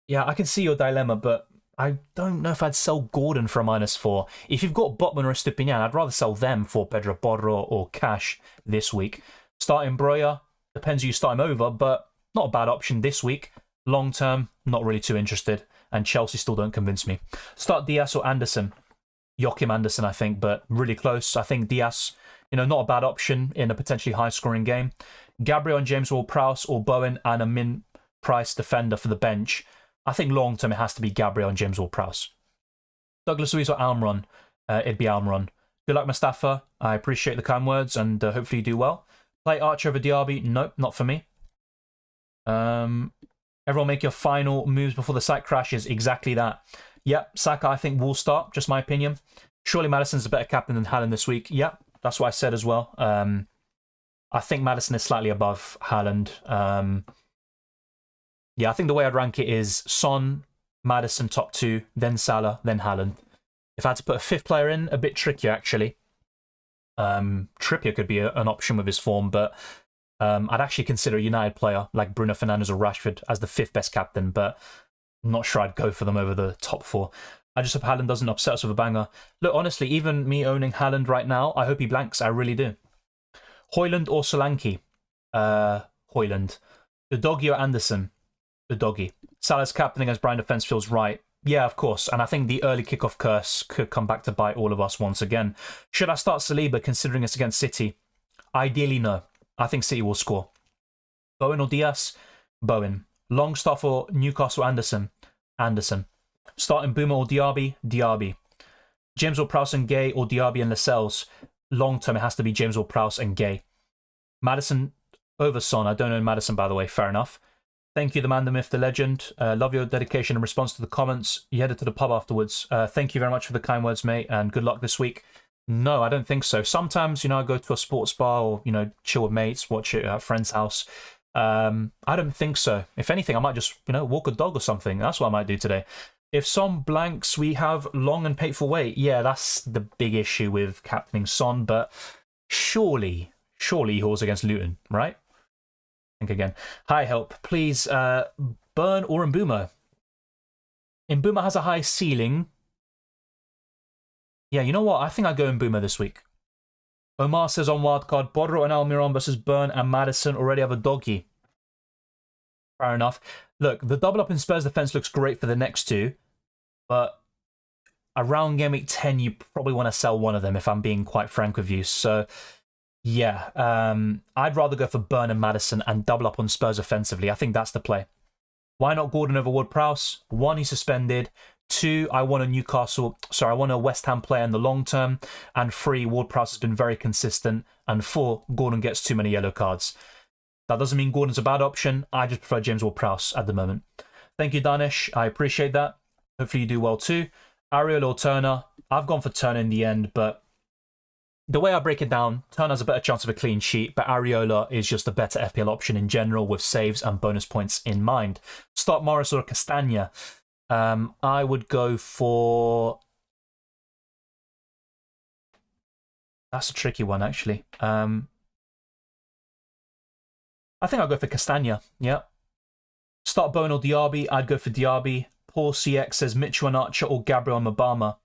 Yeah, I can see your dilemma, but I don't know if I'd sell Gordon for a -4. If you've got Botman or Estupinian, I'd rather sell them for Pedro Porro or Cash this week. Starting Broya, depends who you start him over, but not a bad option this week. Long term, not really too interested. And Chelsea still don't convince me. Start Diaz or Anderson? Joachim Anderson, I think, but really close. I think Diaz, not a bad option in a potentially high-scoring game. Gabriel and James Ward-Prowse or Bowen and a min-price defender for the bench. I think long-term it has to be Gabriel and James Ward-Prowse. Douglas Luiz or Almiron? It'd be Almiron. Good luck, Mustafa. I appreciate the kind words and hopefully you do well. Play Archer over Diaby? Nope, not for me. Everyone make your final moves before the site crashes. Exactly that. Yep, Saka I think will start, just my opinion. Surely Maddison's a better captain than Haaland this week. Yeah, that's what I said as well. I think Maddison is slightly above Haaland. Yeah, I think the way I'd rank it is Son, Maddison top 2, then Salah, then Haaland. If I had to put a 5th player in, a bit trickier actually. Trippier could be an option with his form, but I'd actually consider a United player like Bruno Fernandes or Rashford as the 5th best captain, but I'm not sure I'd go for them over the top 4. I just hope Haaland doesn't upset us with a banger. Look, honestly, even me owning Haaland right now, I hope he blanks. I really do. Højlund or Solanke? Højlund. The doggy or Anderson? The doggy. Salah's captain against Brian defense feels right. Yeah, of course. And I think the early kickoff curse could come back to bite all of us once again. Should I start Saliba considering it's against City? Ideally, no. I think City will score. Bowen or Diaz? Bowen. Longstaff or Newcastle Anderson? Anderson. Starting Boomer or Diaby? Diaby. James or Prowse and Gay or Diaby and Lascelles? Long term, it has to be James or Prowse and Gay. Maddison over Son. I don't know Maddison, by the way. Fair enough. Thank you, the man, the myth, the legend. Love your dedication and response to the comments. You headed to the pub afterwards. Thank you very much for the kind words, mate, and good luck this week. No, I don't think so. Sometimes, you know, I go to a sports bar or, you know, chill with mates, watch it at a friend's house. I don't think so. If anything, I might just, you know, walk a dog or something. That's what I might do today. If Son blanks, we have long and painful wait. Yeah, that's the big issue with captaining Son, but surely he hauls against Luton, right? Think again. Hi, help. Please, Burn or Mbeumo? Mbeumo has a high ceiling. Yeah, you know what? I think I go Mbeumo this week. Omar says on Wildcard, Bodro and Almiron versus Burn and Maddison already have a doggy. Fair enough. Look, the double up in Spurs defense looks great for the next 2, but around game week 10, you probably want to sell one of them, if I'm being quite frank with you. So, yeah, I'd rather go for Burn and Maddison and double up on Spurs offensively. I think that's the play. Why not Gordon over Ward-Prowse? 1, he's suspended. 2, I want a West Ham player in the long term. And 3, Ward-Prowse has been very consistent. And 4, Gordon gets too many yellow cards. That doesn't mean Gordon's a bad option. I just prefer James Ward-Prowse at the moment. Thank you, Danish. I appreciate that. Hopefully you do well too. Ariel or Turner? I've gone for Turner in the end, but the way I break it down, Turner has a better chance of a clean sheet, but Areola is just a better FPL option in general with saves and bonus points in mind. Start Morris or Castagna? I would go for... That's a tricky one, actually. I think I'll go for Castagna, yeah. Start Bowen or Diaby? I'd go for Diaby. Paul CX says Mitchell and Archer or Gabriel and Mabama.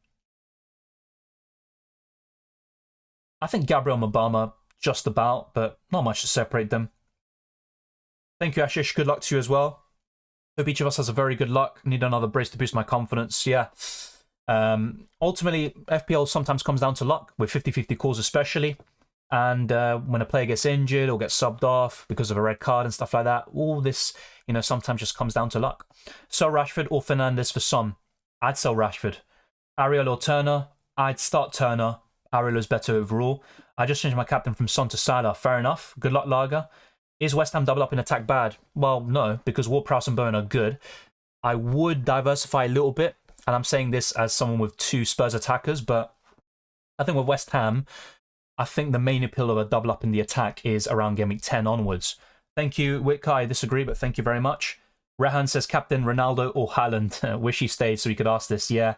I think Gabriel and Mabama just about, but not much to separate them. Thank you, Ashish. Good luck to you as well. Hope each of us has a very good luck. Need another brace to boost my confidence. Yeah. Ultimately, FPL sometimes comes down to luck, with 50-50 calls especially. And when a player gets injured or gets subbed off because of a red card and stuff like that, all this, you know, sometimes just comes down to luck. Sell Rashford or Fernandes for Son? I'd sell Rashford. Ariel or Turner? I'd start Turner. Ariel is better overall. I just changed my captain from Son to Salah. Fair enough. Good luck, Lager. Is West Ham double up in attack bad? Well, no, because Ward-Prowse and Bowen are good. I would diversify a little bit, and I'm saying this as someone with 2 Spurs attackers, but I think with West Ham, I think the main appeal of a double up in the attack is around game week 10 onwards. Thank you, Witka. I disagree, but thank you very much. Rehan says captain Ronaldo or Haaland. Wish he stayed so he could ask this. Yeah,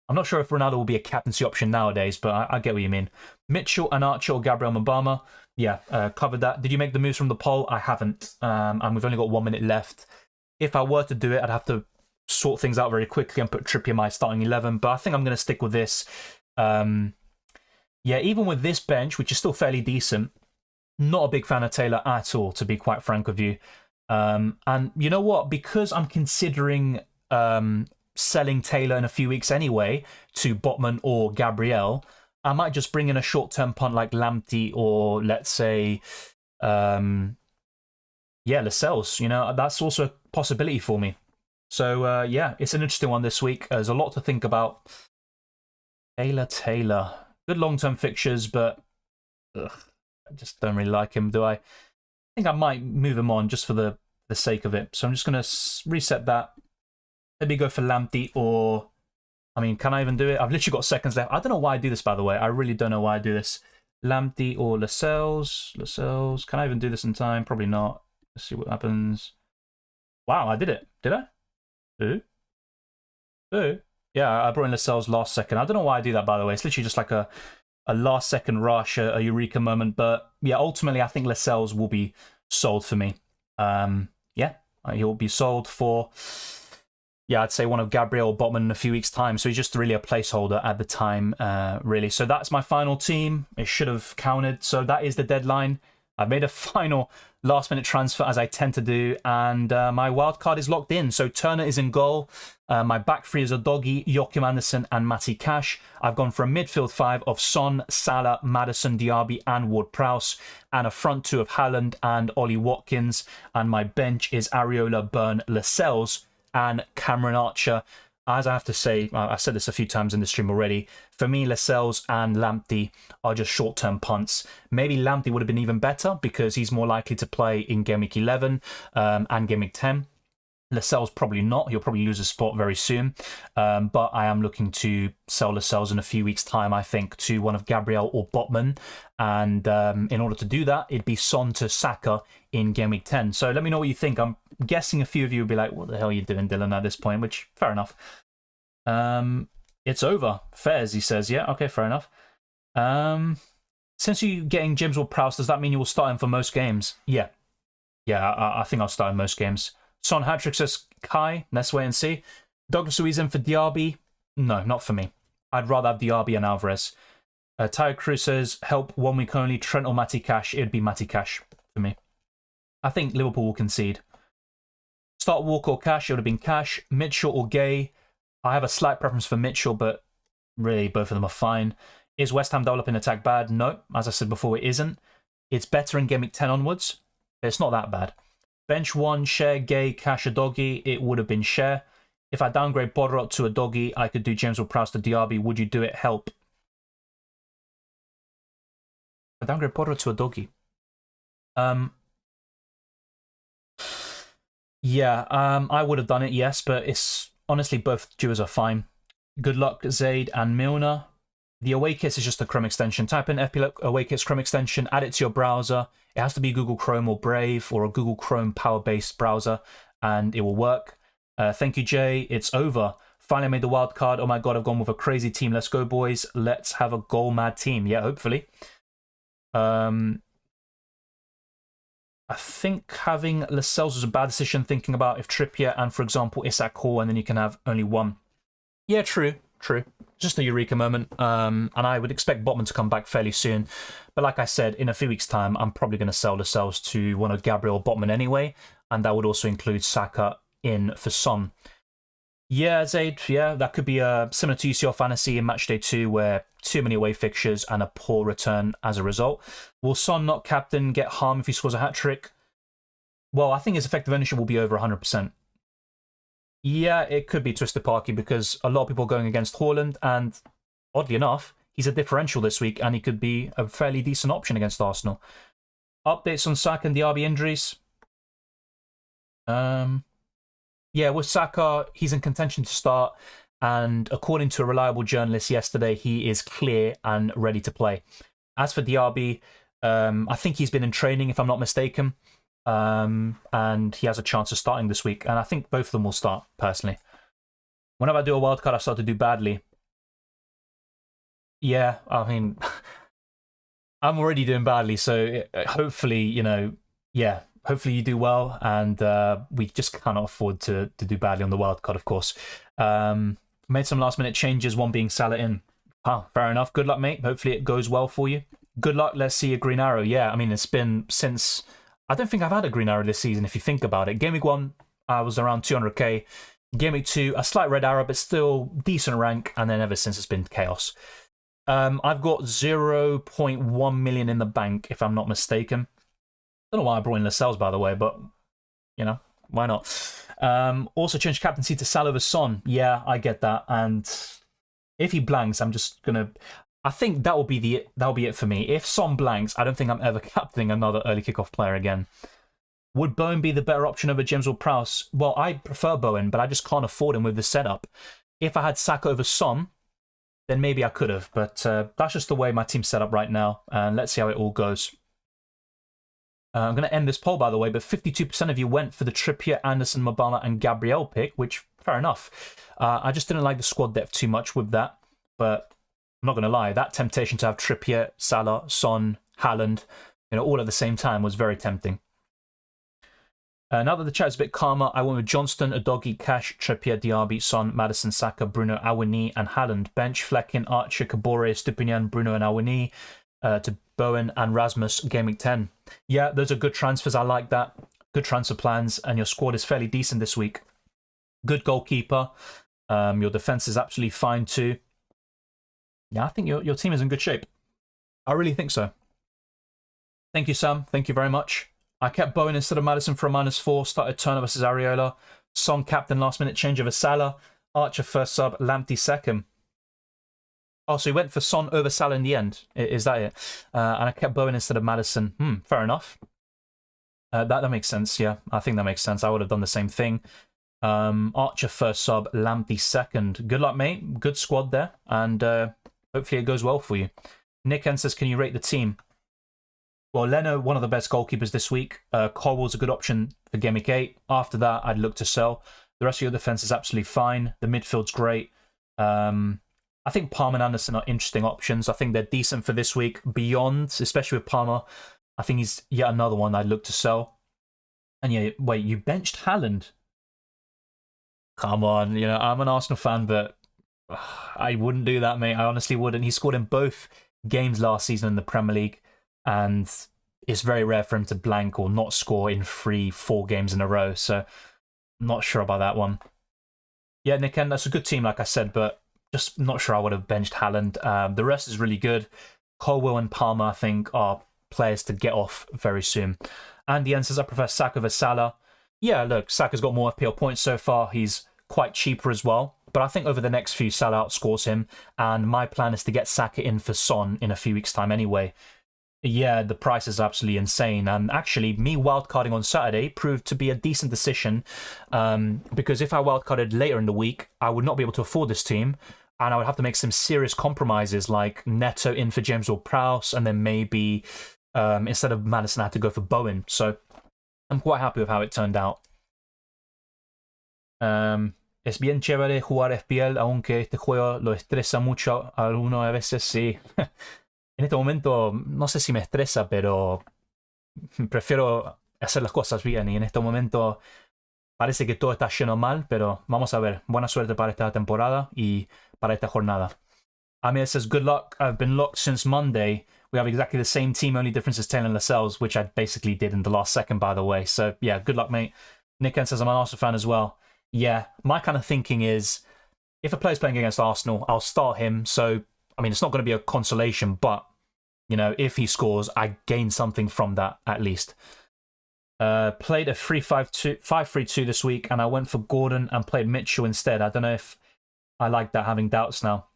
I'm not sure if Ronaldo will be a captaincy option nowadays, but I get what you mean. Mitchell and Archer or Gabriel Mabama? Yeah, covered that. Did you make the moves from the poll? I haven't, and we've only got 1 minute left. If I were to do it, I'd have to sort things out very quickly and put Trippier in my starting 11, but I think I'm going to stick with this. Yeah, even with this bench, which is still fairly decent, not a big fan of Taylor at all, to be quite frank with you. And you know what? Because I'm considering selling Taylor in a few weeks anyway to Botman or Gabriel, I might just bring in a short-term punt like Lamptey or, let's say, Lascelles. You know, that's also a possibility for me. So, yeah, it's an interesting one this week. There's a lot to think about. Taylor. Good long-term fixtures, but I just don't really like him, do I? I think I might move him on just for the sake of it. So I'm just going to reset that. Maybe go for Lamptey or I mean, can I even do it? I've literally got seconds left. I don't know why I do this, by the way. I really don't know why I do this. Lamptey or Lascelles. Lascelles. Can I even do this in time? Probably not. Let's see what happens. Wow, I did it. Did I? Ooh. Yeah, I brought in Lascelles last second. I don't know why I do that, by the way. It's literally just like a last second rush, a eureka moment. But yeah, ultimately, I think Lascelles will be sold for me. Yeah, he'll be sold for, yeah, I'd say one of Gabriel or Botman in a few weeks' time. So he's just really a placeholder at the time, really. So that's my final team. It should have counted. So that is the deadline. I've made a final last-minute transfer, as I tend to do, and my wild card is locked in. So Turner is in goal. My back three is Udogie, Joachim Andersen, and Matty Cash. I've gone for a midfield five of Son, Salah, Maddison, Diaby, and Ward-Prowse, and a front two of Haaland and Ollie Watkins. And my bench is Areola, Byrne, Lascelles, and Cameron Archer. As I have to say, I've said this a few times in the stream already, for me, Lascelles and Lamptey are just short-term punts. Maybe Lamptey would have been even better because he's more likely to play in Game Week 11 and Game Week 10. Lascelles probably not. He'll probably lose a spot very soon. But I am looking to sell Lascelles in a few weeks' time, I think, to one of Gabriel or Botman. And in order to do that, it'd be Son to Saka in Game Week 10. So let me know what you think. I'm guessing a few of you will be like, what the hell are you doing, Dylan, at this point? Which, fair enough. It's over. Fairs, he says. Yeah, okay, fair enough. Since you're getting James Ward-Prowse, does that mean you will start him for most games? Yeah. Yeah, I think I'll start in most games. Son hat-trick, says Kai. Let's wait and see. Douglas Luiz in for Diaby. No, not for me. I'd rather have Diaby and Alvarez. Tyre Cruz says, help 1 week only. Trent or Matty Cash. It'd be Matty Cash for me. I think Liverpool will concede. Start Walker or Cash. It would have been Cash. Mitchell or Gay. I have a slight preference for Mitchell, but really both of them are fine. Is West Ham developing attack bad? No. As I said before, it isn't. It's better in Game Week 10 onwards. It's not that bad. Bench 1, Share, Gay, Cash, Udogie. It would have been Share. If I downgrade Bodrot to Udogie, I could do James Ward-Prowse to Diaby. Would you do it? Help. I downgrade Bodrot to Udogie. Yeah, I would have done it, yes, but it's honestly both duos are fine. Good luck, Zaid and Milner. The away kits is just a Chrome extension. Type in FPL away kits Chrome extension, add it to your browser. It has to be Google Chrome or Brave or a Google Chrome power-based browser, and it will work. Thank you, Jay. It's over. Finally made the wild card. Oh my god, I've gone with a crazy team. Let's go, boys. Let's have a goal-mad team. Yeah, hopefully. I think having Lascelles was a bad decision, thinking about if Trippier and, for example, Isak Hall, and then you can have only one. Yeah, true. Just a eureka moment. And I would expect Botman to come back fairly soon. But like I said, in a few weeks' time, I'm probably going to sell Lascelles to one of Gabriel Botman anyway. And that would also include Saka in for Son. Yeah, Zaid, yeah, that could be similar to UCL Fantasy in Matchday 2, where too many away fixtures and a poor return as a result. Will Son, not captain, get harm if he scores a hat-trick? Well, I think his effective ownership will be over 100%. Yeah, it could be Twisted Parky because a lot of people are going against Haaland, and oddly enough, he's a differential this week, and he could be a fairly decent option against Arsenal. Updates on Saka and Diaby injuries? Yeah, with Saka, he's in contention to start, and according to a reliable journalist yesterday, he is clear and ready to play. As for Diaby, I think he's been in training, if I'm not mistaken, and he has a chance of starting this week, and I think both of them will start, personally. Whenever I do a wildcard, I start to do badly. Yeah, I mean, I'm already doing badly, so hopefully, you know, yeah, hopefully you do well, and we just cannot afford to do badly on the wildcard, of course. Made some last-minute changes, one being Salah in. Oh, fair enough. Good luck, mate. Hopefully it goes well for you. Good luck. Let's see a green arrow. Yeah, I mean, it's been since... I don't think I've had a green arrow this season, if you think about it. Game Week 1, I was around 200k. Game Week 2, a slight red arrow, but still decent rank, and then ever since it's been chaos. I've got 0.1 million in the bank, if I'm not mistaken. Don't know why I brought in Lascelles, by the way, but, you know, why not? Also changed captaincy to Salah over Son. Yeah, I get that. And if he blanks, I'm just going to... I think that'll be it for me. If Son blanks, I don't think I'm ever captaining another early kickoff player again. Would Bowen be the better option over James Ward-Prowse? Well, I prefer Bowen, but I just can't afford him with the setup. if I had Saka over Son, then maybe I could have. But that's just the way my team's set up right now. And let's see how it all goes. I'm going to end this poll, by the way, but 52% of you went for the Trippier, Anderson, Mabala, and Gabriel pick, which, fair enough. I just didn't like the squad depth too much with that. But I'm not going to lie, that temptation to have Trippier, Salah, Son, Haaland, all at the same time was very tempting. Now that the chat is a bit calmer, I went with Johnston, Udogie, Cash, Trippier, Diaby, Son, Maddison, Saka, Bruno, Awani, and Haaland. Bench, Flecken, Archer, Kabore, Stupinian, Bruno, and Awani. To Bowen and Rasmus, Game Week 10. Yeah, those are good transfers. I like that. Good transfer plans, and your squad is fairly decent this week. Good goalkeeper. Your defense is absolutely fine too. Yeah, I think your team is in good shape. I really think so. Thank you, Sam. Thank you very much. I kept Bowen instead of Maddison for a -4. Started Turner versus Areola. Son captain last minute change over Salah. Archer first sub. Lamptey second. Oh, so he went for Son over Salah in the end. Is that it? And I kept Bowen instead of Maddison. Fair enough. That makes sense, yeah. I think that makes sense. I would have done the same thing. Archer first sub, Lamptey second. Good luck, mate. Good squad there. And hopefully it goes well for you. Nick N says, can you rate the team? Well, Leno, one of the best goalkeepers this week. Colwell's a good option for Game Week 8. After that, I'd look to sell. The rest of your defense is absolutely fine. The midfield's great. I think Palmer and Anderson are interesting options. I think they're decent for this week. Beyond, especially with Palmer, I think he's yet another one I'd look to sell. And yeah, wait, you benched Haaland? Come on, I'm an Arsenal fan, but I wouldn't do that, mate. I honestly wouldn't. He scored in both games last season in the Premier League, and it's very rare for him to blank or not score in 3-4 games in a row. So, I'm not sure about that one. Yeah, Nick, and that's a good team, like I said, but just not sure I would have benched Haaland. The rest is really good. Colwell and Palmer, I think, are players to get off very soon. Andy N says, I prefer Saka over Salah. Yeah, look, Saka's got more FPL points so far. He's quite cheaper as well. But I think over the next few, Salah outscores him. And my plan is to get Saka in for Son in a few weeks' time anyway. Yeah, the price is absolutely insane. And actually, me wildcarding on Saturday proved to be a decent decision. Because if I wildcarded later in the week, I would not be able to afford this team. And I would have to make some serious compromises, like Neto in for James Ward-Prowse, and then maybe instead of Maddison, I had to go for Bowen. So I'm quite happy with how it turned out. Es bien chévere jugar FPL, aunque este juego lo estresa mucho a alguno a veces, sí. En este momento, no sé si me estresa, pero prefiero hacer las cosas bien. Y en este momento parece que todo está yendo mal, pero vamos a ver. Buena suerte para esta temporada y para esta jornada. Amir says, good luck. I've been locked since Monday. We have exactly the same team, only difference is Taylor and Lascelles, which I basically did in the last second, by the way. So, yeah, good luck, mate. Nick N says, I'm an Arsenal fan as well. Yeah, my kind of thinking is, if a player's playing against Arsenal, I'll start him. So, I mean, it's not going to be a consolation, but, if he scores, I gain something from that, at least. Played a 5-3-2 this week, and I went for Gordon and played Mitchell instead. I don't know if I like that, having doubts now.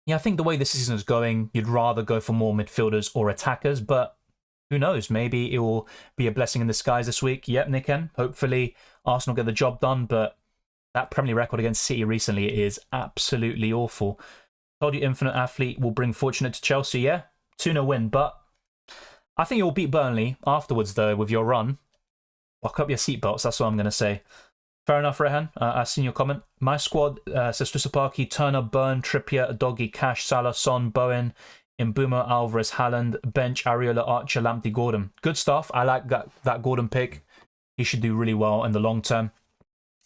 Yeah, I think the way this season is going, you'd rather go for more midfielders or attackers, but who knows? Maybe it will be a blessing in disguise this week. Yep, Nicken. Hopefully Arsenal get the job done, but that Premier League record against City recently is absolutely awful. Told you Infinite Athlete will bring fortune to Chelsea, yeah? 2-0 win, but I think you'll beat Burnley afterwards, though, with your run. Buckle up your seatbelts, that's what I'm going to say. Fair enough, Rehan. I've seen your comment. My squad says Trisapaki, Turner, Burn, Trippier, Doggy, Cash, Salah, Son, Bowen, Mbeumo, Alvarez, Haaland, Bench, Areola, Archer, Lamptey, Gordon. Good stuff. I like that Gordon pick. He should do really well in the long term.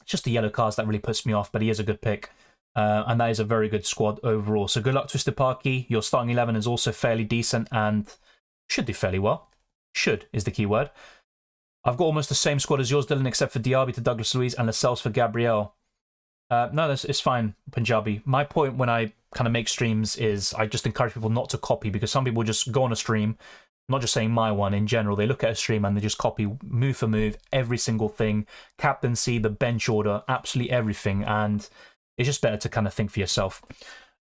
It's just the yellow cards that really puts me off, but he is a good pick. And that is a very good squad overall. So good luck, Twisted Parky. Your starting 11 is also fairly decent and should do fairly well. Should is the key word. I've got almost the same squad as yours, Dylan, except for Diaby to Douglas Luiz and Lascelles for Gabriel. No, it's fine, Punjabi. My point when I kind of make streams is I just encourage people not to copy, because some people just go on a stream, not just saying my one, in general, they look at a stream and they just copy move for move every single thing, captaincy, the bench order, absolutely everything, and it's just better to kind of think for yourself.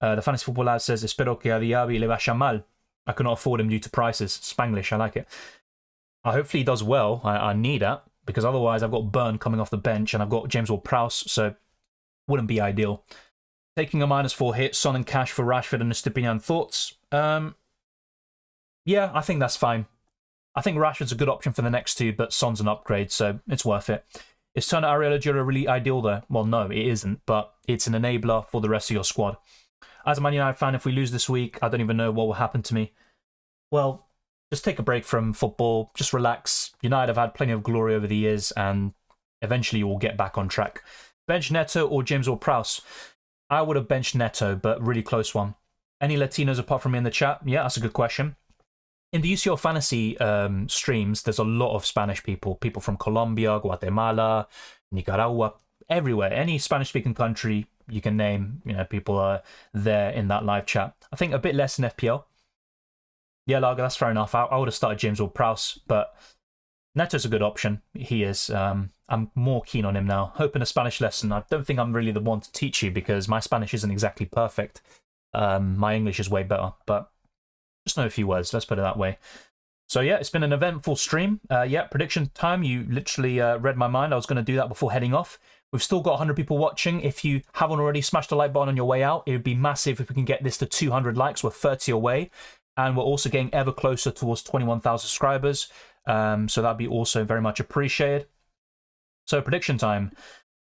The Fantasy Football Lad says, Espero que a Diaby le vaya mal. I cannot afford him due to prices. Spanglish, I like it. Hopefully he does well. I need that, because otherwise I've got Burn coming off the bench and I've got James Ward-Prowse, so wouldn't be ideal. Taking a -4 hit, Son and Cash for Rashford and Estepinian. Thoughts? Yeah, I think that's fine. I think Rashford's a good option for the next two, but Son's an upgrade, so it's worth it. Is Turner Areola Jura really ideal, though? Well, no, it isn't, but it's an enabler for the rest of your squad. As a Man United fan, if we lose this week, I don't even know what will happen to me. Well, just take a break from football, just relax. United have had plenty of glory over the years, and eventually you will get back on track. Bench Neto or James Ward-Prowse? I would have benched Neto, but really close one. Any Latinos apart from me in the chat? Yeah, that's a good question. In the UCL Fantasy streams, there's a lot of Spanish people. People from Colombia, Guatemala, Nicaragua, everywhere. Any Spanish-speaking country you can name, people are there in that live chat. I think a bit less in FPL. Yeah, Lager, that's fair enough. I would have started James Ward-Prowse, but Neto's a good option. He is. I'm more keen on him now. Hoping a Spanish lesson. I don't think I'm really the one to teach you because my Spanish isn't exactly perfect. My English is way better, but just know a few words. Let's put it that way. So yeah, it's been an eventful stream. Yeah, prediction time. You literally read my mind. I was going to do that before heading off. We've still got 100 people watching. If you haven't already, smash the like button on your way out. It would be massive if we can get this to 200 likes. We're 30 away. And we're also getting ever closer towards 21,000 subscribers. So that'd be also very much appreciated. So prediction time.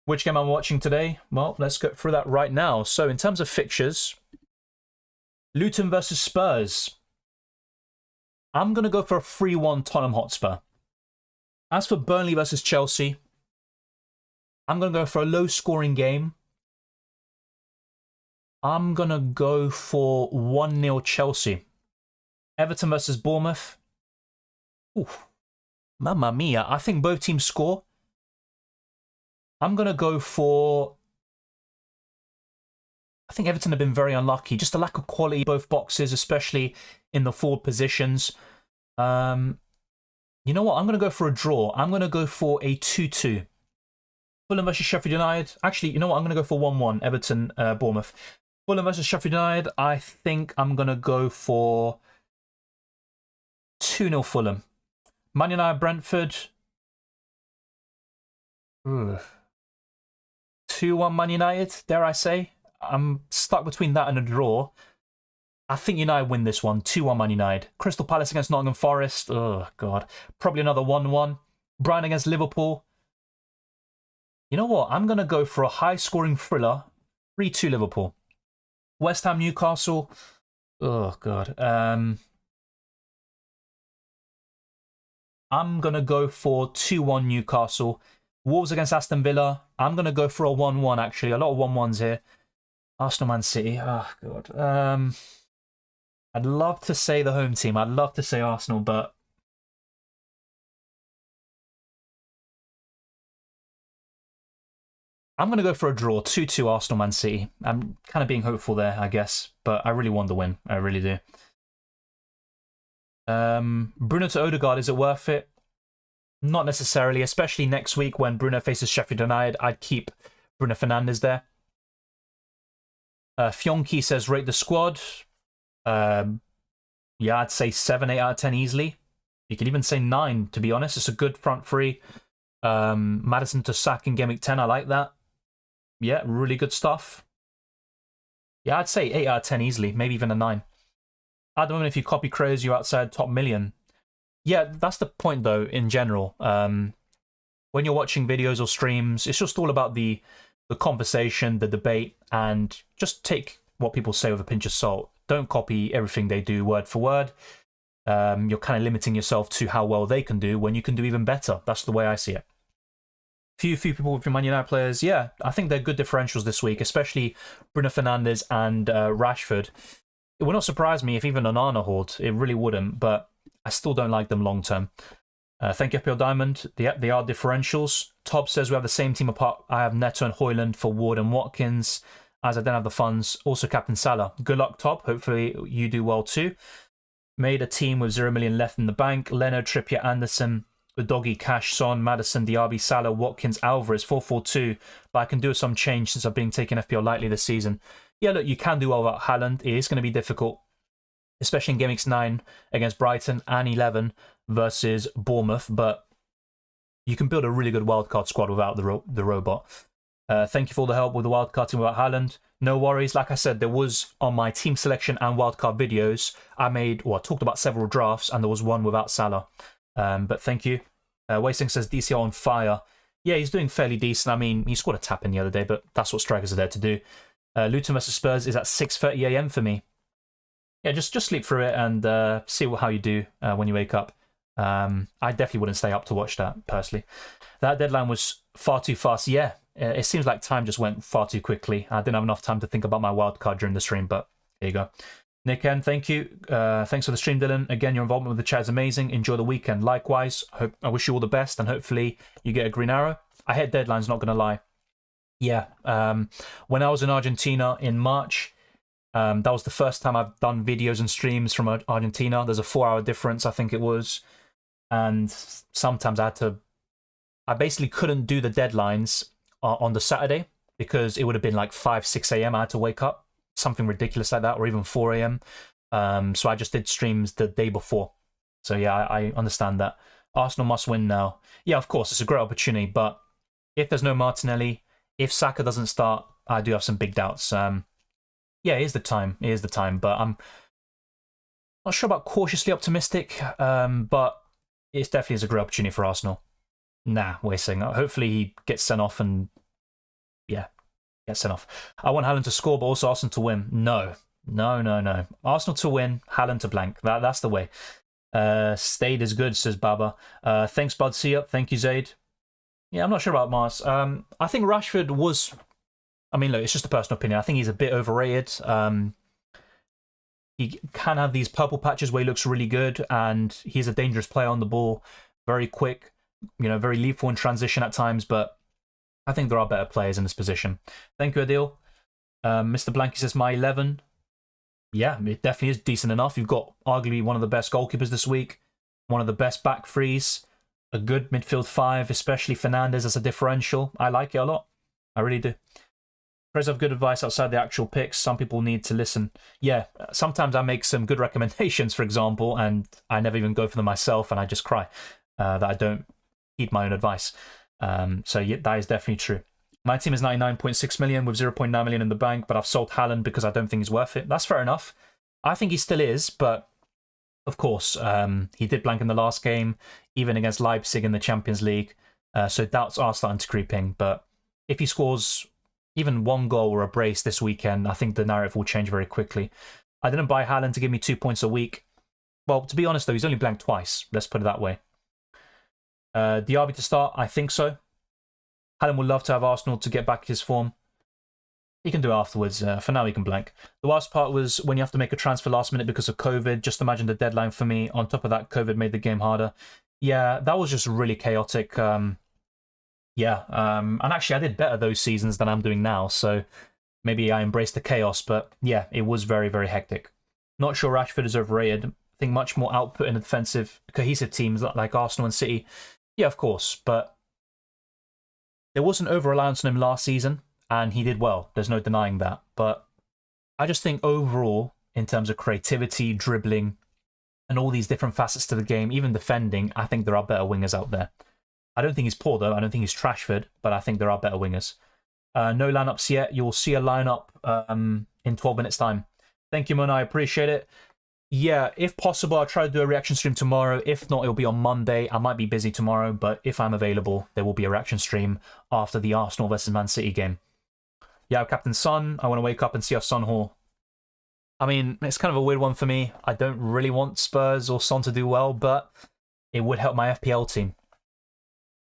Which game I'm watching today? Well, let's go through that right now. So in terms of fixtures, Luton versus Spurs. I'm going to go for a 3-1 Tottenham Hotspur. As for Burnley versus Chelsea, I'm going to go for a low-scoring game. I'm going to go for 1-0 Chelsea. Everton versus Bournemouth. Ooh, mamma mia. I think both teams score. I'm going to go for... I think Everton have been very unlucky. Just a lack of quality in both boxes, especially in the forward positions. You know what? I'm going to go for a draw. I'm going to go for a 2-2. Fulham versus Sheffield United. Actually, you know what? I'm going to go for 1-1. Everton, Bournemouth. Fulham versus Sheffield United. I think I'm going to go for 2-0 Fulham. Man United, Brentford. 2-1 Man United, dare I say. I'm stuck between that and a draw. I think United win this one. 2-1 Man United. Crystal Palace against Nottingham Forest. Oh, God. Probably another 1-1. Brighton against Liverpool. You know what? I'm going to go for a high-scoring thriller. 3-2 Liverpool. West Ham, Newcastle. Oh, God. I'm going to go for 2-1 Newcastle. Wolves against Aston Villa. I'm going to go for a 1-1, actually. A lot of 1-1s here. Arsenal, Man City. Oh, God. I'd love to say the home team. I'd love to say Arsenal, but... I'm going to go for a draw. 2-2 Arsenal, Man City. I'm kind of being hopeful there, I guess. But I really want the win. I really do. Bruno to Odegaard, is it worth it? Not necessarily, especially next week when Bruno faces Sheffield United. I'd keep Bruno Fernandes there. Fionki says, rate the squad. Yeah, I'd say 7, 8 out of 10 easily. You could even say 9, to be honest. It's a good front three. Maddison to Sack in Gameweek 10, I like that. Yeah, really good stuff. Yeah, I'd say 8 out of 10 easily, maybe even a 9. At the moment, if you copy Craze, you're outside top million. Yeah, that's the point, though, in general. When you're watching videos or streams, it's just all about the conversation, the debate, and just take what people say with a pinch of salt. Don't copy everything they do word for word. You're kind of limiting yourself to how well they can do when you can do even better. That's the way I see it. Few people with your Man United players, yeah, I think they're good differentials this week, especially Bruno Fernandes and Rashford. It would not surprise me if even Onana hauled. It really wouldn't, but I still don't like them long term. Thank you, FPL Diamond. They are differentials. Tob says we have the same team apart. I have Neto and Højlund for Ward and Watkins, as I don't have the funds. Also, Captain Salah. Good luck, Tob. Hopefully you do well too. Made a team with 0 million left in the bank. Leno, Trippier, Anderson, the doggy, Cash, Son, Maddison, Diaby, Salah, Watkins, Alvarez, 4-4-2. But I can do some change since I've been taking FPL lightly this season. Yeah, look, you can do well without Haaland. It is going to be difficult, especially in Game Weeks 9 against Brighton and 11 versus Bournemouth. But you can build a really good wildcard squad without the robot. Thank you for all the help with the wildcard team about Haaland. No worries. Like I said, there was on my team selection and wildcard videos, I talked about several drafts, and there was one without Salah. But thank you. Wasting says DCL on fire. Yeah, he's doing fairly decent. I mean, he scored a tap in the other day, but that's what strikers are there to do. Luton versus Spurs is at 6:30 AM for me. Yeah, just sleep through it and see how you do when you wake up. I definitely wouldn't stay up to watch that, personally. That deadline was far too fast. Yeah, it seems like time just went far too quickly. I didn't have enough time to think about my wildcard during the stream, but there you go. Nick N, thank you. Thanks for the stream, Dylan. Again, your involvement with the chat is amazing. Enjoy the weekend. Likewise, I wish you all the best, and hopefully you get a green arrow. I hate deadlines, not going to lie. Yeah, when I was in Argentina in March, that was the first time I've done videos and streams from Argentina. There's a 4-hour difference, I think it was. And sometimes I basically couldn't do the deadlines on the Saturday because it would have been like 5, 6 a.m. I had to wake up. Something ridiculous like that, or even 4 a.m. So I just did streams the day before. So yeah, I understand that. Arsenal must win now. Yeah, of course, it's a great opportunity, but if there's no Martinelli, if Saka doesn't start, I do have some big doubts. Yeah, it is the time. It is the time, but I'm not sure about cautiously optimistic, but it definitely is a great opportunity for Arsenal. Nah, we're saying hopefully he gets sent off and yeah, gets sent off. I want Haaland to score, but also Arsenal to win. No. Arsenal to win, Haaland to blank. That's the way. Stayed is good, says Baba. Thanks, Bud. See ya. Thank you, Zaid. Yeah, I'm not sure about Mars. I think Rashford was... I mean, look, it's just a personal opinion. I think he's a bit overrated. He can have these purple patches where he looks really good, and he's a dangerous player on the ball, very quick, very lethal in transition at times, but I think there are better players in this position. Thank you, Adil. Mr. Blanky says, my 11. Yeah, it definitely is decent enough. You've got arguably one of the best goalkeepers this week, one of the best back threes, a good midfield 5, especially Fernandes as a differential. I like it a lot. I really do. Pros have good advice outside the actual picks. Some people need to listen. Yeah, sometimes I make some good recommendations, for example, and I never even go for them myself, and I just cry that I don't heed my own advice. So yeah, that is definitely true. My team is 99.6 million with 0.9 million in the bank, but I've sold Haaland because I don't think he's worth it. That's fair enough. I think he still is, but of course, he did blank in the last game, even against Leipzig in the Champions League. So doubts are starting to creep in. But if he scores even one goal or a brace this weekend, I think the narrative will change very quickly. I didn't buy Haaland to give me 2 points a week. Well, to be honest, though, he's only blanked twice. Let's put it that way. Diaby to start? I think so. Haaland would love to have Arsenal to get back his form. He can do it afterwards. For now, he can blank. The worst part was when you have to make a transfer last minute because of COVID. Just imagine the deadline for me. On top of that, COVID made the game harder. Yeah, that was just really chaotic. And actually, I did better those seasons than I'm doing now. So maybe I embraced the chaos. But yeah, it was very, very hectic. Not sure Rashford is overrated. I think much more output in a defensive, cohesive teams like Arsenal and City. Yeah, of course. But there was an over-reliance on him last season, and he did well. There's no denying that. But I just think overall, in terms of creativity, dribbling, and all these different facets to the game, even defending, I think there are better wingers out there. I don't think he's poor, though. I don't think he's Trashford, but I think there are better wingers. No lineups yet. You'll see a lineup in 12 minutes' time. Thank you, Mona. I appreciate it. Yeah, if possible, I'll try to do a reaction stream tomorrow. If not, it'll be on Monday. I might be busy tomorrow, but if I'm available, there will be a reaction stream after the Arsenal versus Man City game. Yeah, Captain Son. I want to wake up and see our Son Hall. I mean, it's kind of a weird one for me. I don't really want Spurs or Son to do well, but it would help my FPL team.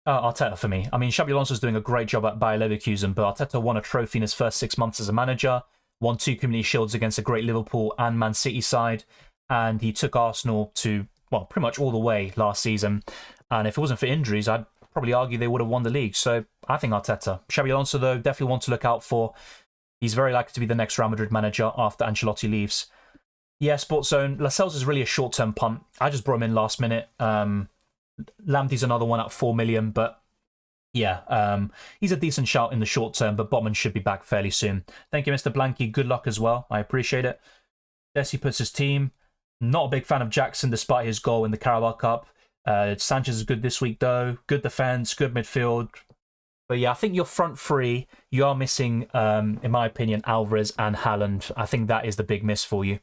Arteta for me. I mean, Xabi Alonso's doing a great job at Bayer Leverkusen, but Arteta won a trophy in his first 6 months as a manager, won 2 Community Shields against a great Liverpool and Man City side, and he took Arsenal to, well, pretty much all the way last season. And if it wasn't for injuries, I'd probably argue they would have won the league. So I think Arteta. Xabi Alonso, though, definitely one to look out for. He's very likely to be the next Real Madrid manager after Ancelotti leaves. Yeah, Sports Zone. Lascelles is really a short-term punt. I just brought him in last minute. Lamptey's another one at 4 million, but yeah, he's a decent shout in the short term, but Botman should be back fairly soon. Thank you, Mr. Blanky. Good luck as well. I appreciate it. Desi puts his team. Not a big fan of Jackson despite his goal in the Carabao Cup. Sanchez is good this week, though. Good defense, good midfield. But yeah, I think your front three, you are missing, in my opinion, Alvarez and Haaland. I think that is the big miss for you.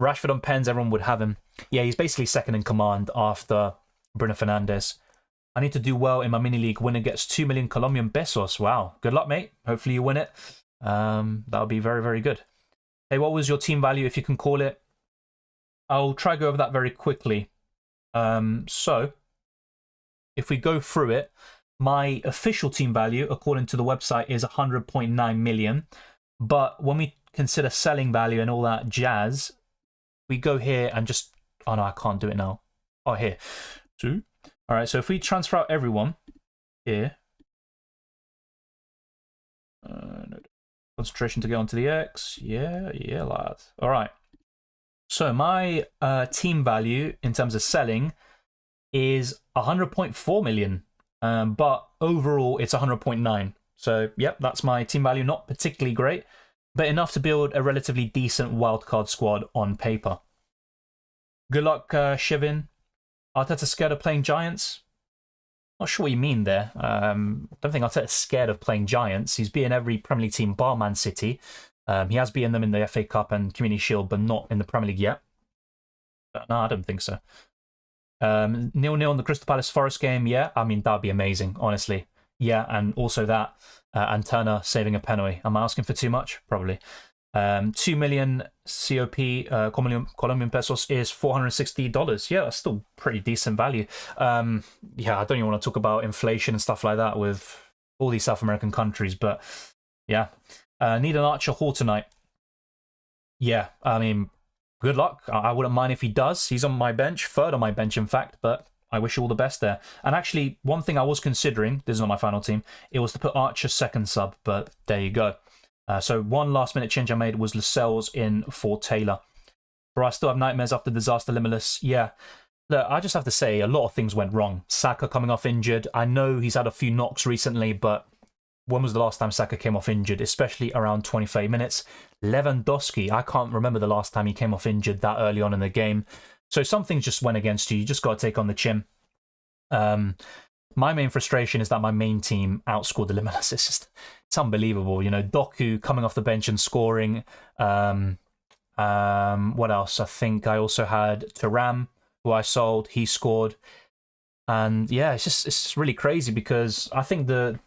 Rashford on pens, everyone would have him. Yeah, he's basically second in command after Bruno Fernandes. I need to do well in my mini league. Winner gets 2 million Colombian pesos. Wow. Good luck, mate. Hopefully you win it. That'll be very, very good. Hey, what was your team value, if you can call it? I'll try to go over that very quickly. So, if we go through it, my official team value, according to the website, is 100.9 million. But when we consider selling value and all that jazz, we go here and just... Oh, no, I can't do it now. Oh, here. 2. All right, so if we transfer out everyone here... no. Concentration to go onto the X. Yeah, lad. All right. So my team value in terms of selling is 100.4 million. But overall, it's 100.9. So, yep, that's my team value. Not particularly great, but enough to build a relatively decent wildcard squad on paper. Good luck, Shivin. Arteta scared of playing Giants? Not sure what you mean there. Don't think Arteta's scared of playing Giants. He's beaten every Premier League team bar Man City. He has beaten them in the FA Cup and Community Shield, but not in the Premier League yet. But no, I don't think so. 0-0 in the Crystal Palace Forest game, yeah. I mean, that'd be amazing, honestly. Yeah, and also that, and Turner saving a penalty. Am I asking for too much? Probably. 2 million COP, Colombian pesos, is $460. Yeah, that's still pretty decent value. Yeah, I don't even want to talk about inflation and stuff like that with all these South American countries, but yeah. Need an Archer Hall tonight. Yeah, I mean, good luck. I wouldn't mind if he does. He's on my bench, third on my bench, in fact, but I wish you all the best there. And actually, one thing I was considering, this is not my final team, it was to put Archer second sub, but there you go. So one last-minute change I made was Lascelles in for Taylor. But I still have nightmares after disaster limitless. Yeah, look, I just have to say a lot of things went wrong. Saka coming off injured. I know he's had a few knocks recently, but when was the last time Saka came off injured? Especially around 25 minutes. Lewandowski, I can't remember the last time he came off injured that early on in the game. So some things just went against you. You just got to take on the chin. My main frustration is that my main team outscored the limitless. It's unbelievable. You know, Doku coming off the bench and scoring. What else? I think I also had Thuram, who I sold. He scored. And yeah, it's really crazy because I think the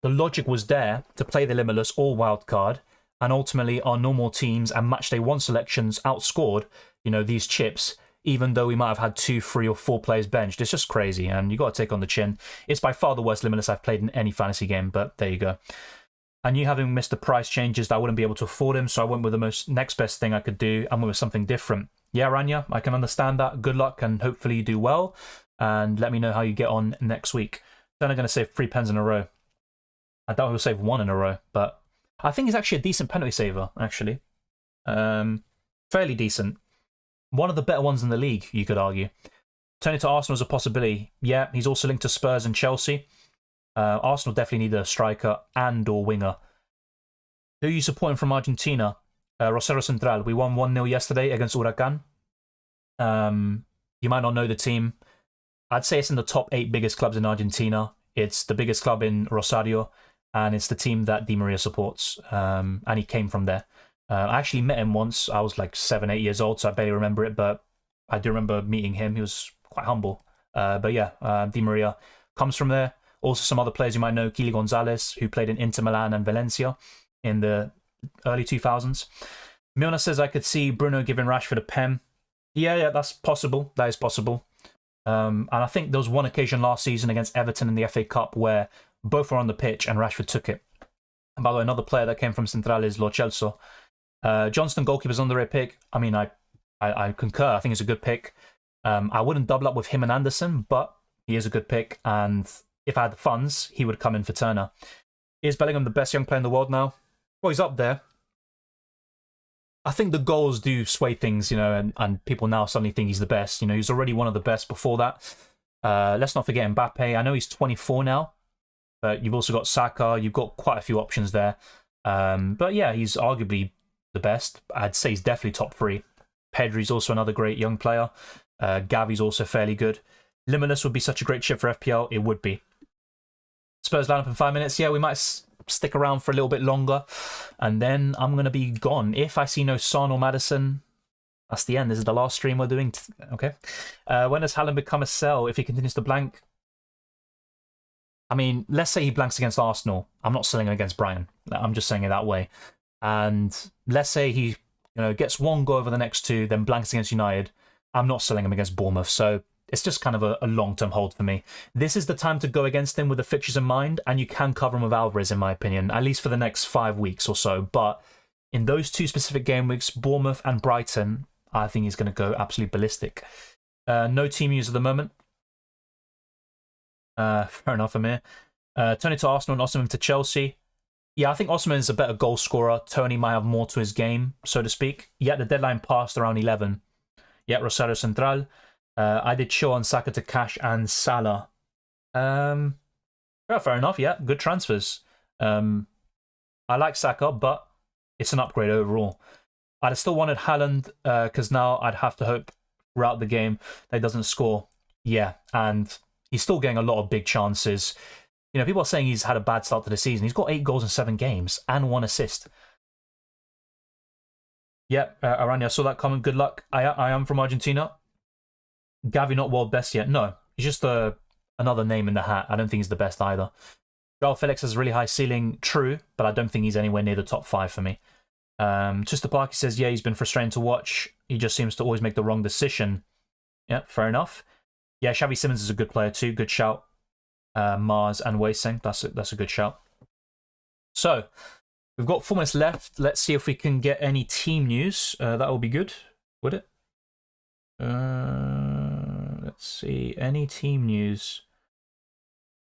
logic was there to play the limitless or wildcard, and ultimately our normal teams and matchday 1 selections outscored, you know, these chips, even though we might have had 2, 3 or 4 players benched. It's just crazy, and you got to take on the chin. It's by far the worst limitless I've played in any fantasy game, but there you go. And you having missed the price changes, that I wouldn't be able to afford him, so I went with the next best thing I could do, and went with something different. Yeah, Rania, I can understand that. Good luck, and hopefully you do well, and let me know how you get on next week. Then I'm going to save 3 pens in a row. I doubt he'll save 1 in a row, but I think he's actually a decent penalty saver, actually. Fairly decent. One of the better ones in the league, you could argue. Turning to Arsenal is a possibility. Yeah, he's also linked to Spurs and Chelsea. Arsenal definitely need a striker and or winger. Who are you supporting from Argentina? Rosario Central. We won 1-0 yesterday against Huracan. You might not know the team. I'd say it's in the top 8 biggest clubs in Argentina. It's the biggest club in Rosario, and it's the team that Di Maria supports. And he came from there. I actually met him once. I was like 7, 8 years old, so I barely remember it, but I do remember meeting him. He was quite humble. But yeah, Di Maria comes from there. Also some other players you might know, Kili Gonzalez, who played in Inter Milan and Valencia in the early 2000s. Milner says I could see Bruno giving Rashford a pen. Yeah, that's possible. That is possible. And I think there was one occasion last season against Everton in the FA Cup where both were on the pitch and Rashford took it. And by the way, another player that came from Central is Lo Celso. Johnston, goalkeeper's underrated pick. I mean, I concur. I think it's a good pick. I wouldn't double up with him and Anderson, but he is a good pick. And if I had the funds, he would come in for Turner. Is Bellingham the best young player in the world now? Well, he's up there. I think the goals do sway things, you know, and people now suddenly think he's the best. You know, he's already one of the best before that. Let's not forget Mbappe. I know he's 24 now, but you've also got Saka. You've got quite a few options there. But yeah, he's arguably the best. I'd say he's definitely top 3. Pedri's also another great young player. Gavi's also fairly good. Limitless would be such a great chip for FPL. It would be. Spurs line up in 5 minutes. Yeah, we might stick around for a little bit longer, and then I'm going to be gone. If I see no Son or Maddison, that's the end. This is the last stream we're doing. Okay. When does Haaland become a sell if he continues to blank? I mean, let's say he blanks against Arsenal. I'm not selling him against Brighton. I'm just saying it that way. And let's say he gets one goal over the next two, then blanks against United. I'm not selling him against Bournemouth. So it's just kind of a long-term hold for me. This is the time to go against him with the fixtures in mind, and you can cover him with Alvarez, in my opinion, at least for the next 5 weeks or so. But in those two specific game weeks, Bournemouth and Brighton, I think he's going to go absolutely ballistic. No team news at the moment. Fair enough, Amir. Tony to Arsenal and Osimhen to Chelsea. Yeah, I think Osimhen is a better goal scorer. Tony might have more to his game, so to speak. Yeah, the deadline passed around 11. Yeah, Rosario Central. I did show on Saka to Cash and Salah. Yeah, fair enough. Yeah, good transfers. I like Saka, but it's an upgrade overall. I'd still wanted Haaland because now I'd have to hope throughout the game that he doesn't score. Yeah, and he's still getting a lot of big chances. People are saying he's had a bad start to the season. He's got 8 goals in 7 games and 1 assist. Yeah, Aranya, I saw that comment. Good luck. I am from Argentina. Gavi not world best yet. No, he's just another name in the hat. I don't think he's the best either. Joao Felix has a really high ceiling. True, but I don't think he's anywhere near the top 5 for me. Twister Parky says, yeah, he's been frustrating to watch. He just seems to always make the wrong decision. Yeah, fair enough. Yeah, Xavi Simons is a good player too. Good shout. Mars and Weiseng, that's a good shout. So, we've got 4 minutes left. Let's see if we can get any team news. That would be good, would it? Let's see. Any team news?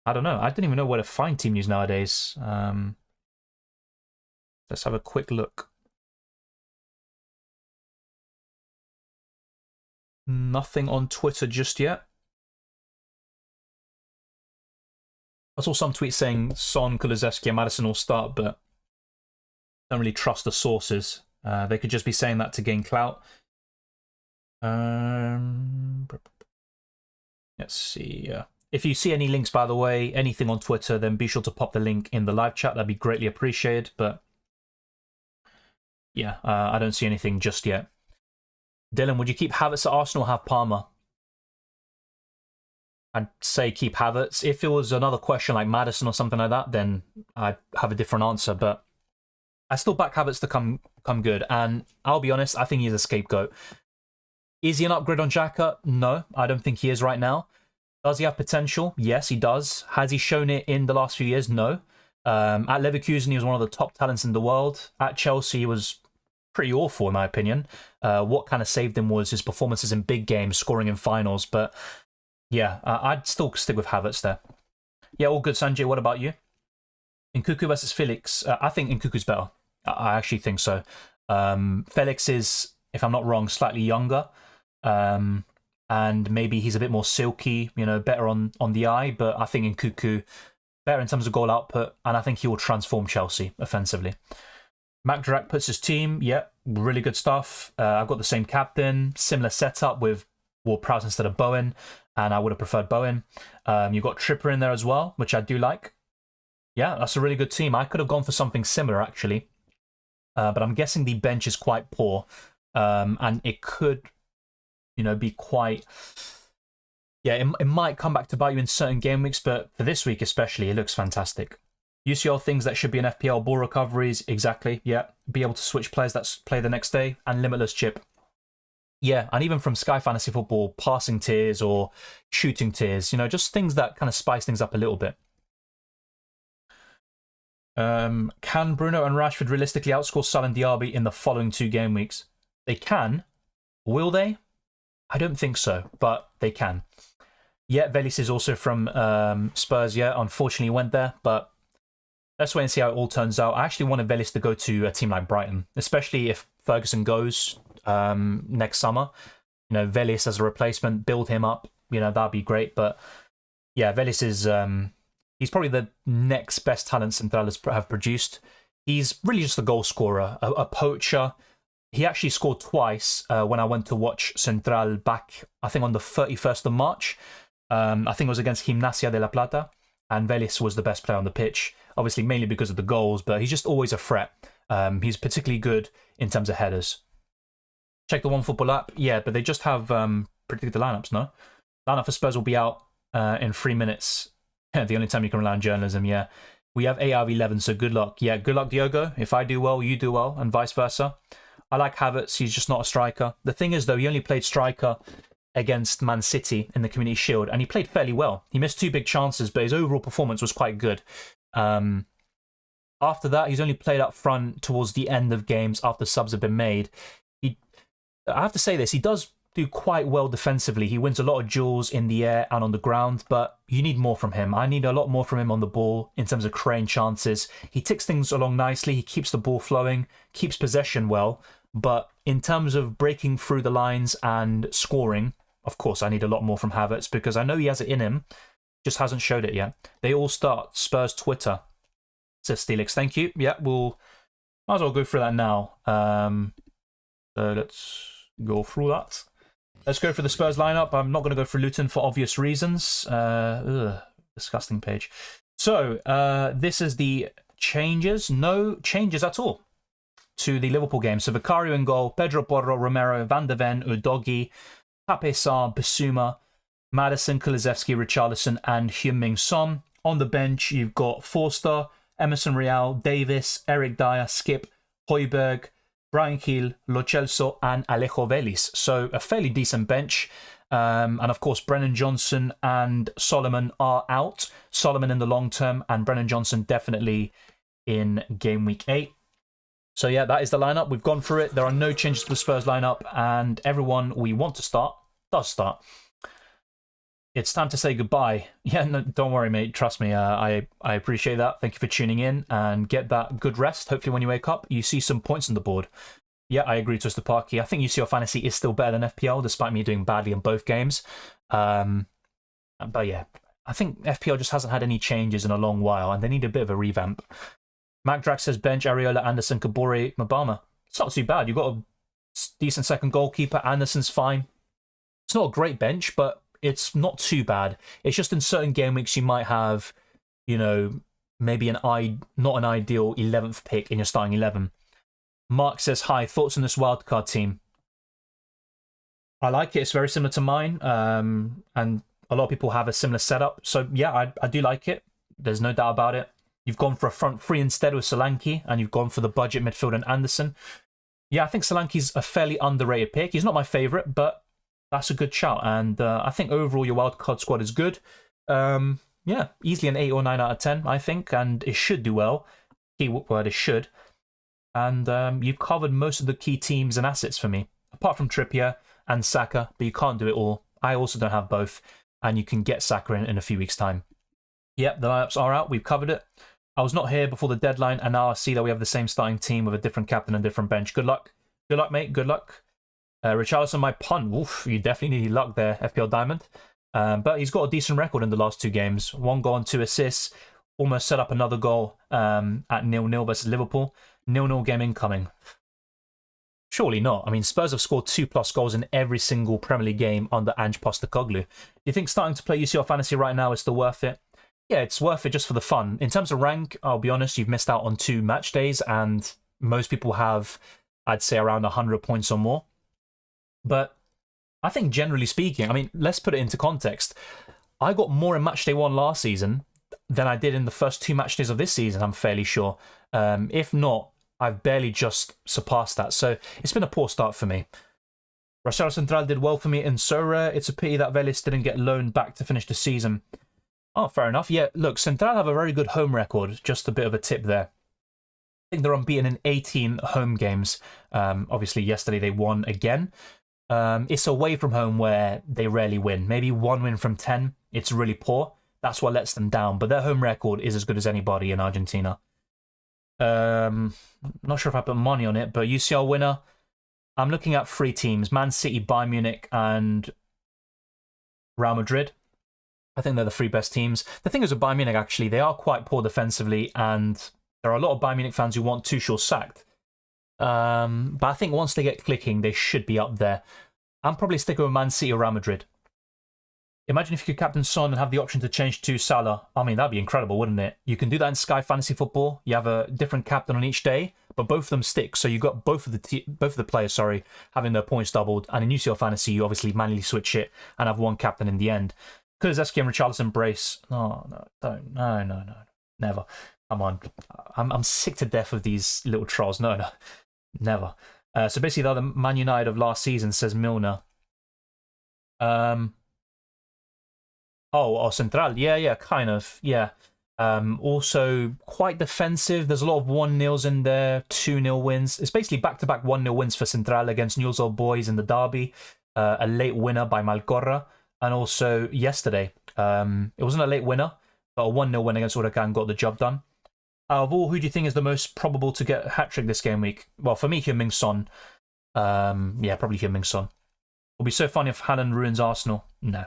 I don't know. I didn't even know where to find team news nowadays. Let's have a quick look. Nothing on Twitter just yet. I saw some tweets saying Son, Kulusevski, and Maddison will start, but don't really trust the sources. They could just be saying that to gain clout. Let's see. If you see any links, by the way, anything on Twitter, then be sure to pop the link in the live chat. That'd be greatly appreciated. But yeah, I don't see anything just yet. Dylan, would you keep Havertz at Arsenal or have Palmer? I'd say keep Havertz. If it was another question like Maddison or something like that, then I'd have a different answer. But I still back Havertz to come good. And I'll be honest, I think he's a scapegoat. Is he an upgrade on Xhaka? No, I don't think he is right now. Does he have potential? Yes, he does. Has he shown it in the last few years? No. At Leverkusen, he was one of the top talents in the world. At Chelsea, he was pretty awful, in my opinion. What kind of saved him was his performances in big games, scoring in finals. But yeah, I'd still stick with Havertz there. Yeah, all good, Sanjay. What about you? Nkunku versus Felix. I think Nkunku's better. I actually think so. Felix is, if I'm not wrong, slightly younger. And maybe he's a bit more silky, better on the eye. But I think Nkunku better in terms of goal output, and I think he will transform Chelsea offensively. Mac Dirac puts his team. Yeah, really good stuff. I've got the same captain, similar setup with Ward-Prowse instead of Bowen, and I would have preferred Bowen. You've got Tripper in there as well, which I do like. Yeah, that's a really good team. I could have gone for something similar, actually. But I'm guessing the bench is quite poor, and it could be quite... Yeah, it might come back to bite you in certain game weeks, but for this week especially, it looks fantastic. UCL things that should be an FPL, ball recoveries, exactly, yeah. Be able to switch players that play the next day, and limitless chip. Yeah, and even from Sky Fantasy Football, passing tiers or shooting tiers, just things that kind of spice things up a little bit. Can Bruno and Rashford realistically outscore Salah and Diaby in the following 2 game weeks? They can. Will they? I don't think so, but they can. Yeah, Velis is also from Spurs. Yeah, unfortunately went there, but let's wait and see how it all turns out. I actually wanted Velis to go to a team like Brighton, especially if Ferguson goes next summer. Velis as a replacement, build him up. That'd be great. But yeah, Velis is he's probably the next best talent Central have produced. He's really just a goal scorer, a poacher. He actually scored twice when I went to watch Central back, I think, on the 31st of March. I think it was against Gimnasia de La Plata. and Velis was the best player on the pitch. Obviously, mainly because of the goals, but he's just always a threat. He's particularly good in terms of headers. Check the OneFootball app. Yeah, but they just have predicted the lineups, no? Lineup for Spurs will be out in 3 minutes. The only time you can rely on journalism, yeah. We have 8 out of 11, so good luck. Yeah, good luck, Diogo. If I do well, you do well, and vice versa. I like Havertz. He's just not a striker. The thing is, though, he only played striker against Man City in the Community Shield, and he played fairly well. He missed 2 big chances, but his overall performance was quite good. After that, he's only played up front towards the end of games after subs have been made. I have to say this, he does do quite well defensively. He wins a lot of duels in the air and on the ground, but you need more from him. I need a lot more from him on the ball in terms of creating chances. He ticks things along nicely. He keeps the ball flowing, keeps possession well, but in terms of breaking through the lines and scoring, of course, I need a lot more from Havertz because I know he has it in him, just hasn't showed it yet. They all start Spurs Twitter, says Steelix. Thank you. Yeah, we'll might as well go through that now. So let's go through that. Let's go for the Spurs lineup. I'm not going to go for Luton for obvious reasons. Disgusting page. So this is the changes. No changes at all to the Liverpool game. So Vicario in goal, Pedro Porro, Romero, Van de Ven, Udogi, Pape Sarr, Bissouma, Maddison, Kulusevski, Richarlison, and Heung-min Son. On the bench, you've got Forster, Emerson Real, Davis, Eric Dyer, Skip, Højbjerg, Brian Keel, Lo Celso, and Alejo Velis. So a fairly decent bench. And of course, Brennan Johnson and Solomon are out. Solomon in the long term, and Brennan Johnson definitely in game week 8. So yeah, that is the lineup. We've gone through it. There are no changes to the Spurs lineup, and everyone we want to start does start. It's time to say goodbye. Yeah, no, don't worry, mate. Trust me, I appreciate that. Thank you for tuning in, and get that good rest. Hopefully when you wake up, you see some points on the board. Yeah, I agree, Twister Parky. I think UCL Fantasy is still better than FPL, despite me doing badly in both games. But yeah, I think FPL just hasn't had any changes in a long while, and they need a bit of a revamp. Mac Drax says bench Areola, Anderson, Kabore, Mabama. It's not too bad. You've got a decent second goalkeeper. Anderson's fine. It's not a great bench, but it's not too bad. It's just in certain game weeks you might have, you know, maybe not an ideal 11th pick in your starting 11. Mark says, hi, thoughts on this wildcard team? I like it. It's very similar to mine, and a lot of people have a similar setup. So yeah, I do like it. There's no doubt about it. You've gone for a front three instead with Solanke, and you've gone for the budget midfield and Anderson. Yeah, I think Solanke's a fairly underrated pick. He's not my favourite, but that's a good shout. And I think overall your wildcard squad is good. Yeah, easily an 8 or 9 out of 10, I think, and it should do well. Key word is should. And you've covered most of the key teams and assets for me, apart from Trippier and Saka, but you can't do it all. I also don't have both, and you can get Saka in a few weeks' time. Yep, the lineups are out. We've covered it. I was not here before the deadline, and now I see that we have the same starting team with a different captain and different bench. Good luck. Good luck, mate. Good luck. Richarlison, my punt. Woof, you definitely need luck there, FPL Diamond. But he's got a decent record in the last 2 games. 1 goal and 2 assists. Almost set up another goal at 0-0 versus Liverpool. 0-0 game incoming. Surely not. I mean, Spurs have scored 2+ goals in every single Premier League game under Ange Postecoglou. Do you think starting to play UCL Fantasy right now is still worth it? Yeah, it's worth it just for the fun. In terms of rank, I'll be honest, you've missed out on 2 match days, and most people have, I'd say, around 100 points or more. But I think generally speaking, I mean, let's put it into context. I got more in match day 1 last season than I did in the first 2 match days of this season, I'm fairly sure. If not, I've barely just surpassed that. So it's been a poor start for me. Rosario Central did well for me in Sorare. It's a pity that Vélez didn't get loaned back to finish the season. Oh, fair enough. Yeah, look, Central have a very good home record. Just a bit of a tip there. I think they're unbeaten in 18 home games. Obviously, yesterday they won again. It's away from home where they rarely win. Maybe 1 win from 10. It's really poor. That's what lets them down. But their home record is as good as anybody in Argentina. Not sure if I put money on it, but UCL winner. I'm looking at 3 teams. Man City, Bayern Munich, and Real Madrid. I think they're the 3 best teams. The thing is with Bayern Munich, actually, they are quite poor defensively, and there are a lot of Bayern Munich fans who want Tuchel sacked. But I think once they get clicking, they should be up there. I'm probably sticking with Man City or Real Madrid. Imagine if you could captain Son and have the option to change to Salah. I mean, that'd be incredible, wouldn't it? You can do that in Sky Fantasy Football. You have a different captain on each day, but both of them stick. So you got both of the players, sorry, having their points doubled. And in UCL Fantasy, you obviously manually switch it and have one captain in the end. Kulusevski and Richarlison brace. Oh, no, don't. No. Never. Come on. I'm sick to death of these little trolls. No. Never. So basically, the other Man United of last season, says Milner. Oh, Central. Yeah, kind of. Yeah. Also, quite defensive. There's a lot of 1-0s in there, 2-0 wins. It's basically back-to-back 1-0 wins for Central against Newell's Old Boys in the derby. A late winner by Malcorra. And also, yesterday, it wasn't a late winner, but a 1-0 win against Huracan got the job done. Out of all, who do you think is the most probable to get a hat-trick this game week? Well, for me, Heung-min Son. Yeah, probably Heung-min Son. It'll be so funny if Haaland ruins Arsenal. No.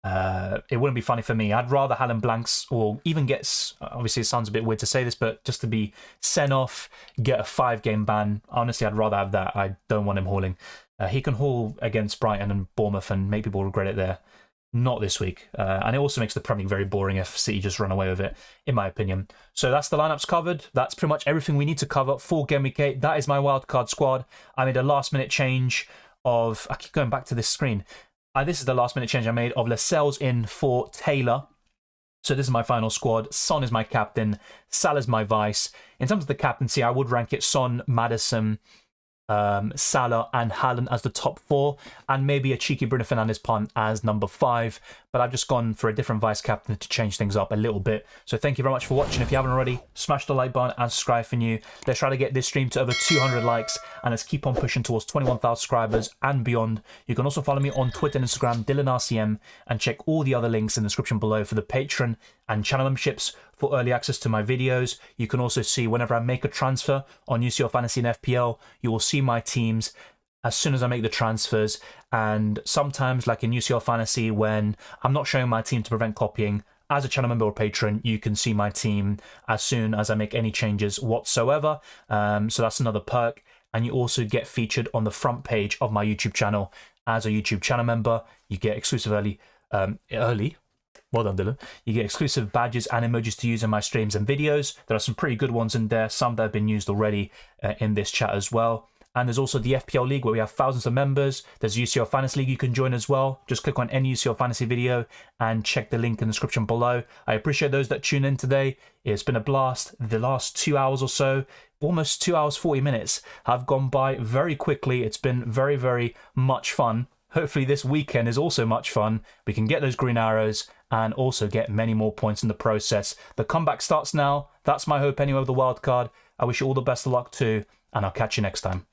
It wouldn't be funny for me. I'd rather Haaland blanks or even gets, obviously it sounds a bit weird to say this, but just to be sent off, get a 5-game ban. Honestly, I'd rather have that. I don't want him hauling. He can haul against Brighton and Bournemouth and make people regret it there. Not this week. And it also makes the Premier League very boring if City just run away with it, in my opinion. So that's the lineups covered. That's pretty much everything we need to cover for Game Week 8. That is my wildcard squad. I made a last-minute change of... I keep going back to this screen. This is the last-minute change I made of Lascelles in for Taylor. So this is my final squad. Son is my captain. Salah's my vice. In terms of the captaincy, I would rank it Son, Maddison, Salah and Haaland as the top 4, and maybe a cheeky Bruno Fernandes punt as number 5. But I've just gone for a different vice captain to change things up a little bit. So thank you very much for watching. If you haven't already, smash the like button and subscribe for new. Let's try to get this stream to over 200 likes, and let's keep on pushing towards 21,000 subscribers and beyond. You can also follow me on Twitter and Instagram, DylanRCM, and check all the other links in the description below for the Patreon and channel memberships for early access to my videos. You can also see whenever I make a transfer on UCL Fantasy and FPL, you will see my teams as soon as I make the transfers. And sometimes, like in UCL Fantasy, when I'm not showing my team to prevent copying, as a channel member or patron, you can see my team as soon as I make any changes whatsoever. So that's another perk. And you also get featured on the front page of my YouTube channel as a YouTube channel member. You get exclusive early. Well done, Dylan. You get exclusive badges and emojis to use in my streams and videos. There are some pretty good ones in there, some that have been used already in this chat as well. And there's also the FPL League where we have thousands of members. There's UCL Fantasy League you can join as well. Just click on any UCL Fantasy video and check the link in the description below. I appreciate those that tune in today. It's been a blast. The last 2 hours or so, almost 2 hours, 40 minutes, have gone by very quickly. It's been very, very much fun. Hopefully this weekend is also much fun. We can get those green arrows and also get many more points in the process. The comeback starts now. That's my hope anyway with the wild card. I wish you all the best of luck too, and I'll catch you next time.